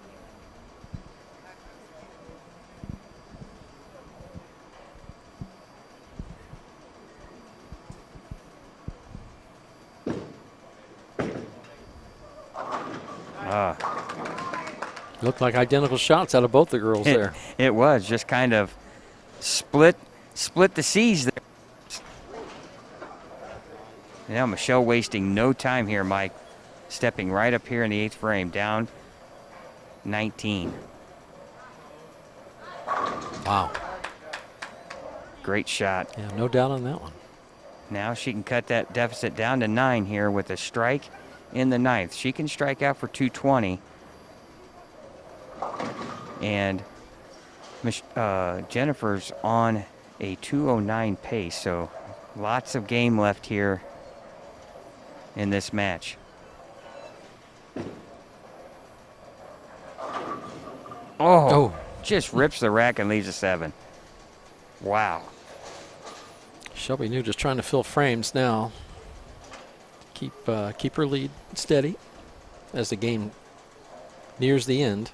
Looked like identical shots out of both the girls there. It was just kind of split the seas there. Now Michelle wasting no time here, Mike. Stepping right up here in the 8th frame, down 19. Wow. Great shot. Yeah, no doubt on that one. Now she can cut that deficit down to 9 here with a strike in the 9th. She can strike out for 220. And Jennifer's on a 209 pace, so lots of game left here in this match. Oh, just rips the rack and leaves a 7. Wow. Shelby New just trying to fill frames now. Keep her lead steady as the game nears the end.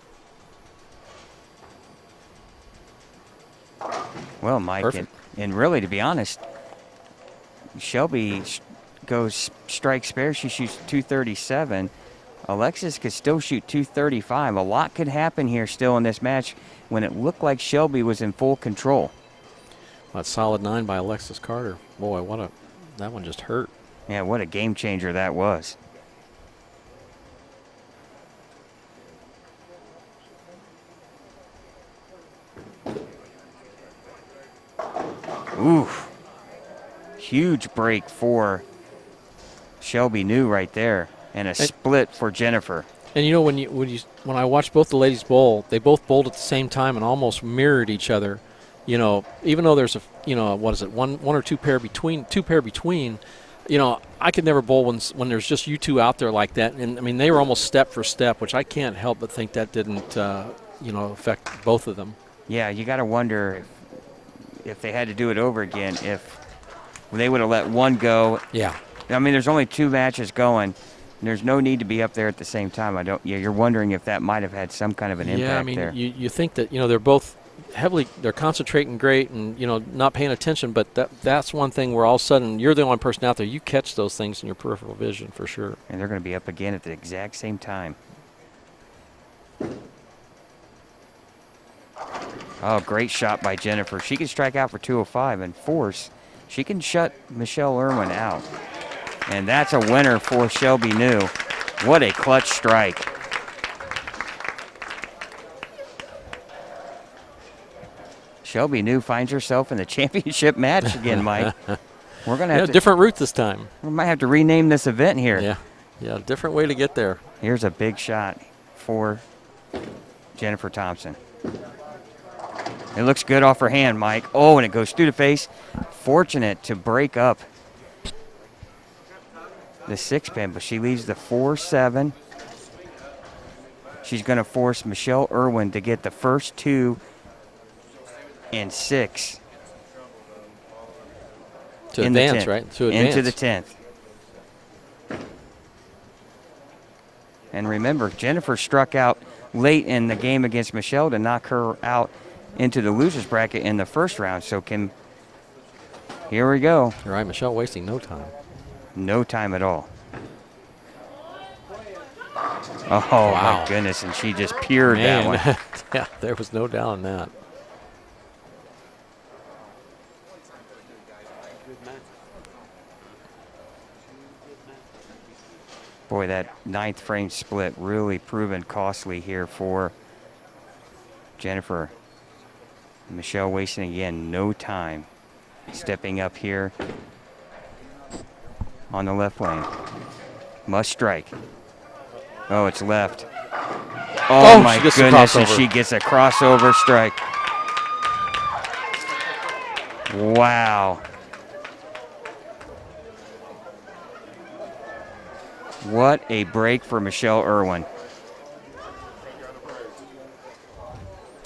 Well, Mike, and really, to be honest, Shelby goes strike spare. She shoots 237. Alexis could still shoot 235. A lot could happen here still in this match when it looked like Shelby was in full control. That solid 9 by Alexis Carter. Boy, that one just hurt. Yeah, what a game changer that was. Oof. Huge break for Shelby New right there, and a split for Jennifer. And you know, when I watched both the ladies bowl, they both bowled at the same time and almost mirrored each other. You know, even though there's one or two pair between. You know, I could never bowl when there's just you two out there like that. And I mean, they were almost step for step, which I can't help but think that didn't affect both of them. Yeah, you got to wonder if they had to do it over again, if they would have let one go. Yeah. I mean, there's only 2 matches going. There's no need to be up there at the same time. You're wondering if that might have had some kind of an impact Yeah, I mean, there. you think that, they're both they're concentrating great and, not paying attention, but that's one thing where all of a sudden you're the only person out there. You catch those things in your peripheral vision for sure. And they're going to be up again at the exact same time. Oh, great shot by Jennifer. She can strike out for 205 and force. She can shut Michelle Irwin out. And that's a winner for Shelby New. What a clutch strike. Shelby New finds herself in the championship match again, Mike. We're going to have different route this time. We might have to rename this event here. Yeah, different way to get there. Here's a big shot for Jennifer Thompson. It looks good off her hand, Mike. Oh, and it goes through the face. Fortunate to break up the 6-pin, but she leaves the 4-7. She's going to force Michelle Irwin to get the first 2 and 6. To advance, right? To advance. Into the 10th. And remember, Jennifer struck out late in the game against Michelle to knock her out into the loser's bracket in the first round. So here we go. You're right, Michelle wasting no time. No time at all. Oh, wow. My goodness, and she just peered that one. Yeah, there was no doubt in that. Boy, that 9th frame split really proven costly here for Jennifer. Michelle wasting again, no time. Stepping up here on the left lane. Must strike. Oh, it's left. Oh my goodness, and she gets a crossover strike. Wow. What a break for Michelle Irwin.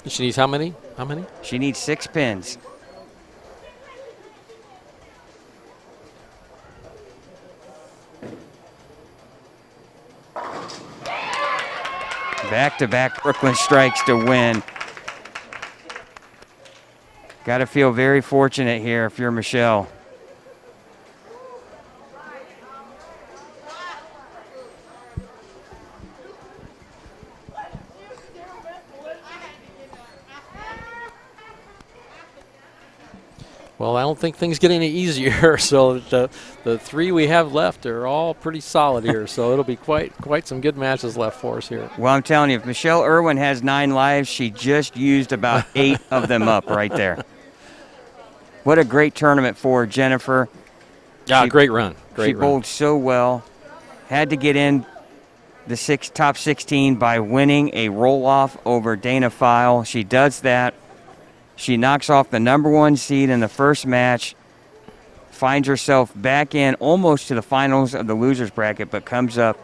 She needs how many? How many? She needs 6 pins. Back-to-back Brooklyn strikes to win. Got to feel very fortunate here if you're Michelle. Well, I don't think things get any easier. So the 3 we have left are all pretty solid here. So it'll be quite some good matches left for us here. Well, I'm telling you, if Michelle Irwin has 9 lives, she just used about 8 of them up right there. What a great tournament for Jennifer. Yeah, great run. She bowled so well. Had to get in the top 16 by winning a roll-off over Dana File. She does that. She knocks off the number 1 seed in the first match, finds herself back in almost to the finals of the losers bracket, but comes up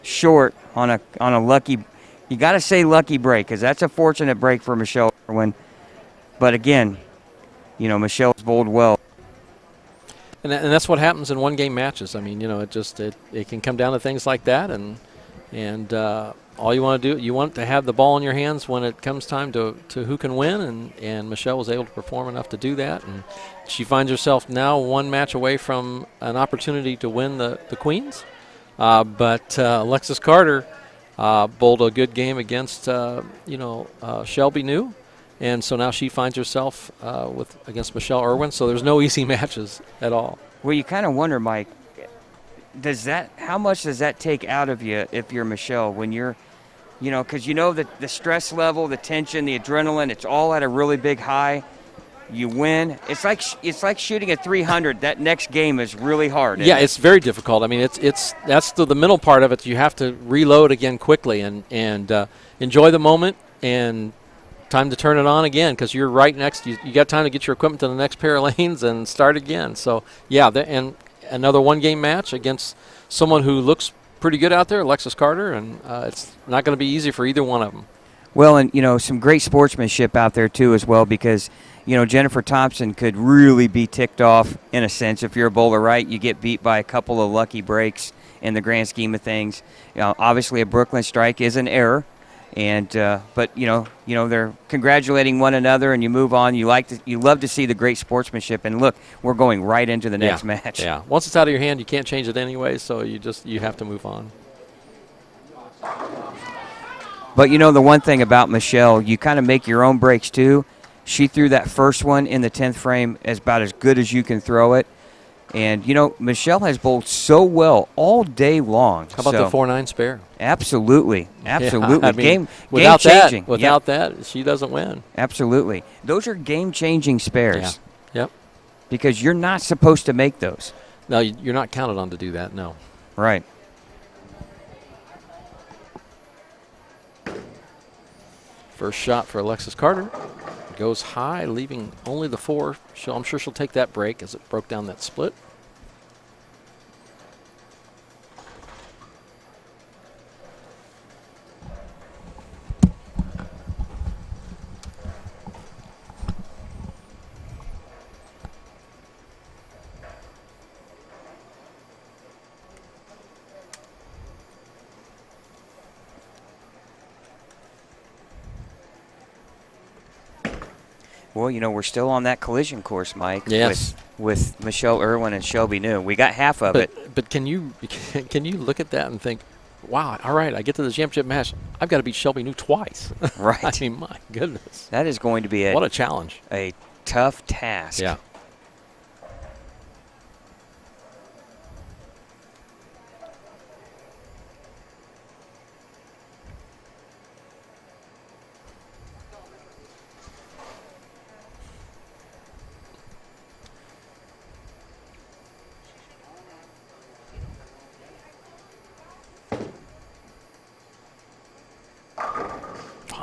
short on a lucky, you got to say lucky break, because that's a fortunate break for Michelle Irwin. But again, Michelle's bowled well. And that's what happens in one-game matches. I mean, it can come down to things like that, and all you want to do, you want to have the ball in your hands when it comes time to who can win, and Michelle was able to perform enough to do that, and she finds herself now 1 match away from an opportunity to win the Queens. But Alexis Carter bowled a good game against Shelby New, and so now she finds herself against Michelle Irwin. So there's no easy matches at all. Well, you kind of wonder, Mike, how much does that take out of you if you're Michelle when you're, because that the stress level, the tension, the adrenaline, it's all at a really big high. You win. It's like shooting at 300. That next game is really hard. Yeah, it's very difficult. I mean, that's the middle part of it. You have to reload again quickly and enjoy the moment and time to turn it on again, because you're right next. You got time to get your equipment to the next pair of lanes and start again. So yeah, and another 1-game match against someone who looks pretty good out there, Alexis Carter, and it's not going to be easy for either one of them. Well, and some great sportsmanship out there too as well, because Jennifer Thompson could really be ticked off in a sense. If you're a bowler, right, you get beat by a couple of lucky breaks in the grand scheme of things. Obviously a Brooklyn strike is an error, and but they're congratulating one another, and you move on. You love to see the great sportsmanship, and look, we're going right into the next match. Yeah, once it's out of your hand, you can't change it anyway, so you have to move on. But the one thing about Michelle, you kind of make your own breaks too. She threw that first one in the 10th frame about as good as you can throw it. And, Michelle has bowled so well all day long. How about the 4-9 spare? Absolutely. Absolutely. Yeah, I mean, game changing. Without that, she doesn't win. Absolutely. Those are game-changing spares. Yeah. Yep. Because you're not supposed to make those. No, you're not counted on to do that, no. Right. First shot for Alexis Carter. Goes high, leaving only the 4. I'm sure she'll take that break as it broke down that split. Well, we're still on that collision course, Mike. Yes. With Michelle Irwin and Shelby New. We got half of it. But can you look at that and think, wow, all right, I get to the championship match. I've got to beat Shelby New twice. Right. I mean, my goodness. That is going to be what a challenge. A tough task. Yeah.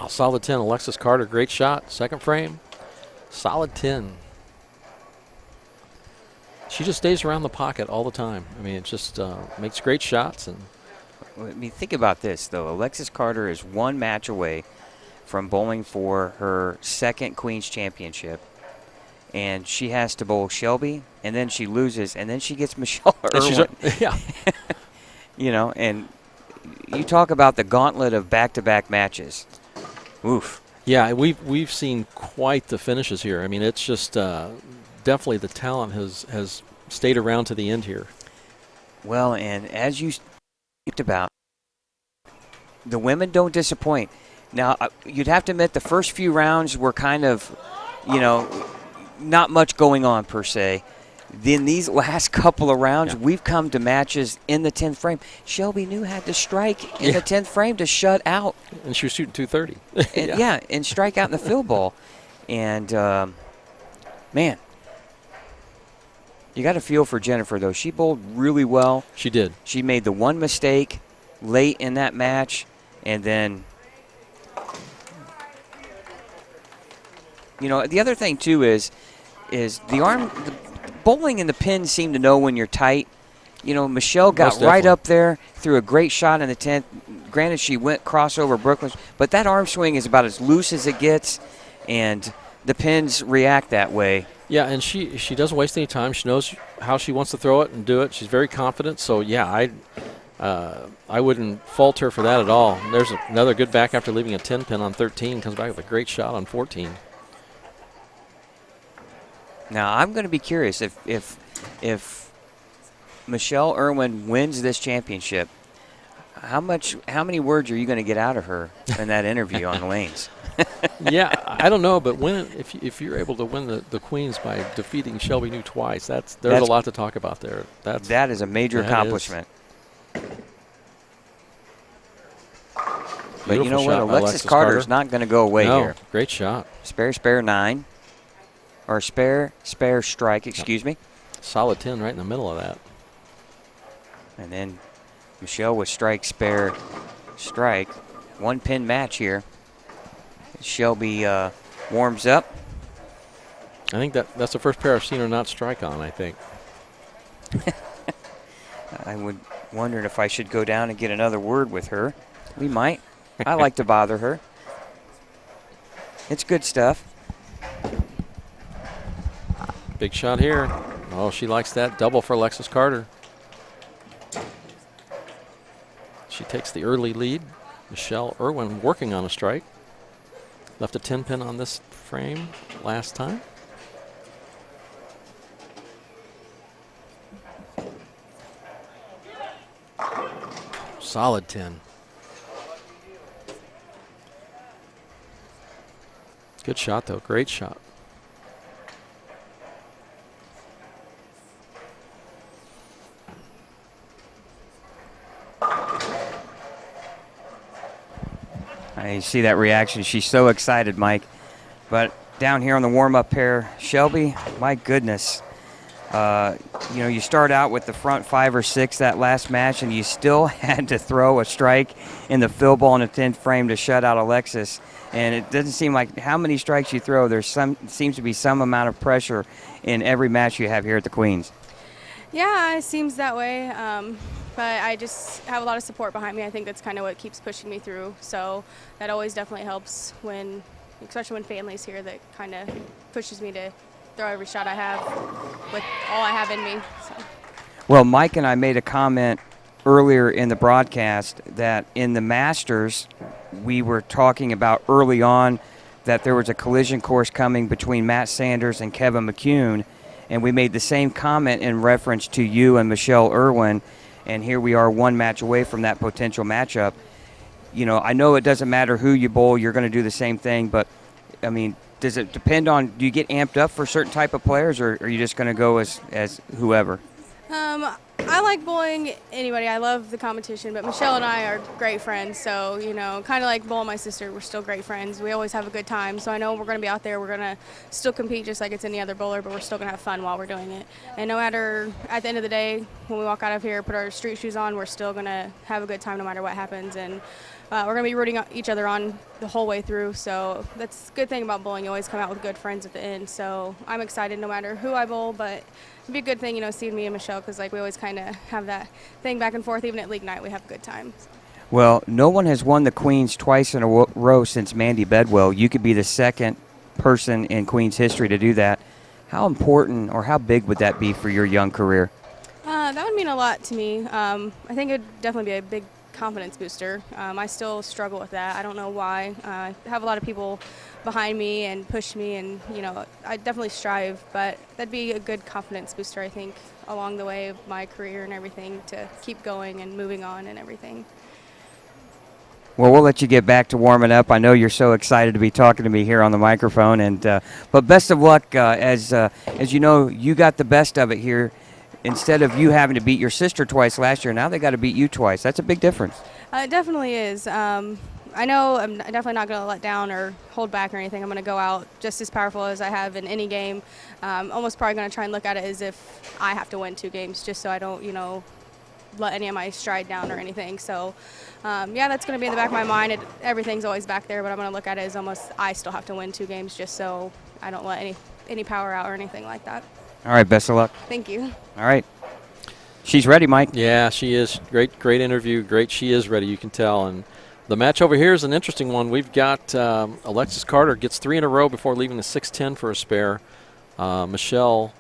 Solid 10, Alexis Carter, great shot. Second frame, solid 10. She just stays around the pocket all the time. I mean, it just makes great shots. And I mean, think about this, though. Alexis Carter is one match away from bowling for her second Queen's Championship. And she has to bowl Shelby, and then she loses, and then she gets Michelle Irwin. Yeah. And you talk about the gauntlet of back-to-back matches. Oof. Yeah, we've seen quite the finishes here. I mean, it's just definitely the talent has stayed around to the end here. Well, and as you talked about, the women don't disappoint. Now, you'd have to admit the first few rounds were kind of, not much going on per se. Then these last couple of rounds, we've come to matches in the 10th frame. Shelby New had to strike in the 10th frame to shut out. And she was shooting 230. And strike out in the field ball. And, man, you got to feel for Jennifer, though. She bowled really well. She did. She made the one mistake late in that match, and then, the other thing, too, is the bowling and the pins seem to know when you're tight. Michelle got right up there, threw a great shot in the 10th. Granted, she went crossover Brooklyn, but that arm swing is about as loose as it gets, and the pins react that way. Yeah, and she doesn't waste any time. She knows how she wants to throw it and do it. She's very confident. So, yeah, I wouldn't fault her for that at all. There's another good back after leaving a 10 pin on 13. Comes back with a great shot on 14. Now, I'm going to be curious if Michelle Irwin wins this championship, how many words are you going to get out of her in that interview on the lanes? Yeah, I don't know, but if you're able to win the Queens by defeating Shelby New twice, there's a lot to talk about there. That is a major accomplishment. But you know what? Alexis Carter's not going to go away here. Great shot. Spare 9. Or spare strike, excuse me. Solid 10 right in the middle of that. And then Michelle with spare strike. One pin match here. Shelby warms up. I think that's the first pair I've seen her not strike on, I think. I would wonder if I should go down and get another word with her. We might. I like to bother her. It's good stuff. Big shot here. Oh, she likes that. Double for Alexis Carter. She takes the early lead. Michelle Irwin working on a strike. Left a 10-pin on this frame last time. Solid 10. Good shot, though. Great shot. I see that reaction. She's so excited, Mike. But down here on the warm-up pair, Shelby, my goodness. You know, you start out with the front 5 or 6 that last match, and you still had to throw a strike in the fill ball in the 10th frame to shut out Alexis. And it doesn't seem like how many strikes you throw. Seems to be some amount of pressure in every match you have here at the Queens. Yeah, it seems that way. But I just have a lot of support behind me. I think that's kind of what keeps pushing me through. So that always definitely helps especially when family's here, that kind of pushes me to throw every shot I have with all I have in me. So. Well, Mike and I made a comment earlier in the broadcast that in the Masters, we were talking about early on that there was a collision course coming between Matt Sanders and Kevin McCune, and we made the same comment in reference to you and Michelle Irwin, and here we are 1 match away from that potential matchup. You know, I know it doesn't matter who you bowl, you're going to do the same thing, but, I mean, does it depend on, do you get amped up for certain type of players, or are you just going to go as whoever? I like bowling anybody. I love the competition, but Michelle and I are great friends. So, you know, kind of like bowling my sister, we're still great friends. We always have a good time. So I know we're going to be out there. We're going to still compete just like it's any other bowler, but we're still going to have fun while we're doing it. And no matter, at the end of the day, when we walk out of here, put our street shoes on, we're still going to have a good time no matter what happens. And we're going to be rooting each other on the whole way through. So that's a good thing about bowling. You always come out with good friends at the end. So I'm excited no matter who I bowl, but it'd be a good thing, you know, seeing me and Michelle, because like we always kind of have that thing back and forth. Even at league night, we have a good time. Well, no one has won the Queens twice in a row since Mandy Bedwell. You could be the second person in Queens history to do that. How important or how big would that be for your young career? That would mean a lot to me. I think it would definitely be a big confidence booster. I still struggle with that. I don't know why. I have a lot of people behind me and push me, and you know, I definitely strive, but that'd be a good confidence booster, I think, along the way of my career and everything, to keep going and moving on and everything. Well, we'll let you get back to warming up. I know you're so excited to be talking to me here on the microphone, and but best of luck. As you know, you got the best of it here. Instead of you having to beat your sister twice last year, now they got to beat you twice. That's a big difference. It definitely is. I know I'm definitely not going to let down or hold back or anything. I'm going to go out just as powerful as I have in any game. Almost probably going to try and look at it as if I have to win 2 games, just so I don't, you know, let any of my stride down or anything. So, yeah, that's going to be in the back of my mind. Everything's always back there, but I'm going to look at it as almost I still have to win 2 games, just so I don't let any power out or anything like that. All right, best of luck. Thank you. All right. She's ready, Mike. Yeah, she is. Great interview. Great. She is ready, you can tell. And the match over here is an interesting one. We've got Alexis Carter gets 3 in a row before leaving the 6-10 for a spare. Michelle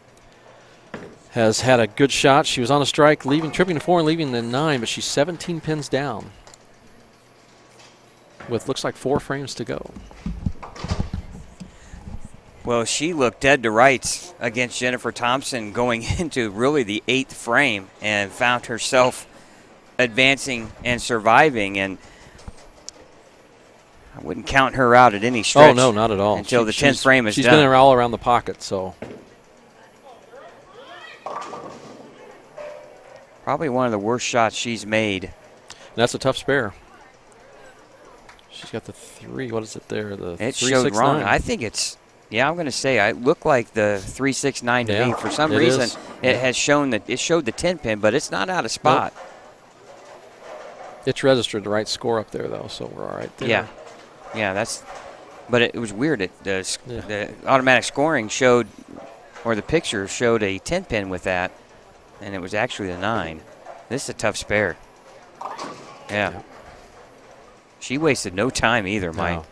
has had a good shot. She was on a strike, tripping the 4 and leaving the 9, but she's 17 pins down with looks like 4 frames to go. Well, she looked dead to rights against Jennifer Thompson going into really the 8th frame and found herself advancing and surviving, and I wouldn't count her out at any stretch. Oh, no, not at all. Until the 10th frame is done. She's been there all around the pocket, so. Probably one of the worst shots she's made. And that's a tough spare. She's got the 3. What is it there? The it 3, showed 6, wrong. 9. I think it's. Yeah, I'm going to say it looked like the 3-6-9 to me. For some it reason, is. it has shown that it showed the 10 pin, but it's not out of spot. Nope. It's registered the right score up there, though, so we're all right there. Yeah, yeah, that's. But it was weird. The automatic scoring showed, or the picture showed a 10 pin with that, and it was actually the 9. This is a tough spare. Yeah. She wasted no time either, Mike. No.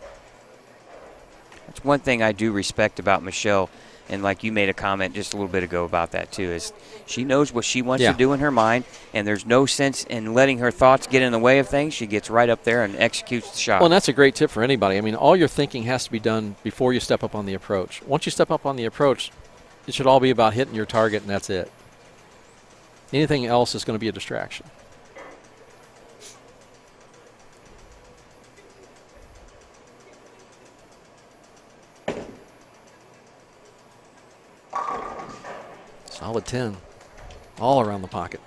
That's one thing I do respect about Michelle And like you made a comment just a little bit ago about that too, is she knows what she wants to do in her mind, and there's no sense in letting her thoughts get in the way of things. She gets right up there and executes the shot. Well, and that's a great tip for anybody. I mean, all your thinking has to be done before you step up on the approach. Once you step up on the approach, it should all be about hitting your target, and that's it. Anything else is going to be a distraction. Solid 10, all around the pocket.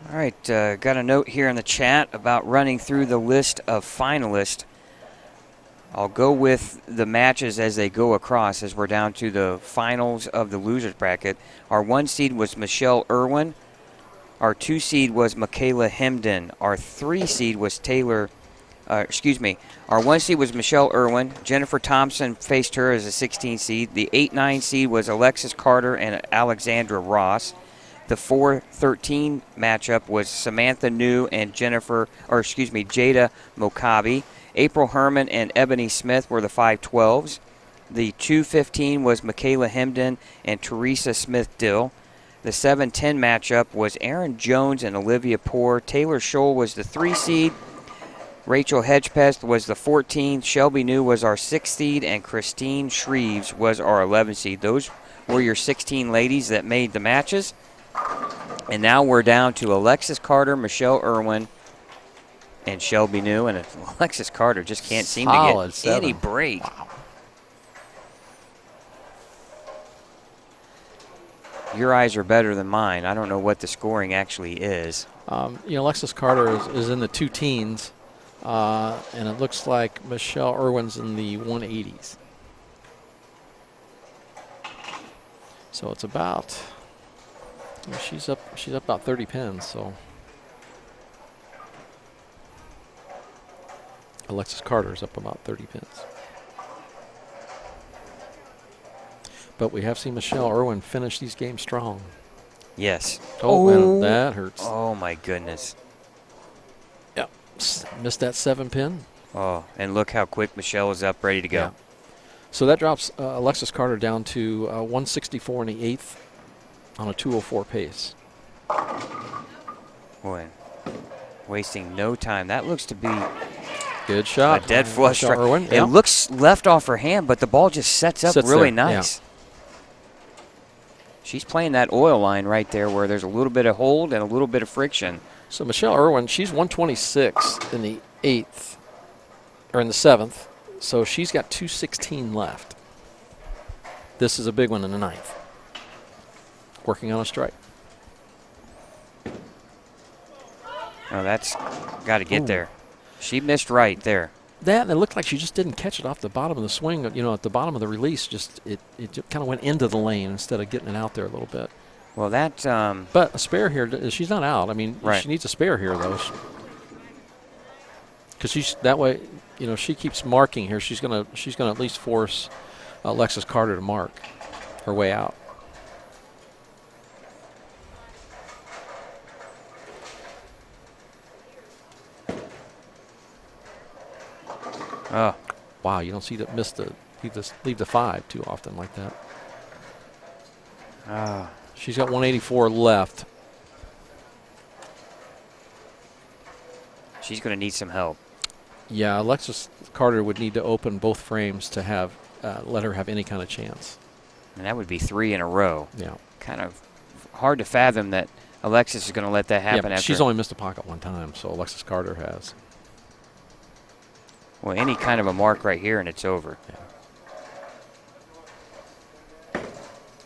All right, got a note here in the chat about running through the list of finalists. I'll go with the matches as they go across, as we're down to the finals of the losers bracket. Our 1 seed was Michelle Irwin. Our 2 seed was Michaela Hemden. Our 3 seed was our 1 seed was Michelle Irwin. Jennifer Thompson faced her as a 16 seed. The 8-9 seed was Alexis Carter and Alexandra Ross. The 4-13 matchup was Samantha New and Jada Mokabi. April Herrmann and Ebony Smith were the 5-12s. The 2-15 was Michaela Hemden and Theresa Smith Dill. The 7-10 matchup was Aaron Jones and Olivia Poor. Taylor Scholl was the 3 seed. Rachel Hedgepest was the 14. Shelby New was our 6th seed, and Christine Shreves was our 11th seed. Those were your 16 ladies that made the matches. And now we're down to Alexis Carter, Michelle Irwin, and Shelby New. And Alexis Carter just can't seem to get any break. Wow. Your eyes are better than mine. I don't know what the scoring actually is. Alexis Carter is in the 2 teens, and it looks like Michelle Irwin's in the 180s. So it's about, she's up about 30 pins. So Alexis Carter's up about 30 pins. But we have seen Michelle Irwin finish these games strong. Yes. Oh, man, that hurts. Oh, my goodness. Yep. Missed that 7 pin. Oh, and look how quick Michelle is up, ready to go. Yeah. So that drops Alexis Carter down to 164 in the 8th on a 204 pace. Boy, wasting no time. That looks to be good shot. A dead flush strike. Irwin. It looks left off her hand, but the ball just sets really there. nice. Yeah. She's playing that oil line right there where there's a little bit of hold and a little bit of friction. So Michelle Irwin, she's 126 in the 8th, or in the 7th. So she's got 216 left. This is a big one in the 9th. Working on a strike. Oh, that's got to get there. She missed right there. That, and it looked like she just didn't catch it off the bottom of the swing. At the bottom of the release, it kind of went into the lane instead of getting it out there a little bit. Well, that. But a spare here, she's not out. I mean, right. She needs a spare here though, because she's that way. She keeps marking here. She's gonna at least force Alexis Carter to mark her way out. Oh, wow! You don't see that leave the 5 too often like that. She's got 184 left. She's going to need some help. Yeah, Alexis Carter would need to open both frames to have let her have any kind of chance. And that would be 3 in a row. Yeah. Kind of hard to fathom that Alexis is going to let that happen. Yeah, after she's only missed a pocket 1 time, so Alexis Carter has. Well, any kind of a mark right here and it's over. Yeah.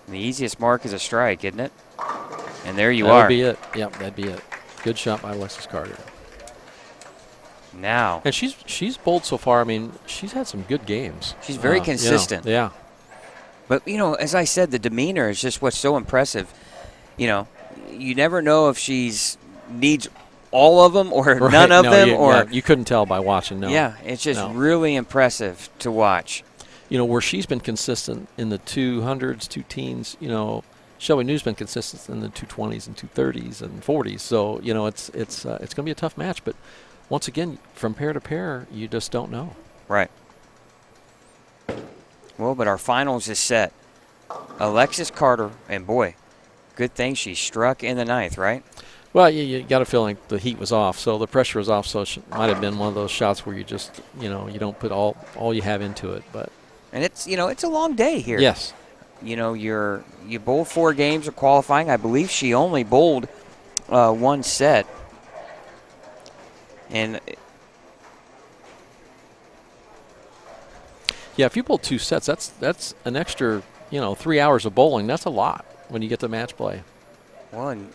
And the easiest mark is a strike, isn't it? And there you that are. That'd be it. Yep, that'd be it. Good shot by Alexis Carter. Now. And she's bowled so far. I mean, she's had some good games. She's very consistent. Yeah. But, as I said, the demeanor is just what's so impressive. You never know if she's needs all of them or right. none of them. You couldn't tell by watching, no. Yeah, it's just really impressive to watch. Where she's been consistent in the 200s, 2 teens, Shelby New's been consistent in the 220s and 230s and 40s. So, you know, it's going to be a tough match. But once again, from pair to pair, you just don't know. Right. Well, but our finals is set. Alexis Carter, and boy, good thing she struck in the ninth, right? Well, you got a feeling the heat was off, so the pressure was off, so it might have been one of those shots where you just, you know, you don't put all you have into it. But and it's, you know, it's a long day here. Yes. You know, you bowled 4 games of qualifying. I believe she only bowled 1 set. And yeah, if you bowl 2 sets, that's an extra, you know, 3 hours of bowling. That's a lot when you get to match play. well, and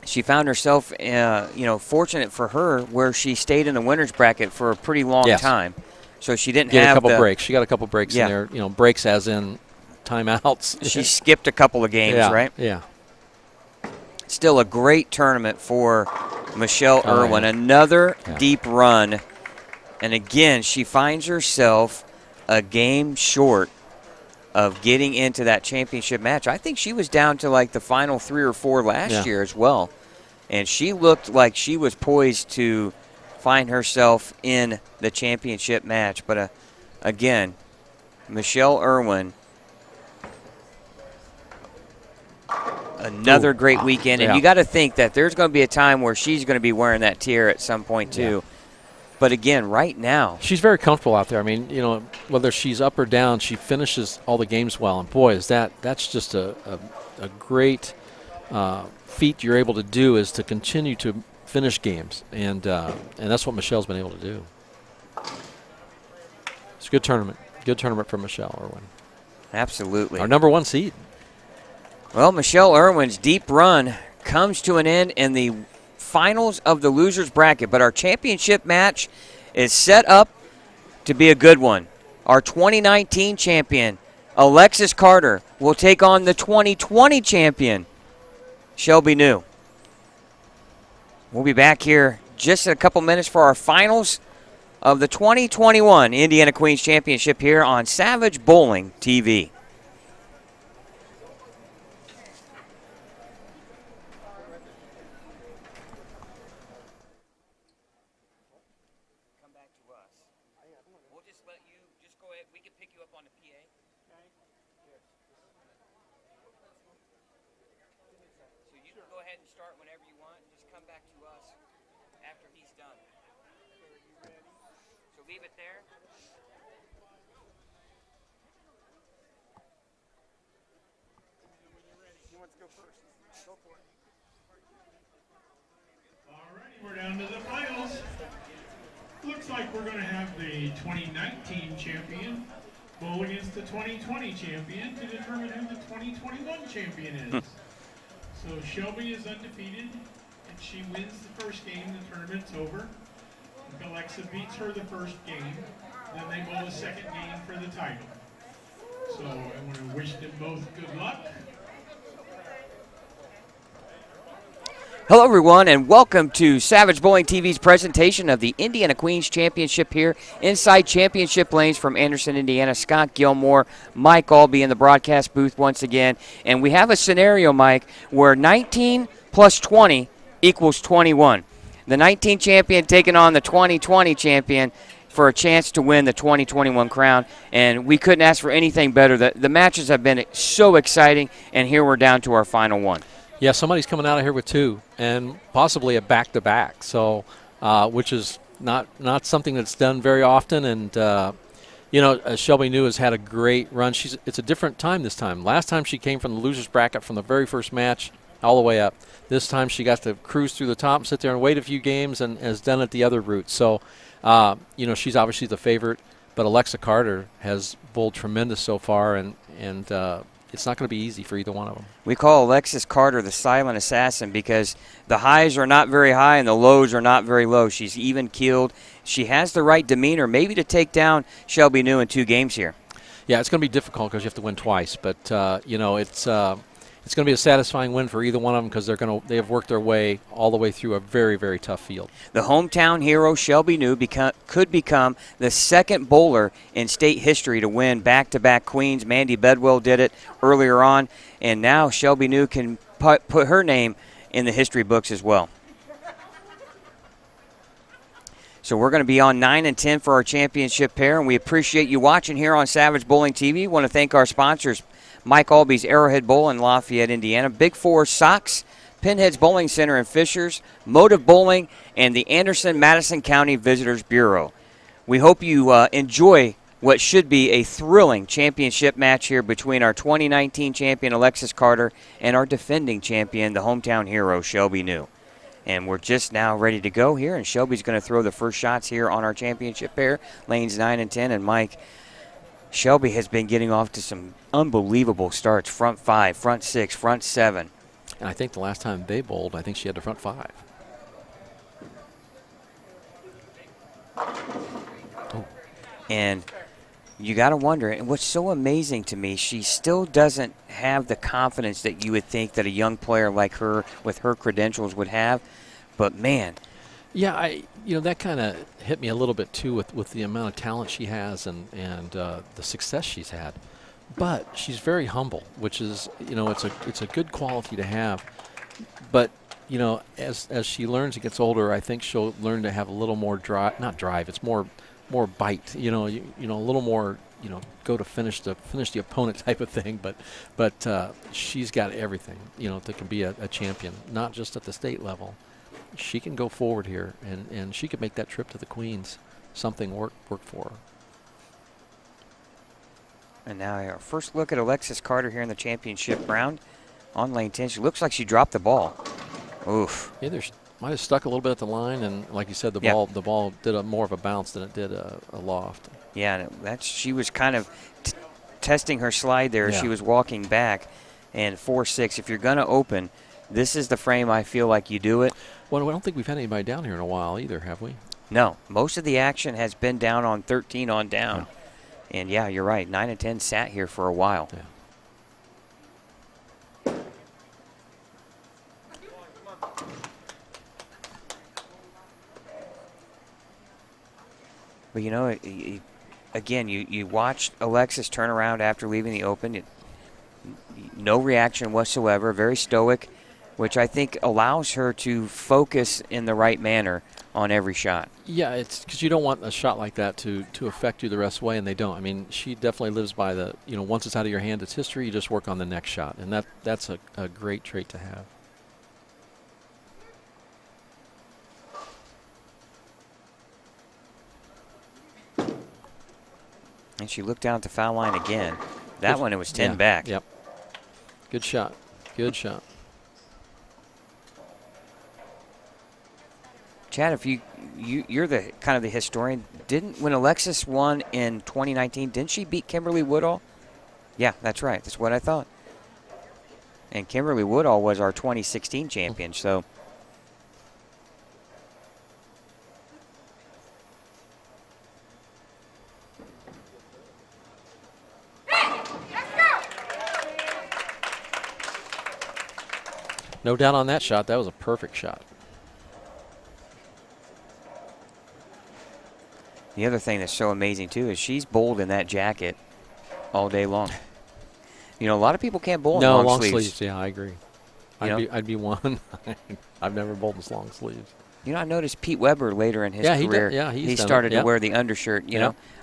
she found herself, you know, fortunate for her where she stayed in the winner's bracket for a pretty long Yes. time. So she didn't Get have a couple breaks. She got a couple breaks Yeah. in there, you know, breaks as in timeouts. She skipped a couple of games, Yeah, right? yeah. Still a great tournament for Michelle Oh, Irwin. yeah. Another Yeah. deep run. And again, she finds herself a game short of getting into that championship match. I think she was down to like the final 3 or 4 last Yeah. year as well. And she looked like she was poised to find herself in the championship match. But again, Michelle Irwin, another great weekend. And Yeah. you got to think that there's going to be a time where she's going to be wearing that tier at some point too. But again, right now, She's very comfortable out there. I mean, you know, whether she's up or down, she finishes all the games well. And boy, that's just a great feat you're able to do, is to continue to finish games, and that's what Michelle's been able to do. It's a good tournament. Good tournament for Michelle Irwin. absolutely. Our number 1 seed. Well, Michelle Irwin's deep run comes to an end in the finals of the losers bracket, but our championship match is set up to be a good one. Our 2019 champion, Alexis Carter, will take on the 2020 champion, Shelby New. We'll be back here just in a couple minutes for our finals of the 2021 Indiana Queens Championship here on Savage Bowling TV. Leave it there. Who wants to go first? Go for it. All righty, we're down to the finals. Looks like we're going to have the 2019 champion bowl against the 2020 champion to determine who the 2021 champion is. So Shelby is undefeated, and she wins the first game. The tournament's over. If Alexa beats her the first game, then they bowl the second game for the title. So I want to wish them both good luck. Hello, everyone, and welcome to Savage Bowling TV's presentation of the Indiana Queens Championship here inside Championship Lanes from Anderson, Indiana. Scott Gilmore, Mike Albee in the broadcast booth once again. And we have a scenario, Mike, where 19 plus 20 equals 21. The 19 champion taking on the 2020 champion for a chance to win the 2021 crown. And we couldn't ask for anything better. The matches have been so exciting, and here we're down to our final one. Yeah, somebody's coming out of here with 2 and possibly a back-to-back, so which is not something that's done very often. And, you know, Shelby New has had a great run. It's a different time this time. Last time she came from the loser's bracket from the very first match all the way up. This time she got to cruise through the top, sit there and wait a few games, and has done it the other route. So, you know, she's obviously the favorite, but Alexis Carter has bowled tremendous so far, and it's not going to be easy for either one of them. We call Alexis Carter the silent assassin because the highs are not very high and the lows are not very low. She's even-keeled. She has the right demeanor maybe to take down Shelby New in 2 games here. Yeah, it's going to be difficult because you have to win twice, but, you know, it's it's going to be a satisfying win for either one of them because they have worked their way all the way through a very, very tough field. The hometown hero, Shelby New, could become the second bowler in state history to win back-to-back queens. Mandy Bedwell did it earlier on, and now Shelby New can put her name in the history books as well. So we're going to be on 9 and 10 for our championship pair, and we appreciate you watching here on Savage Bowling TV. We want to thank our sponsors, Mike Alby's Arrowhead Bowl in Lafayette, Indiana, Big Four Sox, Pinheads Bowling Center in Fishers, Motive Bowling, and the Anderson-Madison County Visitors Bureau. We hope you enjoy what should be a thrilling championship match here between our 2019 champion, Alexis Carter, and our defending champion, the hometown hero, Shelby New. And we're just now ready to go here, and Shelby's going to throw the first shots here on our championship pair, lanes 9 and 10. And Mike, Shelby has been getting off to some unbelievable starts, front 5, front 6, front 7. And I think the last time they bowled, I think she had the front 5. Oh. And you got to wonder, and what's so amazing to me, she still doesn't have the confidence that you would think that a young player like her with her credentials would have. But man, yeah, that kind of hit me a little bit too with the amount of talent she has and the success she's had. But she's very humble, which is, it's a good quality to have. But as she learns and gets older, I think she'll learn to have a little more not drive. It's more bite. A little more. Go to finish the opponent type of thing. But she's got everything. That can be a champion, not just at the state level. She can go forward here, and she could make that trip to the Queens something work for her. And now our first look at Alexis Carter here in the championship round on lane 10. She looks like she dropped the ball. Oof. Either might have stuck a little bit at the line, and like you said, the ball did more of a bounce than it did a loft. Yeah, she was kind of testing her slide there as she was walking back. And 4-6, if you're going to open, this is the frame I feel like you do it. Well, I don't think we've had anybody down here in a while either, have we? No. Most of the action has been down on 13 on down. Yeah. And, yeah, you're right. 9 and 10 sat here for a while. Yeah. But, again, you watched Alexis turn around after leaving the Open. No reaction whatsoever, very stoic, which I think allows her to focus in the right manner on every shot. Yeah, it's because you don't want a shot like that to affect you the rest of the way, and they don't. I mean, she definitely lives by the, once it's out of your hand, it's history. You just work on the next shot, and that's a great trait to have. And she looked down at the foul line again. That one, it was 10 back. Yep. Good shot. Good shot. Chad, if you're the kind of the historian, when Alexis won in 2019, didn't she beat Kimberly Woodall? Yeah, that's right. That's what I thought. And Kimberly Woodall was our 2016 champion, so. No doubt on that shot. That was a perfect shot. The other thing that's so amazing, too, is she's bowled in that jacket all day long. A lot of people can't bowl in long sleeves. Yeah, I agree. I'd be one. I've never bowled in long sleeves. I noticed Pete Weber later in his career, he started to wear the undershirt.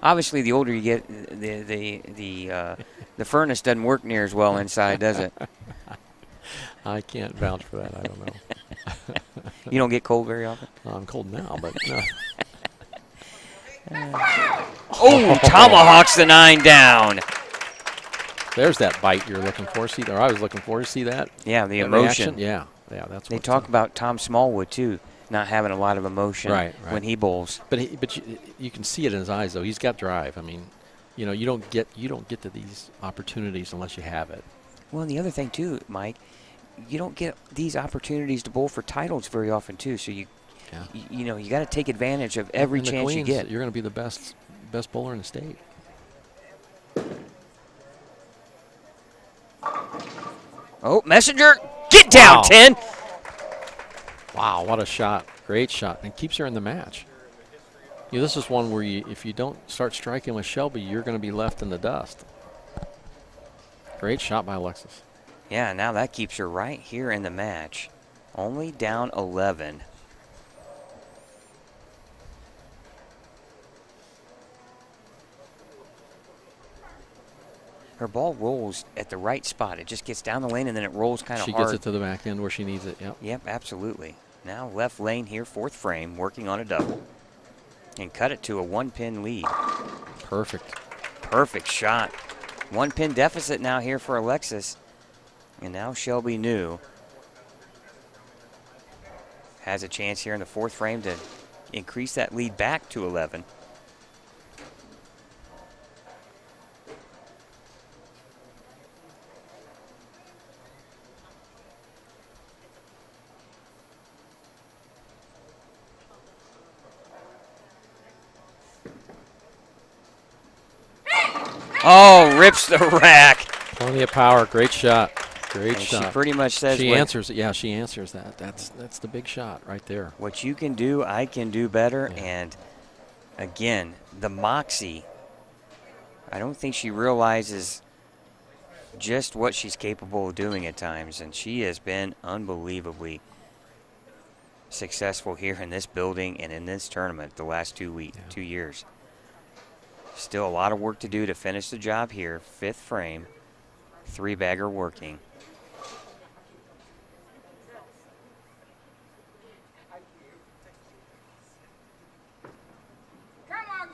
Obviously, the older you get, the furnace doesn't work near as well inside, does it? I can't vouch for that. I don't know. You don't get cold very often? Well, I'm cold now, but no. Tomahawks the 9 down. There's that bite you're looking for. I was looking for. See that? Yeah, the emotion. Reaction? Yeah, that's. They talk about Tom Smallwood too, not having a lot of emotion when he bowls. But you can see it in his eyes though. He's got drive. I mean, you don't get to these opportunities unless you have it. Well, and the other thing too, Mike, you don't get these opportunities to bowl for titles very often too. So you got to take advantage of every chance you get. You're going to be the best bowler in the state. Oh, Messenger, get down, Wow. 10. Wow, what a shot. Great shot. And keeps her in the match. This is one where if you don't start striking with Shelby, you're going to be left in the dust. Great shot by Alexis. Yeah, now that keeps her right here in the match. Only down 11. Her ball rolls at the right spot. It just gets down the lane and then it rolls kind of hard. She gets it to the back end where she needs it, yep. Yep, absolutely. Now left lane here, fourth frame, working on a double. And cut it to a 1-pin lead. Perfect. Perfect shot. 1-pin deficit now here for Alexis. And now Shelby New has a chance here in the fourth frame to increase that lead back to 11. Oh, rips the rack. Plenty of power. Great shot. Great And shot. she pretty much says she what- answers it. Yeah, she answers that. That's the big shot right there. What you can do, I can do better. Yeah. And again, the moxie. I don't think she realizes just what she's capable of doing at times. And she has been unbelievably successful here in this building and in this tournament the last 2 years. Still a lot of work to do to finish the job here. Fifth frame, three-bagger working.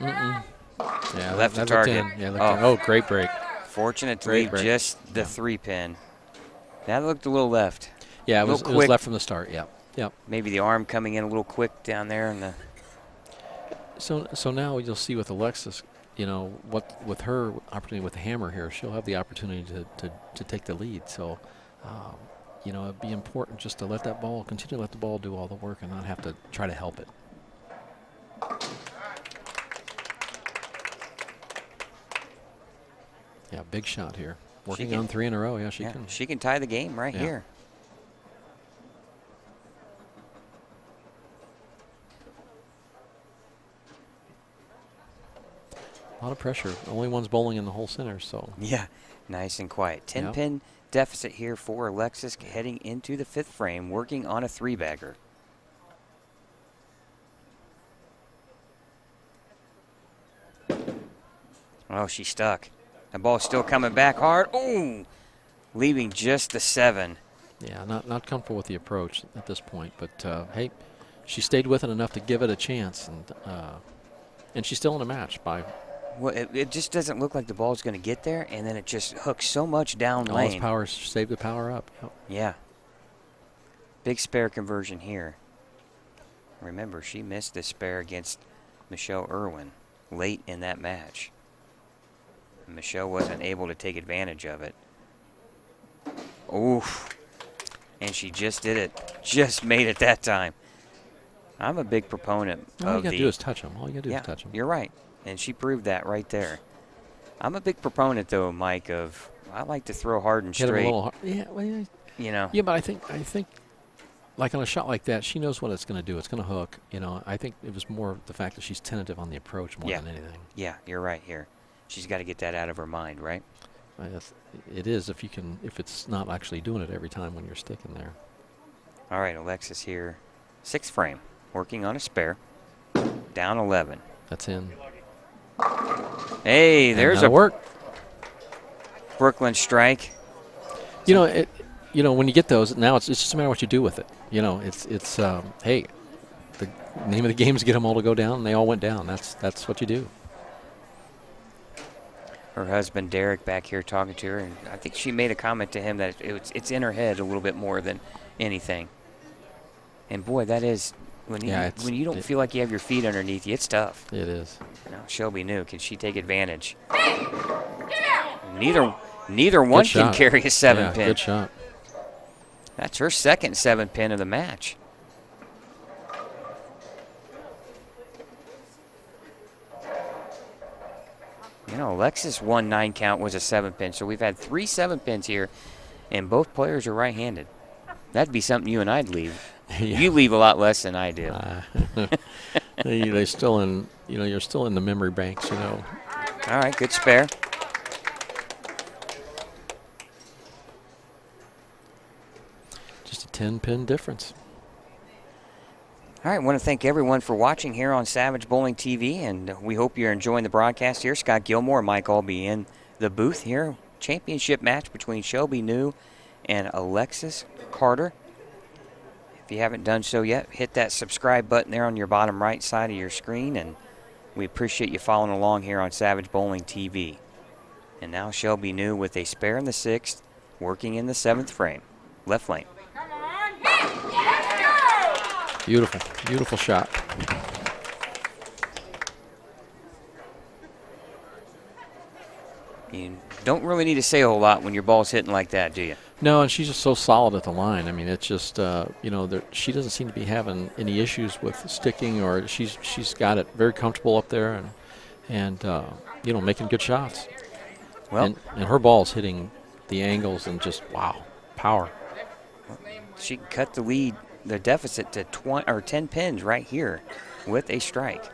Yeah, Left that's the target. 10. Yeah, oh, great break. Fortunate to Great leave break. just the 3-pin. That looked a little left. Yeah, A it was little quick. left from the start. Yep. Yep. Maybe the arm coming in a little quick down there. And the So now you'll see with Alexis, what with her opportunity with the hammer here, she'll have the opportunity to take the lead. So, it'd be important just to continue to let the ball do all the work and not have to try to help it. Yeah, big shot here. Working on 3 in a row. Yeah, she can. She can tie the game right here. A lot of pressure. Only one's bowling in the whole center, so. Yeah, nice and quiet. 10-pin deficit here for Alexis heading into the fifth frame, working on a 3-bagger. Oh, she's stuck. The ball's still coming back hard. Ooh, leaving just the 7. Yeah, not comfortable with the approach at this point, but hey, she stayed with it enough to give it a chance, and she's still in a match by. Well, it just doesn't look like the ball's going to get there, and then it just hooks so much down All lane. his power, save the power up. Yep. Yeah. Big spare conversion here. Remember, she missed the spare against Michelle Irwin late in that match. And Michelle wasn't able to take advantage of it. Oof. And she just did it. Just made it that time. I'm a big proponent All of you got to the... do is touch them. All you got to do is touch them. You're right. And she proved that right there. I'm a big proponent, though, Mike, of I like to throw hard and Hit 'em a straight. little hard. Yeah, well, yeah. You know. Yeah, but I think, like on a shot like that, she knows what it's going to do. It's going to hook. I think it was more the fact that she's tentative on the approach more than anything. Yeah, you're right here. She's got to get that out of her mind, right? It is if it's not actually doing it every time when you're sticking there. All right, Alexis here, sixth frame, working on a spare, down 11. That's in. Hey, there's a work. Brooklyn strike. When you get those, now it's just a matter of what you do with it. It's hey, the name of the game is get them all to go down, and they all went down. That's what you do. Her husband Derek back here talking to her, and I think she made a comment to him that it's in her head a little bit more than anything. And boy, that is when you don't feel like you have your feet underneath you, it's tough. It is. Now Shelby New, can she take advantage? Neither one can carry a 7-pin. Good shot. That's her second 7-pin of the match. Alexis' 1 9 count was a 7-pin, so we've had 3 7-pins here and both players are right-handed. That'd be something you and I'd leave. Yeah. You leave a lot less than I do. They still in, you're still in the memory banks, All right, good spare. Just a 10-pin difference. All right, I want to thank everyone for watching here on Savage Bowling TV, and we hope you're enjoying the broadcast here. Scott Gilmore and Mike Albee in the booth here. Championship match between Shelby New and Alexis Carter. If you haven't done so yet, hit that subscribe button there on your bottom right side of your screen, and we appreciate you following along here on Savage Bowling TV. And now Shelby New with a spare in the 6th, working in the 7th frame. Left lane. Beautiful, beautiful shot. You don't really need to say a whole lot when your ball's hitting like that, do you? No, and she's just so solid at the line. I mean, it's just, she doesn't seem to be having any issues with sticking, or she's got it very comfortable up there and making good shots. Well, and her ball's hitting the angles and just, wow, power. She can cut the lead, the deficit to 10 pins right here with a strike.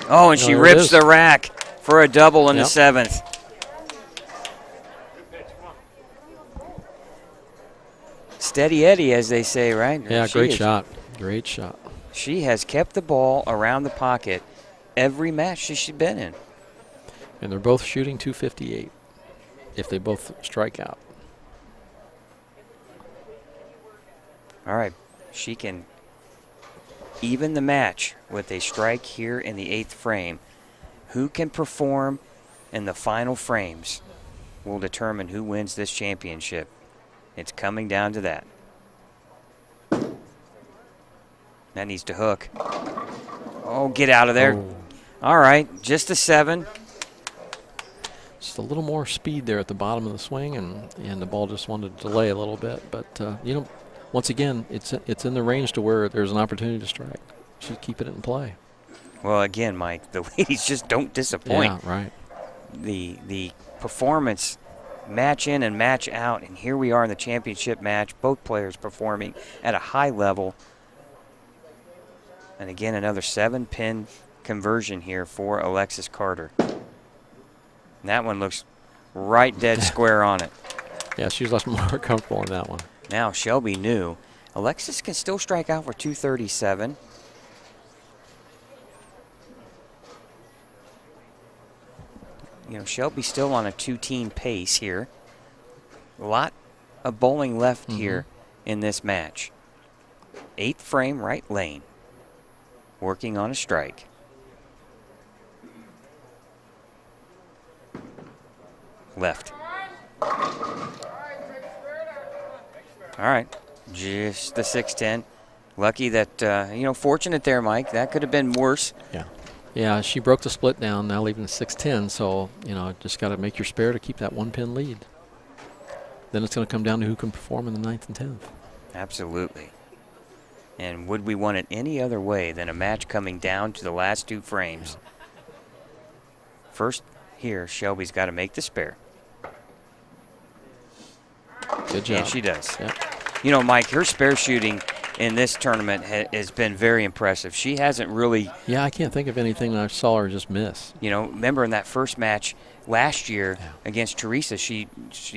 Oh, and she rips the rack for a double in the 7th. Steady Eddie, as they say, right? Yeah, great shot. Great shot. She has kept the ball around the pocket every match she's been in. And they're both shooting 258 if they both strike out. All right, she can even the match with a strike here in the 8th frame. Who can perform in the final frames will determine who wins this championship. It's coming down to that. That needs to hook. Oh, get out of there. Oh. All right, just a 7. Just a little more speed there at the bottom of the swing, and the ball just wanted to delay a little bit. But, once again, it's in the range to where there's an opportunity to strike. She's keeping it in play. Well, again, Mike, the ladies just don't disappoint. Yeah, right. The performance, match in and match out, and here we are in the championship match, both players performing at a high level. And again, another 7-pin conversion here for Alexis Carter. And that one looks right dead square on it. Yeah, she's less more comfortable in that one. Now Shelby New. Alexis can still strike out for 237. Shelby's still on a 2-team pace here. A lot of bowling left here in this match. 8th frame, right lane. Working on a strike. Left. All right, just the 6-10. Lucky that, fortunate there, Mike. That could have been worse. Yeah, she broke the split down, now leaving the 6-10, so, just got to make your spare to keep that 1-pin lead. Then it's going to come down to who can perform in the 9th and 10th. Absolutely. And would we want it any other way than a match coming down to the last 2 frames? First here, Shelby's got to make the spare. Good job. And she does. Yep. Mike, her spare shooting in this tournament has been very impressive. She hasn't really... Yeah, I can't think of anything that I saw her just miss. Remember in that first match last year against Theresa, she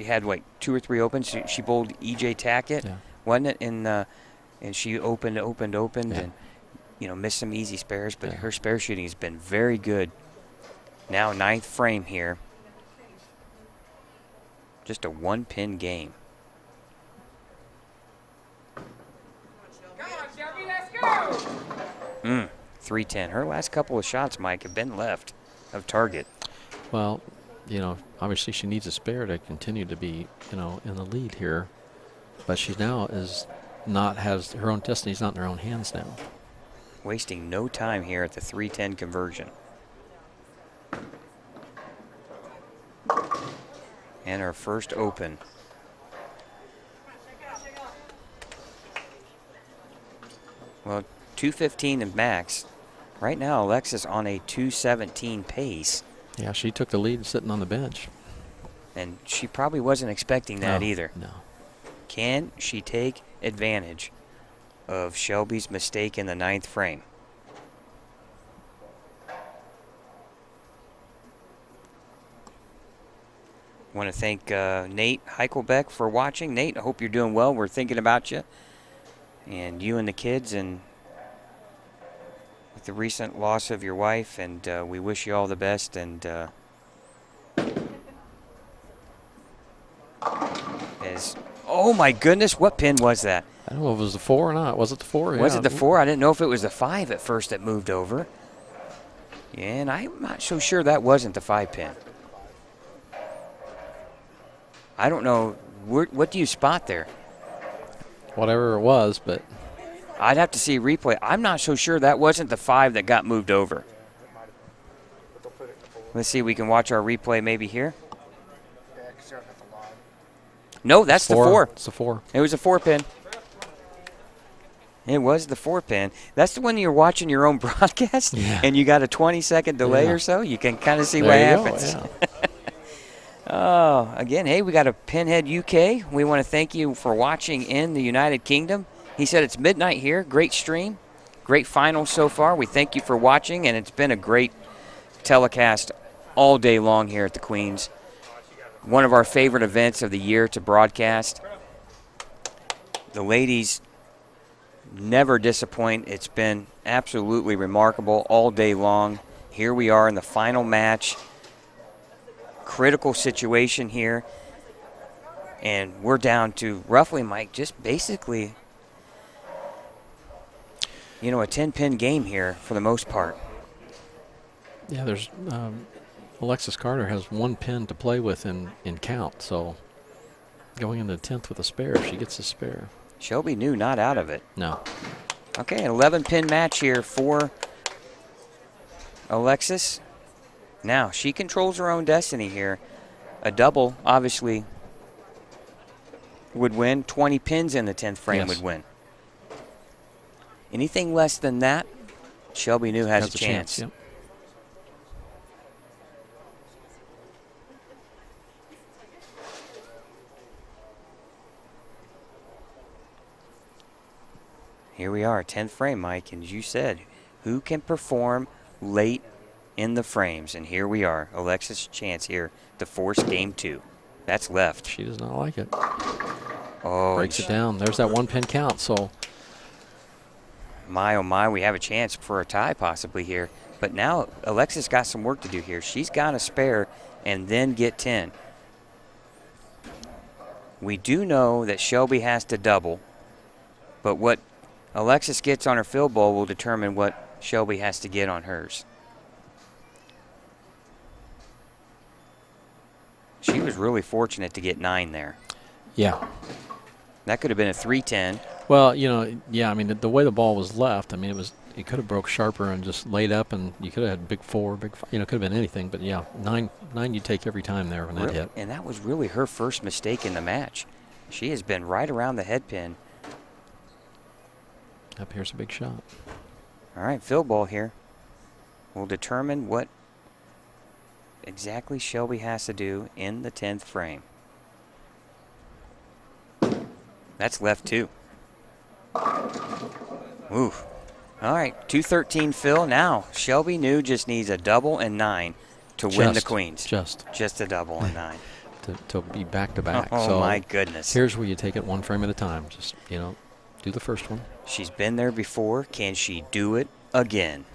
had, 2 or 3 opens. She bowled E.J. Tackett, wasn't it? And she opened, and, missed some easy spares. But her spare shooting has been very good. Now 9th frame here. Just a 1-pin game. 310. Her last couple of shots, Mike, have been left of target. Well, obviously she needs a spare to continue to be, in the lead here. But she now has her own destiny's not in her own hands now. Wasting no time here at the 310 conversion. And her first open. Well, 215 and max Right now, Alexis on a 2:17 pace. Yeah, she took the lead sitting on the bench. And she probably wasn't expecting that either. No. Can she take advantage of Shelby's mistake in the 9th frame? Want to thank Nate Heichelbeck for watching. Nate, I hope you're doing well. We're thinking about you and you and the kids, and with the recent loss of your wife, and we wish you all the best. And oh my goodness, what pin was that? I don't know if it was the 4 or not. Was it the 4? Was Yeah. it the 4? I didn't know if it was the 5 at first that moved over. Yeah, and I'm not so sure that wasn't the 5 pin. I don't know. What do you spot there? Whatever it was, but I'd have to see a replay. I'm not so sure that wasn't the 5 that got moved over. Let's see if we can watch our replay maybe here. No, that's the 4. It's the 4. It was a 4 pin. It was the 4 pin. That's the one you're watching your own broadcast, and you got a 20-second delay or so. You can kind of see what happens. Oh, again, hey, we got a Pinhead UK. We want to thank you for watching in the United Kingdom. He said it's midnight here. Great stream. Great finals so far. We thank you for watching, and it's been a great telecast all day long here at the Queens. One of our favorite events of the year to broadcast. The ladies never disappoint. It's been absolutely remarkable all day long. Here we are in the final match. Critical situation here. And we're down to roughly, Mike, just basically, you know, a 10-pin game here for the most part. Yeah, there's Alexis Carter has 1 pin to play with in count, so going into the 10th with a spare, if she gets a spare. Shelby New not out of it. No. Okay, an 11-pin match here for Alexis. Now, she controls her own destiny here. A double, obviously, would win. 20 pins in the 10th frame would win. Anything less than that, Shelby New has a chance. Yep. Here we are, 10th frame, Mike, and as you said, who can perform late in the frames? And here we are, Alexis' chance here to force game 2. That's left. She does not like it. Oh, breaks it down. There's that 1 pin count, so. My, oh my, we have a chance for a tie possibly here. But now Alexis got some work to do here. She's got to spare and then get 10. We do know that Shelby has to double, but what Alexis gets on her field goal will determine what Shelby has to get on hers. She was really fortunate to get 9 there. Yeah. That could have been a 3-10. Well, you know, yeah, I mean, the way the ball was left, I mean, it could have broke sharper and just laid up, and you could have had big 4, big 5, you know, could have been anything. But, yeah, 9 you take every time there when that hit. And that was really her first mistake in the match. She has been right around the head pin. Up here's a big shot. All right, field ball here will determine what exactly Shelby has to do in the 10th frame. That's left 2. Ooh. All right, 213 fill. Now, Shelby New just needs a double and 9 to win the Queens. Just a double and 9. to be back-to-back. Oh, so my goodness. Here's where you take it 1 frame at a time. Just, you know, do the first one. She's been there before. Can she do it again?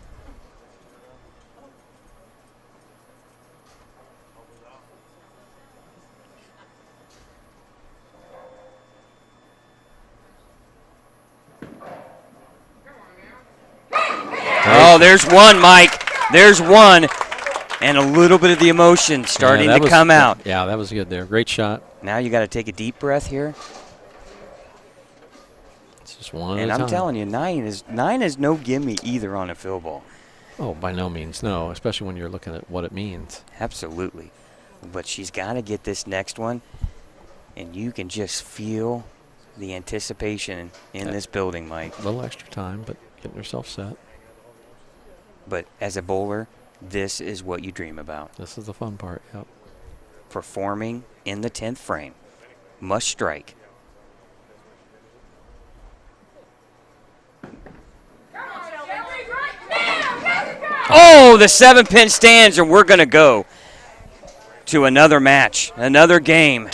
Oh, there's one, Mike. There's one. And a little bit of the emotion starting to come out. Yeah, that was good there. Great shot. Now you got to take a deep breath here. It's just one and at a time. I'm telling you, 9 is no gimme either on a field ball. Oh, by no means, no, especially when you're looking at what it means. Absolutely. But she's got to get this next one, and you can just feel the anticipation in this building, Mike. A little extra time, but getting herself set. But as a bowler, this is what you dream about. This is the fun part. Yep. Performing in the 10th frame. Must strike. Oh, the 7-pin stands, and we're going to go to another match, another game.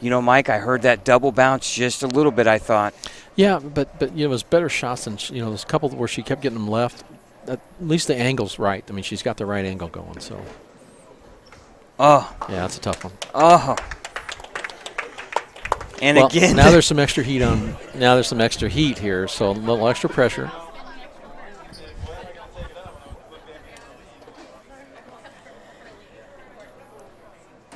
You know, Mike, I heard that double bounce just a little bit, I thought. Yeah, but it was better shots than, there's a couple where she kept getting them left. At least the angle's right. I mean, she's got the right angle going, so. Oh. Yeah, that's a tough one. Oh. And well, again. Now there's some extra heat on. Now there's some extra heat here, so a little extra pressure.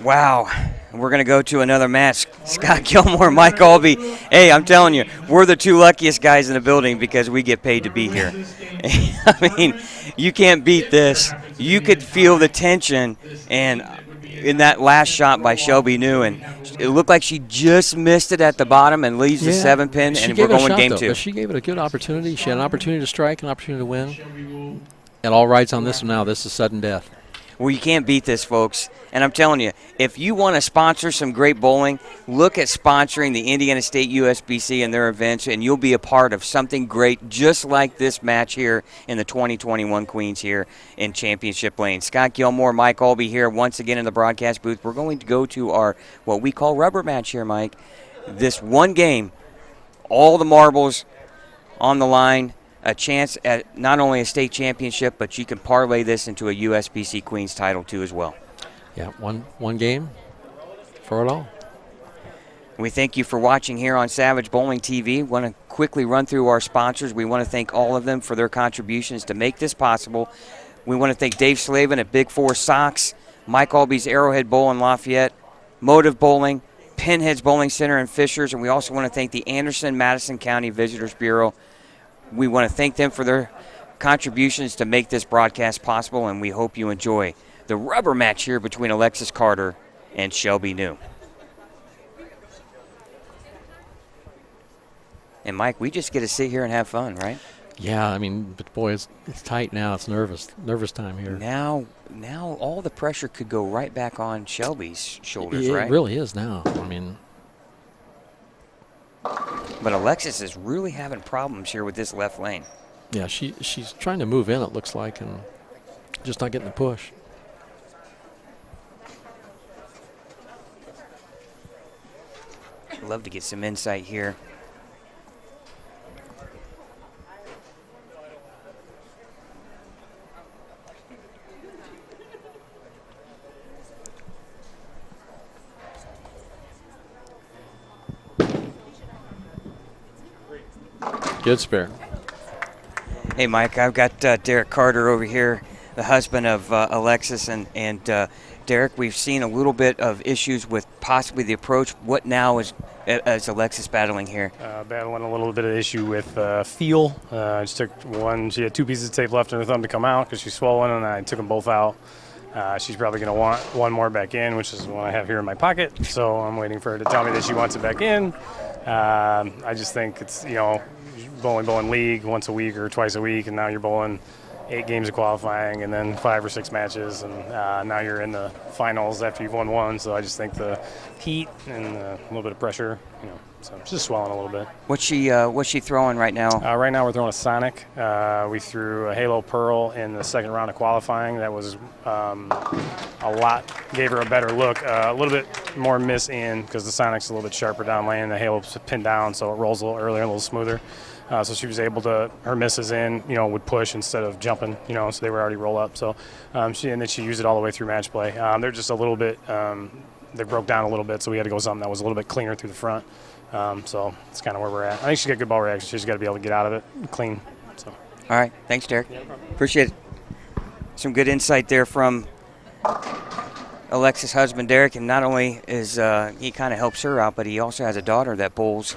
Wow. We're going to go to another match. Scott Gilmore, Mike Albee. Hey, I'm telling you, we're the two luckiest guys in the building because we get paid to be here. I mean, you can't beat this. You could feel the tension and in that last shot by Shelby New, and it looked like she just missed it at the bottom and leaves the 7-pin, and we're going game 2. But she gave it a good opportunity. She had an opportunity to strike, an opportunity to win. It all rides on this one now. This is sudden death. Well, you can't beat this, folks. And I'm telling you, if you want to sponsor some great bowling, look at sponsoring the Indiana State USBC and their events, and you'll be a part of something great just like this match here in the 2021 Queens here in Championship Lane. Scott Gilmore, Mike Albee here once again in the broadcast booth. We're going to go to our what we call rubber match here, Mike. This one game, all the marbles on the line. A chance at not only a state championship, but you can parlay this into a USBC Queens title too as well. Yeah, one game for it all. We thank you for watching here on Savage Bowling TV. Want to quickly run through our sponsors. We want to thank all of them for their contributions to make this possible. We want to thank Dave Slavin at Big Four Sox, Mike Albee's Arrowhead Bowl in Lafayette, Motive Bowling, Pinheads Bowling Center in Fishers, and we also want to thank the Anderson-Madison County Visitors Bureau. We want to thank them for their contributions to make this broadcast possible, and we hope you enjoy the rubber match here between Alexis Carter and Shelby New. And, Mike, we just get to sit here and have fun, right? Yeah, I mean, but boy, it's tight now. It's nervous time here. Now all the pressure could go right back on Shelby's shoulders, right? It really is now. I mean. But Alexis is really having problems here with this left lane. Yeah, she's trying to move in, it looks like, and just not getting the push. I'd love to get some insight here. Good spare. Hey, Mike, I've got Derek Carter over here, the husband of Alexis. And Derek, we've seen a little bit of issues with possibly the approach. What now is Alexis battling here? Battling a little bit of issue with feel. I just took one. She had 2 pieces of tape left in her thumb to come out because she's swollen, and I took them both out. She's probably going to want one more back in, which is one I have here in my pocket. So I'm waiting for her to tell me that she wants it back in. I just think it's, bowling league once a week or twice a week, and now you're bowling 8 games of qualifying and then 5 or 6 matches, and now you're in the finals after you've won one. So I just think the heat and a little bit of pressure, so it's just swelling a little bit. What's she throwing right now? Right now we're throwing a Sonic. We threw a Halo Pearl in the second round of qualifying. That was a lot, gave her a better look. A little bit more miss in because the Sonic's a little bit sharper down lane. The Halo's pinned down, so it rolls a little earlier, a little smoother. So she was able to, her misses in, would push instead of jumping, so they were already roll up. So and then she used it all the way through match play. They're just a little bit, they broke down a little bit, so we had to go something that was a little bit cleaner through the front. So that's kind of where we're at. I think she's got good ball reaction. She's got to be able to get out of it clean. So. All right. Thanks, Derek. Yeah, no problem. Appreciate it. Some good insight there from Alexis' husband, Derek. And not only is he kind of helps her out, but he also has a daughter that bowls.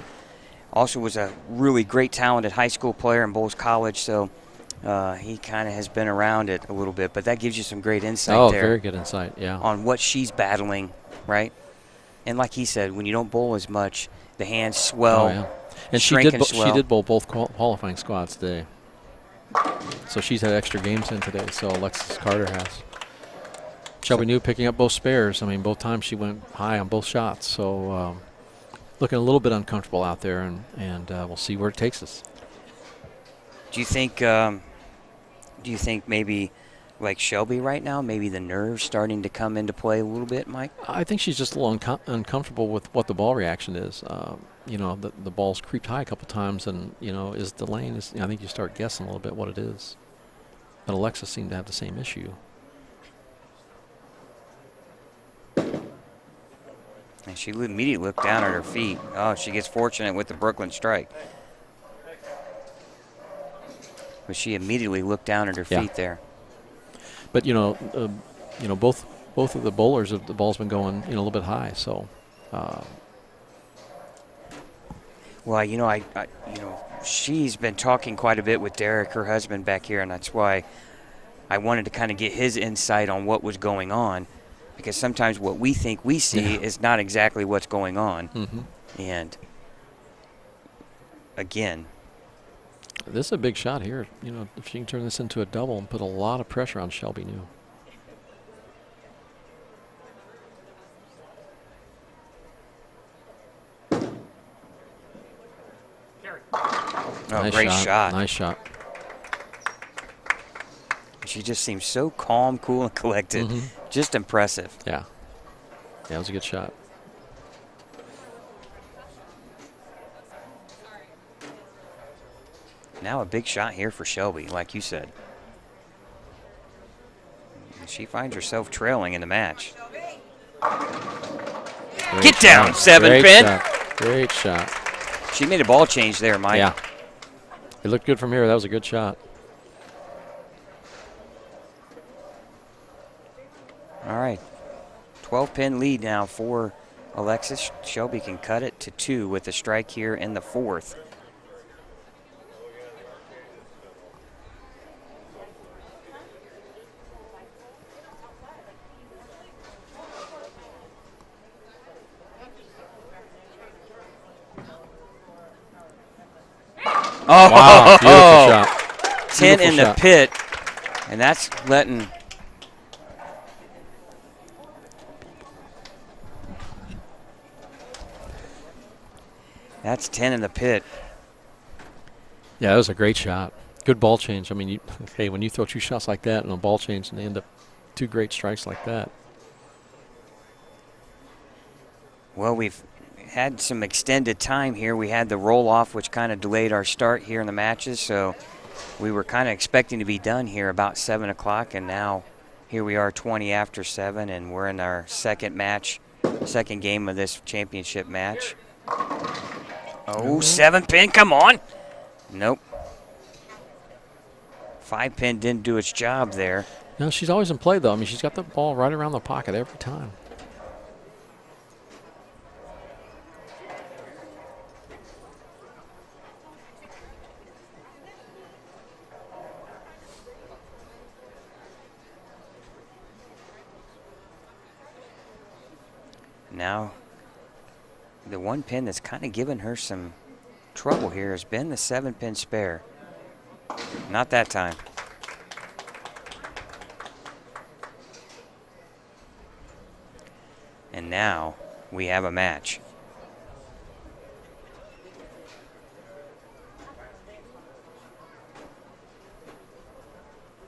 Also was a really great talented high school player and bowls college. So he kind of has been around it a little bit. But that gives you some great insight there. Oh, very good insight, yeah. On what she's battling, right? And like he said, when you don't bowl as much, the hands swell. Oh, yeah. And she did bowl both qualifying squads today. So she's had extra games in today, so Alexis Carter has. Shelby New picking up both spares. I mean, both times she went high on both shots. So looking a little bit uncomfortable out there, and we'll see where it takes us. Do you think maybe like Shelby right now, maybe the nerves starting to come into play a little bit, Mike? I think she's just a little uncomfortable with what the ball reaction is. You know, the ball's creeped high a couple times, and, you know, is the lane, I think you start guessing a little bit what it is. But Alexis seemed to have the same issue. And she immediately looked down at her feet. Oh, she gets fortunate with the Brooklyn strike. But she immediately looked down at her feet there. But, you know, both of the bowlers, the ball's been going, you know, a little bit high. So, well, you know, she's been talking quite a bit with Derek, her husband, back here, and that's why I wanted to kind of get his insight on what was going on, because sometimes what we think we see is not exactly what's going on. And again, this is a big shot here. You know, if she can turn this into a double and put a lot of pressure on Shelby New. Oh, nice great shot. Nice shot. She just seems so calm, cool, and collected. Just impressive. Yeah. Yeah, it was a good shot. Now a big shot here for Shelby, like you said. She finds herself trailing in the match. Great Get down, shot. 7 Great pin. Shot. Great shot. She made a ball change there, Mike. Yeah. It looked good from here. That was a good shot. All right. 12-pin lead now for Alexis. Shelby can cut it to 2 with a strike here in the 4th. Oh, wow, beautiful shot. 10 Beautiful in the shot. pit, and that's letting. That's 10 in the pit. Yeah, that was a great shot. Good ball change. I mean, hey, when you throw 2 shots like that and a ball change and they end up 2 great strikes like that. Well, we've had some extended time here. We had the roll-off, which kind of delayed our start here in the matches, so we were kind of expecting to be done here about 7 o'clock, and now here we are 20 after 7, and we're in our second game of this championship match. Oh, 7-pin, come on. Nope. 5-pin didn't do its job there. No, she's always in play, though. I mean, she's got the ball right around the pocket every time. Now, the 1 pin that's kind of given her some trouble here has been the 7-pin spare. Not that time. And now we have a match.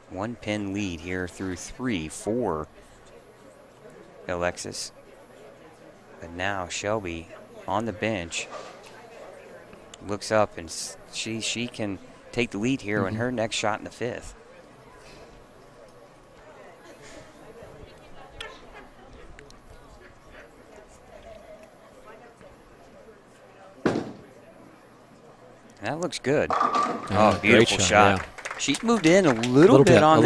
One pin lead here through 3 for Alexis. But now Shelby on the bench looks up, and she can take the lead here in her next shot in the 5th. That looks good. Oh, beautiful shot. Yeah. She's moved in a little bit on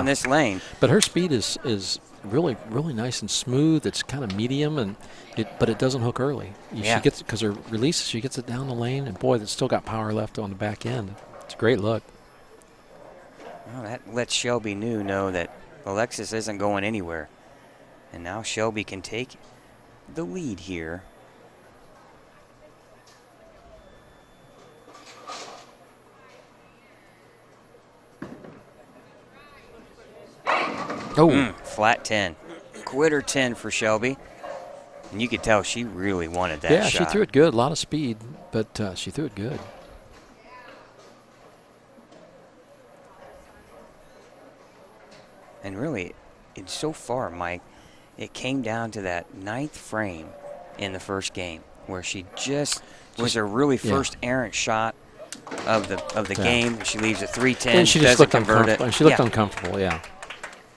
this lane. But her speed is really, really nice and smooth. It's kind of medium, but it doesn't hook early. She gets, because her releases, she gets it down the lane, and boy, it's still got power left on the back end. It's a great look. Well, that lets Shelby New know that Alexis isn't going anywhere. And now Shelby can take the lead here. Oh. Flat 10. Quitter 10 for Shelby. And you could tell she really wanted that yeah, shot. she threw it good. A lot of speed, but she threw it good. And really, it's so far, Mike, it came down to that 9th frame in the first game where she just was her really first errant shot of the game. She leaves a 310. And she just looked uncomfortable. She looked yeah. uncomfortable, yeah.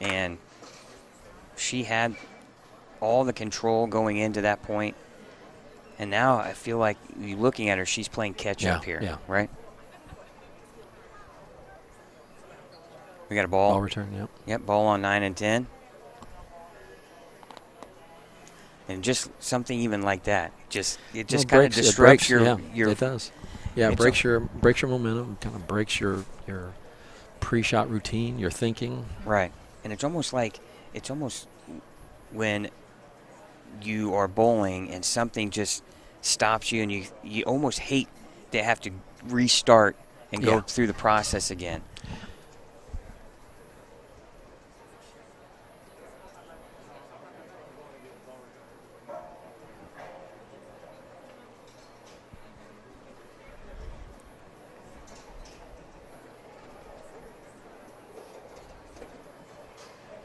And she had all the control going into that point. And now I feel like you looking at her, she's playing catch-up here, right? We got a ball. Ball return, yep. Yep, ball on 9 and 10. And just something even like that, it just kind of disrupts your. It does. Yeah, it breaks your momentum, kind of breaks your pre-shot routine, your thinking. Right, and it's almost when you are bowling and something just stops you, and you almost hate to have to restart and go through the process again.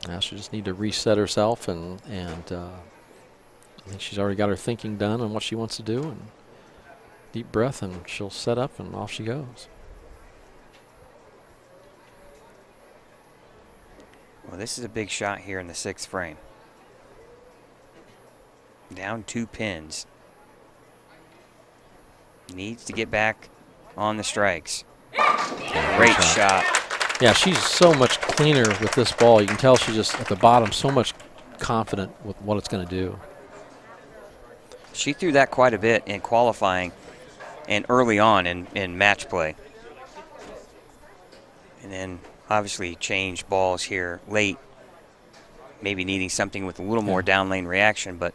Now she'll just need to reset herself, and I think she's already got her thinking done on what she wants to do, and deep breath, and she'll set up, and off she goes. Well, this is a big shot here in the 6th frame. Down 2 pins. Needs to get back on the strikes. Great shot. Yeah, she's so much cleaner with this ball. You can tell she's just at the bottom so much confident with what it's going to do. She threw that quite a bit in qualifying and early on in match play. And then obviously changed balls here late, maybe needing something with a little more down lane reaction. But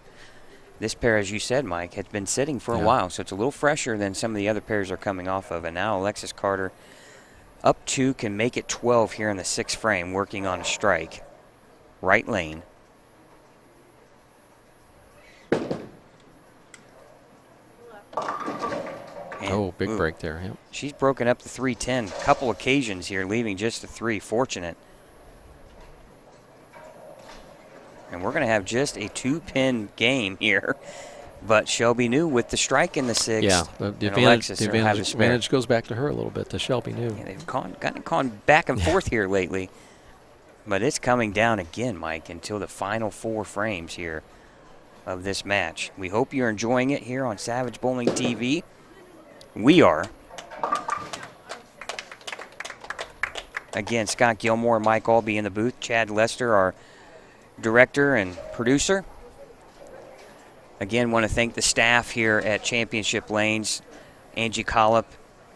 this pair, as you said, Mike, has been sitting for a while, so it's a little fresher than some of the other pairs are coming off of. And now Alexis Carter up 2, can make it 12 here in the 6th frame, working on a strike. Right lane. And, big break there. Yep. She's broken up the 310 a couple occasions here, leaving just the 3. Fortunate. And we're going to have just a 2-pin game here. But Shelby New with the strike in the 6th. Yeah, the advantage goes back to her a little bit, to Shelby New. Yeah, they've gone back and forth here lately. But it's coming down again, Mike, until the final 4 frames here of this match. We hope you're enjoying it here on Savage Bowling TV. We are. Again, Scott Gilmore, Mike Albee in the booth. Chad Lester, our director and producer. Again, want to thank the staff here at Championship Lanes. Angie Collop,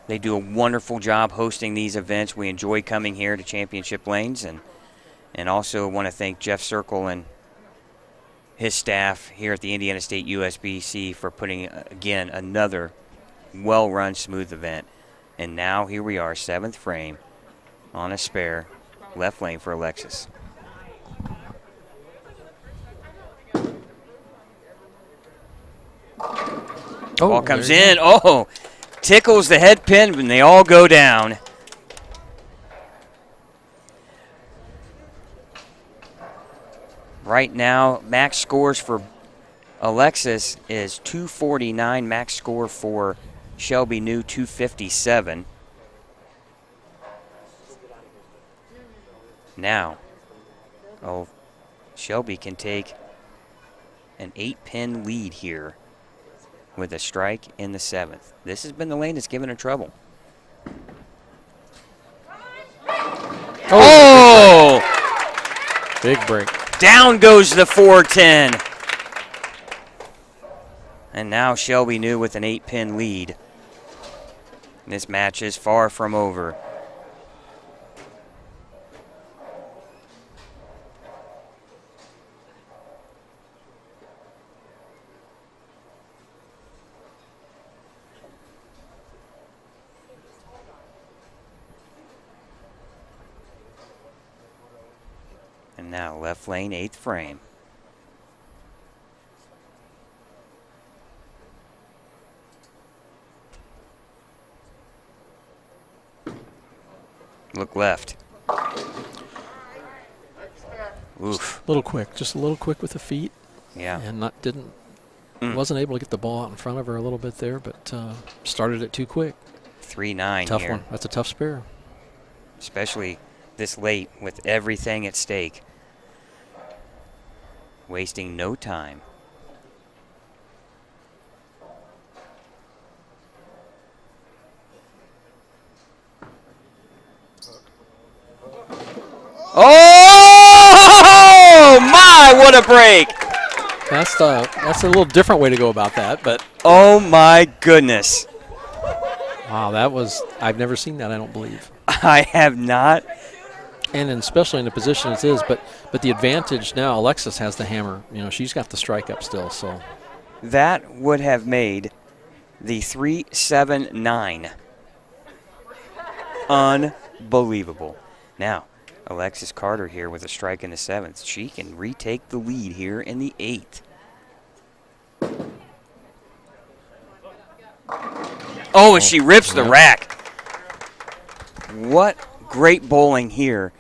they do a wonderful job hosting these events. We enjoy coming here to Championship Lanes. And also want to thank Jeff Circle and his staff here at the Indiana State USBC for putting, again, another well-run, smooth event. And now here we are, 7th frame on a spare, left lane for Alexis. Ball comes in. Oh, tickles the head pin, and they all go down. Right now, max scores for Alexis is 249. Max score for Shelby New, 257. Now, Shelby can take an 8-pin lead here with a strike in the 7th. This has been the lane that's given her trouble. Oh! Big break. Down goes the 410. And now Shelby New with an 8-pin lead. This match is far from over. And Now left lane, 8th frame. Look left. Oof. A little quick, just a little quick with the feet. Yeah. And wasn't able to get the ball out in front of her a little bit there, but started it too quick. 3-9 Tough here. one. That's a tough spare. Especially this late with everything at stake. Wasting no time. Oh my, what a break! That's a little different way to go about that, but oh my goodness. Wow, I've never seen that, I don't believe. I have not. And especially in the position it is, but the advantage now, Alexis has the hammer. You know, she's got the strike up still, so. That would have made the 3-7-9. Unbelievable. Now, Alexis Carter here with a strike in the 7th. She can retake the lead here in the 8th. Oh, and she rips the rack. What great bowling here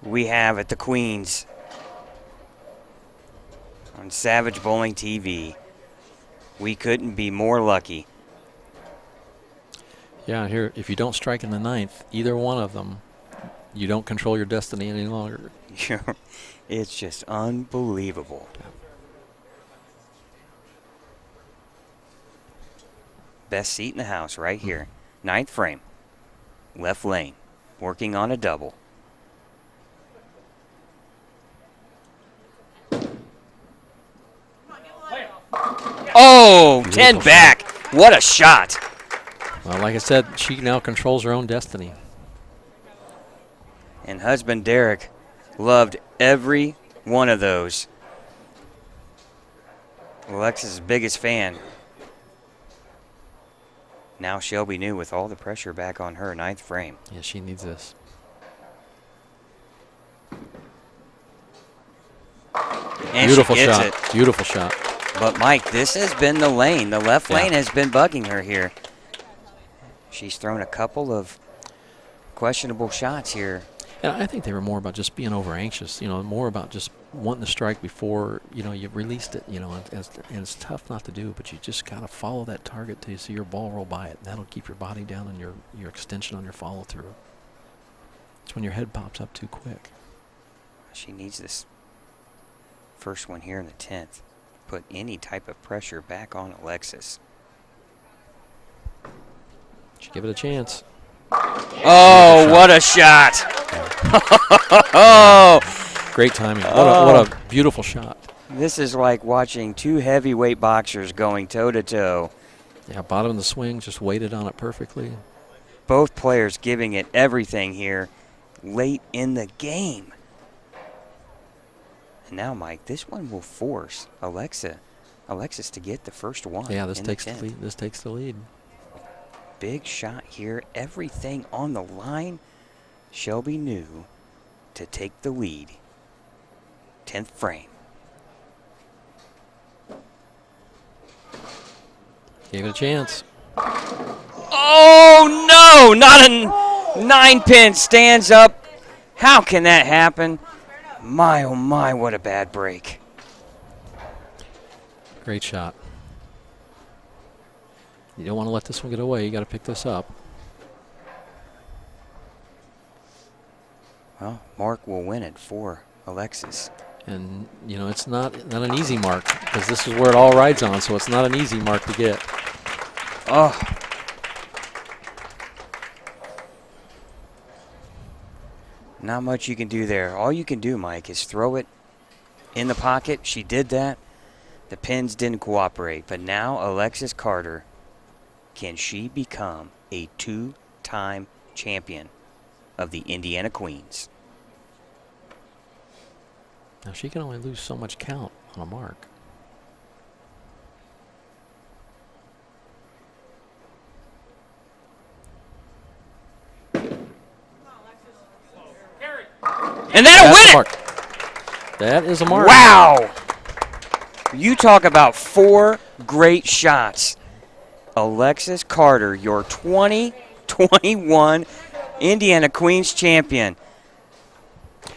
we have at the Queens on Savage Bowling TV. We couldn't be more lucky. Yeah, here, if you don't strike in the 9th, either one of them, you don't control your destiny any longer. It's just unbelievable. Best seat in the house right here. 9th frame. Left lane. Working on a double. Oh, 10 back. What a shot. Well, like I said, she now controls her own destiny. And husband Derek loved every one of those. Alexis' biggest fan. Now Shelby knew with all the pressure back on her, 9th frame. Yeah, she needs this. And beautiful she gets shot. It. Beautiful shot. But Mike, this has been the lane. The left lane has been bugging her here. She's thrown a couple of questionable shots here. And I think they were more about just being over anxious, you know, more about just wanting to strike before, you know, you released it, you know, and it's tough not to do, but you just got to follow that target till you see your ball roll by it. And that'll keep your body down and your extension on your follow through. It's when your head pops up too quick. She needs this first one here in the 10th. Put any type of pressure back on Alexis. Should give it a chance. Oh, what a shot. Oh, great timing. What a beautiful shot. This is like watching two heavyweight boxers going toe-to-toe. Yeah, bottom of the swing, just weighted on it perfectly. Both players giving it everything here late in the game. And now, Mike, this one will force Alexis to get the first one. Yeah, this takes the lead. This takes the lead. Big shot here. Everything on the line. Shelby knew to take the lead. 10th frame. Gave it a chance. Oh, no! Not a 9-pin stands up. How can that happen? My, oh my, what a bad break. Great shot. You don't want to let this one get away. You got to pick this up. Well, Mark will win it for Alexis. And, you know, it's not an easy mark because this is where it all rides on, so it's not an easy mark to get. Oh. Not much you can do there. All you can do, Mike, is throw it in the pocket. She did that. The pins didn't cooperate. But now Alexis Carter, can she become a 2-time champion of the Indiana Queens? Now, she can only lose so much count on a mark. And that'll win it. Mark. That is a mark. Wow. You talk about 4 great shots. Alexis Carter, your 2021 Indiana Queens champion.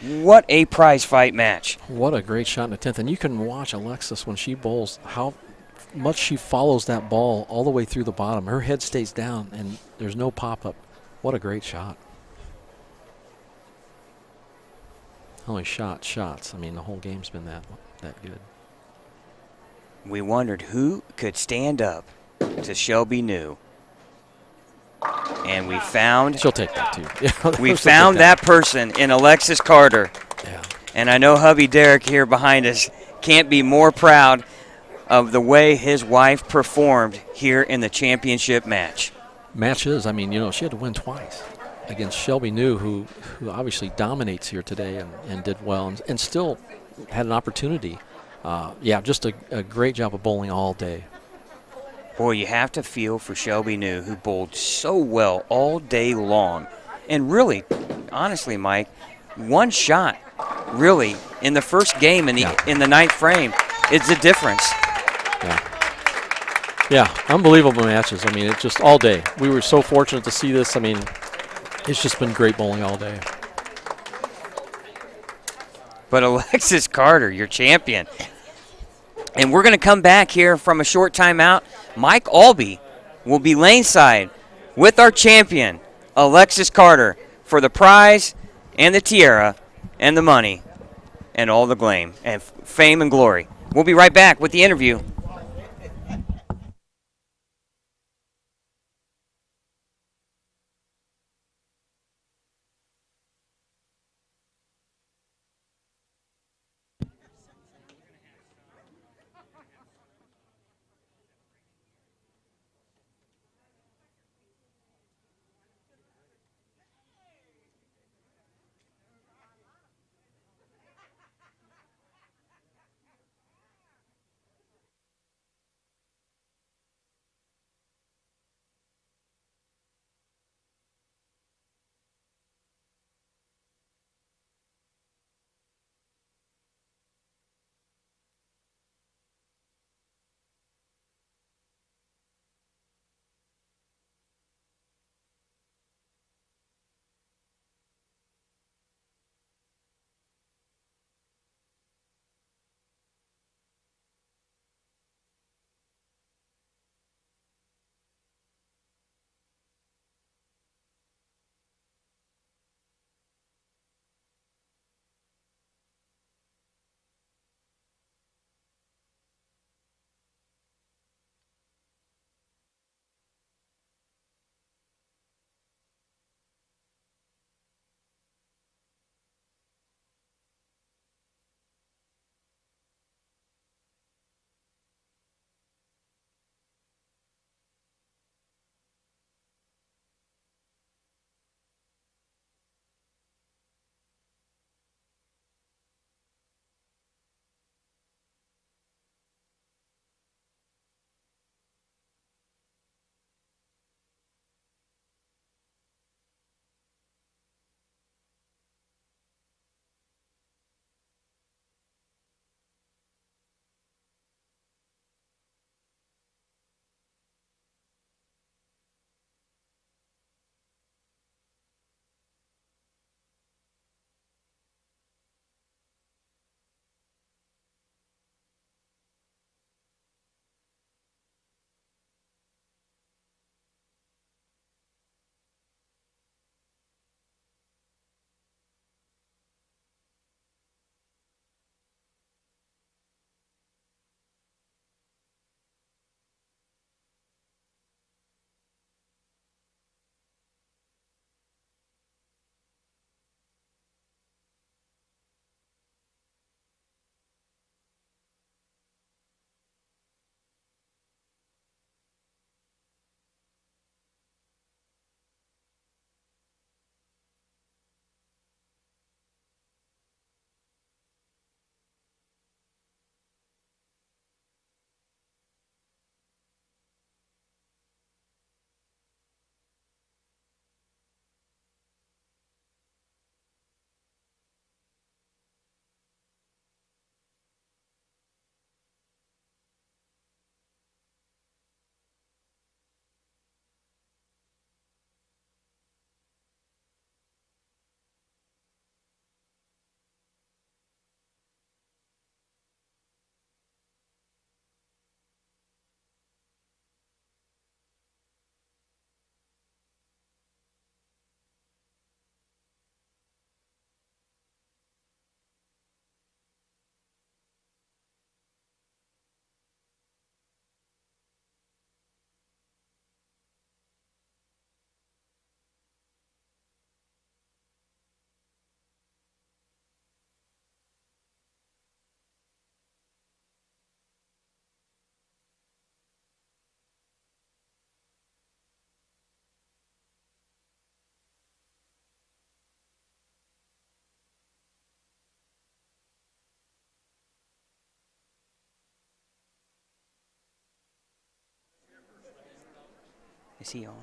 What a prize fight match. What a great shot in the 10th. And you can watch Alexis when she bowls, how much she follows that ball all the way through the bottom. Her head stays down, and there's no pop-up. What a great shot. Only shots. I mean, the whole game's been that good. We wondered who could stand up to Shelby New. And we found... She'll take that, too. Yeah, we found that person in Alexis Carter. Yeah. And I know hubby Derek here behind us can't be more proud of the way his wife performed here in the championship match. Matches, I mean, you know, she had to win twice against Shelby New, who obviously dominates here today and did well and still had an opportunity. Yeah, just a great job of bowling all day. Boy, you have to feel for Shelby New, who bowled so well all day long. And really, honestly, Mike, one shot, really, in the first game in the ninth frame is the difference. Yeah, unbelievable matches. I mean, it's just all day. We were so fortunate to see this. I mean, it's just been great bowling all day. But Alexis Carter, your champion. And we're going to come back here from a short timeout. Mike Albee will be laneside with our champion, Alexis Carter, for the prize and the tiara and the money and all the gleam and fame and glory. We'll be right back with the interview. Is he on?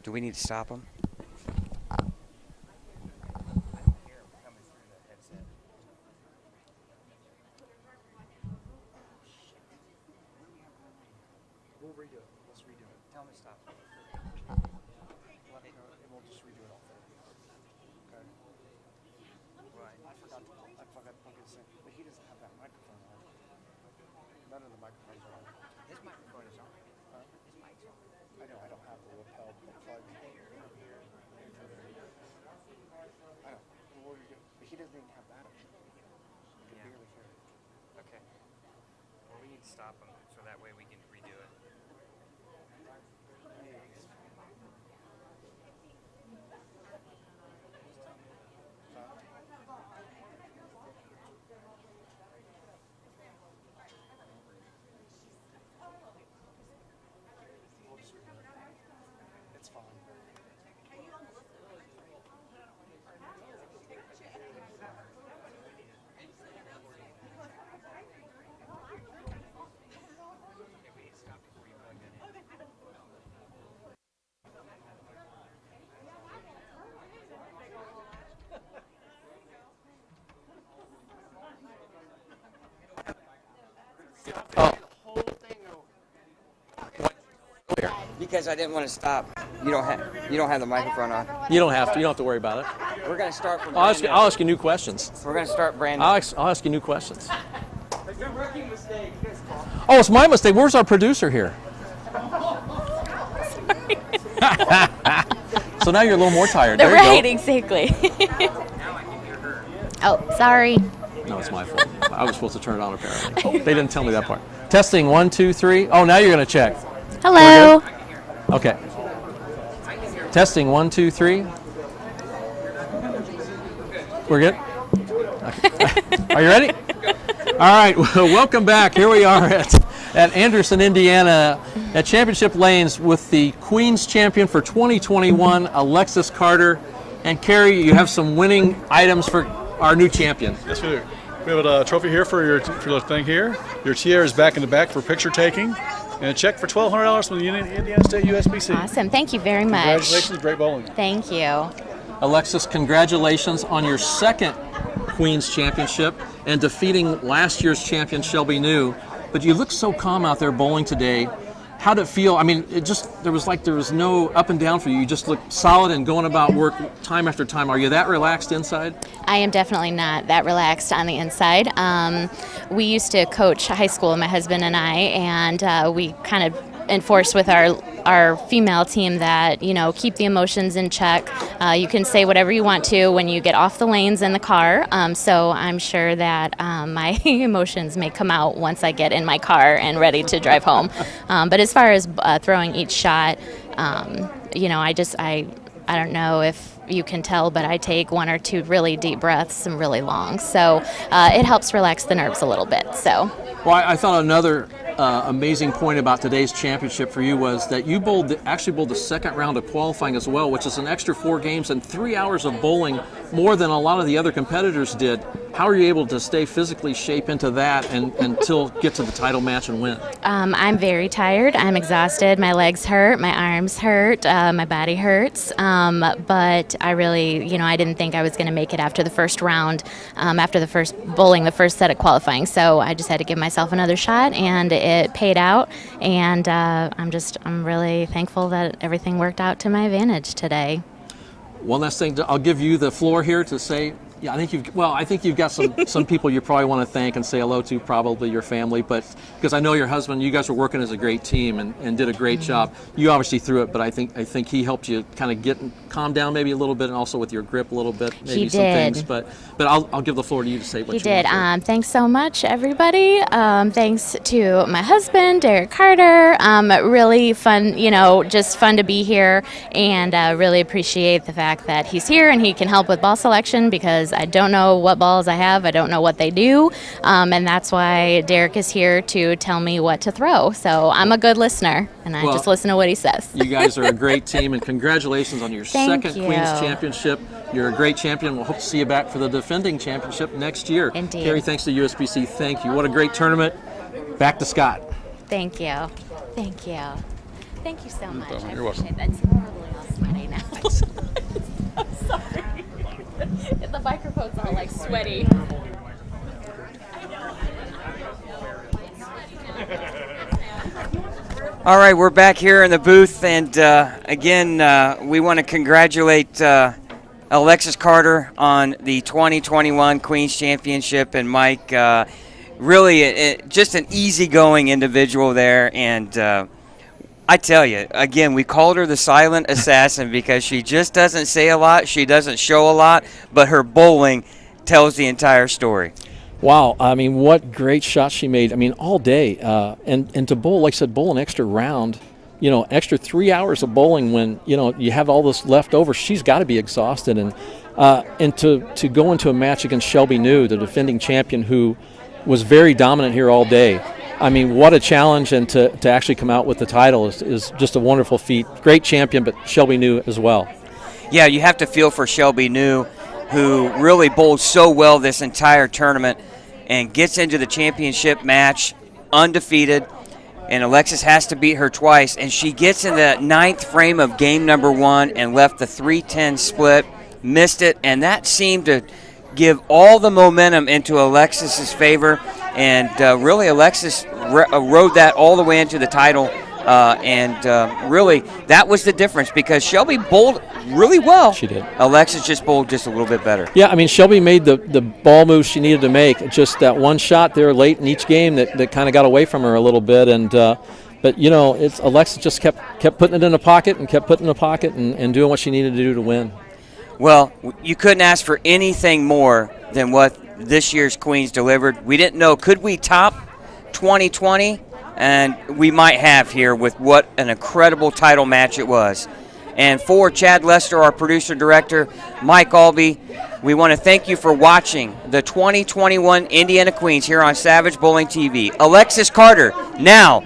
Do we need to stop him? We'll redo it. Let's redo it. Tell him to stop. We'll just redo it all. Okay. Right. I forgot to plug his in. But he doesn't have that microphone on. None of the microphones are on. His microphone is on. His mic's on. I know, I don't have the lapel plug. I know. We'll redo it. But he doesn't even have that on. You can barely hear it. Okay. Well, we need to stop him so that way we can redo it. It's fine. Because I didn't want to stop. You don't have the microphone on. You don't have to. You don't have to worry about it. We're gonna start from. I'll ask you new questions. We're gonna start brand new. I'll ask you new questions. Oh, it's my mistake. Where's our producer here? So now you're a little more tired. There Right, you go. exactly. Oh, sorry. No, it's my fault. I was supposed to turn it on apparently. They didn't tell me that part. Testing 1, 2, 3. Oh, now you're gonna check. Hello. Okay. Testing 1, 2, 3. We're good? Okay. Are you ready? All right. Well, welcome back. Here we are at Anderson, Indiana, at Championship Lanes with the Queen's Champion for 2021, Alexis Carter. And Carrie, you have some winning items for our new champion. Yes, we do. We have a trophy here for your thing here. Your tiara is back in the back for picture taking. And a check for $1,200 from the Indiana State USBC. Awesome. Thank you very much. Congratulations, great bowling. Thank you. Alexis, congratulations on your second Queen's Championship and defeating last year's champion, Shelby New. But you look so calm out there bowling today. How did it feel? I mean, there was no up and down for you. You just looked solid and going about work time after time. Are you that relaxed inside? I am definitely not that relaxed on the inside. We used to coach high school, my husband and I, and we kind of enforced with our female team that, keep the emotions in check. You can say whatever you want to when you get off the lanes in the car. So I'm sure that my emotions may come out once I get in my car and ready to drive home. But as far as throwing each shot, I don't know if you can tell, but I take 1 or 2 really deep breaths and really long. So it helps relax the nerves a little bit. So. Well, I thought another amazing point about today's championship for you was that you actually bowled the second round of qualifying as well, which is an extra 4 games and 3 hours of bowling, more than a lot of the other competitors did. How are you able to stay physically shape into that and until get to the title match and win? I'm very tired. I'm exhausted. My legs hurt. My arms hurt. My body hurts. But I really, I didn't think I was going to make it after the first round, after the first bowling, the first set of qualifying. So I just had to give myself another shot, and it paid out. And I'm really thankful that everything worked out to my advantage today. One last thing, I'll give you the floor here to say. Yeah, I think you've got some people you probably want to thank and say hello to, probably your family, but because I know your husband, you guys were working as a great team and did a great job. You obviously threw it, but I think he helped you kind of calm down maybe a little bit, and also with your grip a little bit, maybe some things. But I'll give the floor to you to say what you did. want to. Thanks so much, everybody. Thanks to my husband, Derek Carter. Really fun, just fun to be here, and really appreciate the fact that he's here and he can help with ball selection, because because I don't know what balls I have. I don't know what they do. And that's why Derek is here to tell me what to throw. So I'm a good listener, and I just listen to what he says. You guys are a great team, and congratulations on your second you. Queen's Championship. You're a great champion. We'll hope to see you back for the defending championship next year. Indeed. Carrie, thanks to USBC. Thank you. What a great tournament. Back to Scott. Thank you. Thank you. Thank you so much. I You're welcome. appreciate that. It's probably all sweaty now. I'm sorry. The microphone's all like sweaty. All right, we're back here in the booth, and again, we want to congratulate Alexis Carter on the 2021 Queen's Championship, and Mike, really just an easygoing individual there, and I tell you, again, we called her the silent assassin because she just doesn't say a lot, she doesn't show a lot, but her bowling tells the entire story. Wow, I mean, what great shots she made. I mean, all day. And to bowl, like I said, bowl an extra round, extra 3 hours of bowling when, you have all this left over. She's got to be exhausted. And to go into a match against Shelby New, the defending champion, who was very dominant here all day. I mean, what a challenge, and to actually come out with the title is just a wonderful feat. Great champion, but Shelby New as well. Yeah, you have to feel for Shelby New, who really bowled so well this entire tournament and gets into the championship match undefeated, and Alexis has to beat her twice, and she gets in the 9th frame of game number 1 and left the 3-10 split, missed it, and that seemed to give all the momentum into Alexis's favor, and really Alexis rode that all the way into the title, and really that was the difference because Shelby bowled really well. She did. Alexis just bowled just a little bit better. Yeah, I mean, Shelby made the ball moves she needed to make. Just that one shot there late in each game that kind of got away from her a little bit. And but it's Alexis just kept putting it in the pocket and kept putting it in the pocket and doing what she needed to do to win. Well, you couldn't ask for anything more than what this year's Queens delivered. We didn't know, could we top 2020? And we might have here with what an incredible title match it was. And for Chad Lester, our producer-director, Mike Albee, we want to thank you for watching the 2021 Indiana Queens here on Savage Bowling TV. Alexis Carter now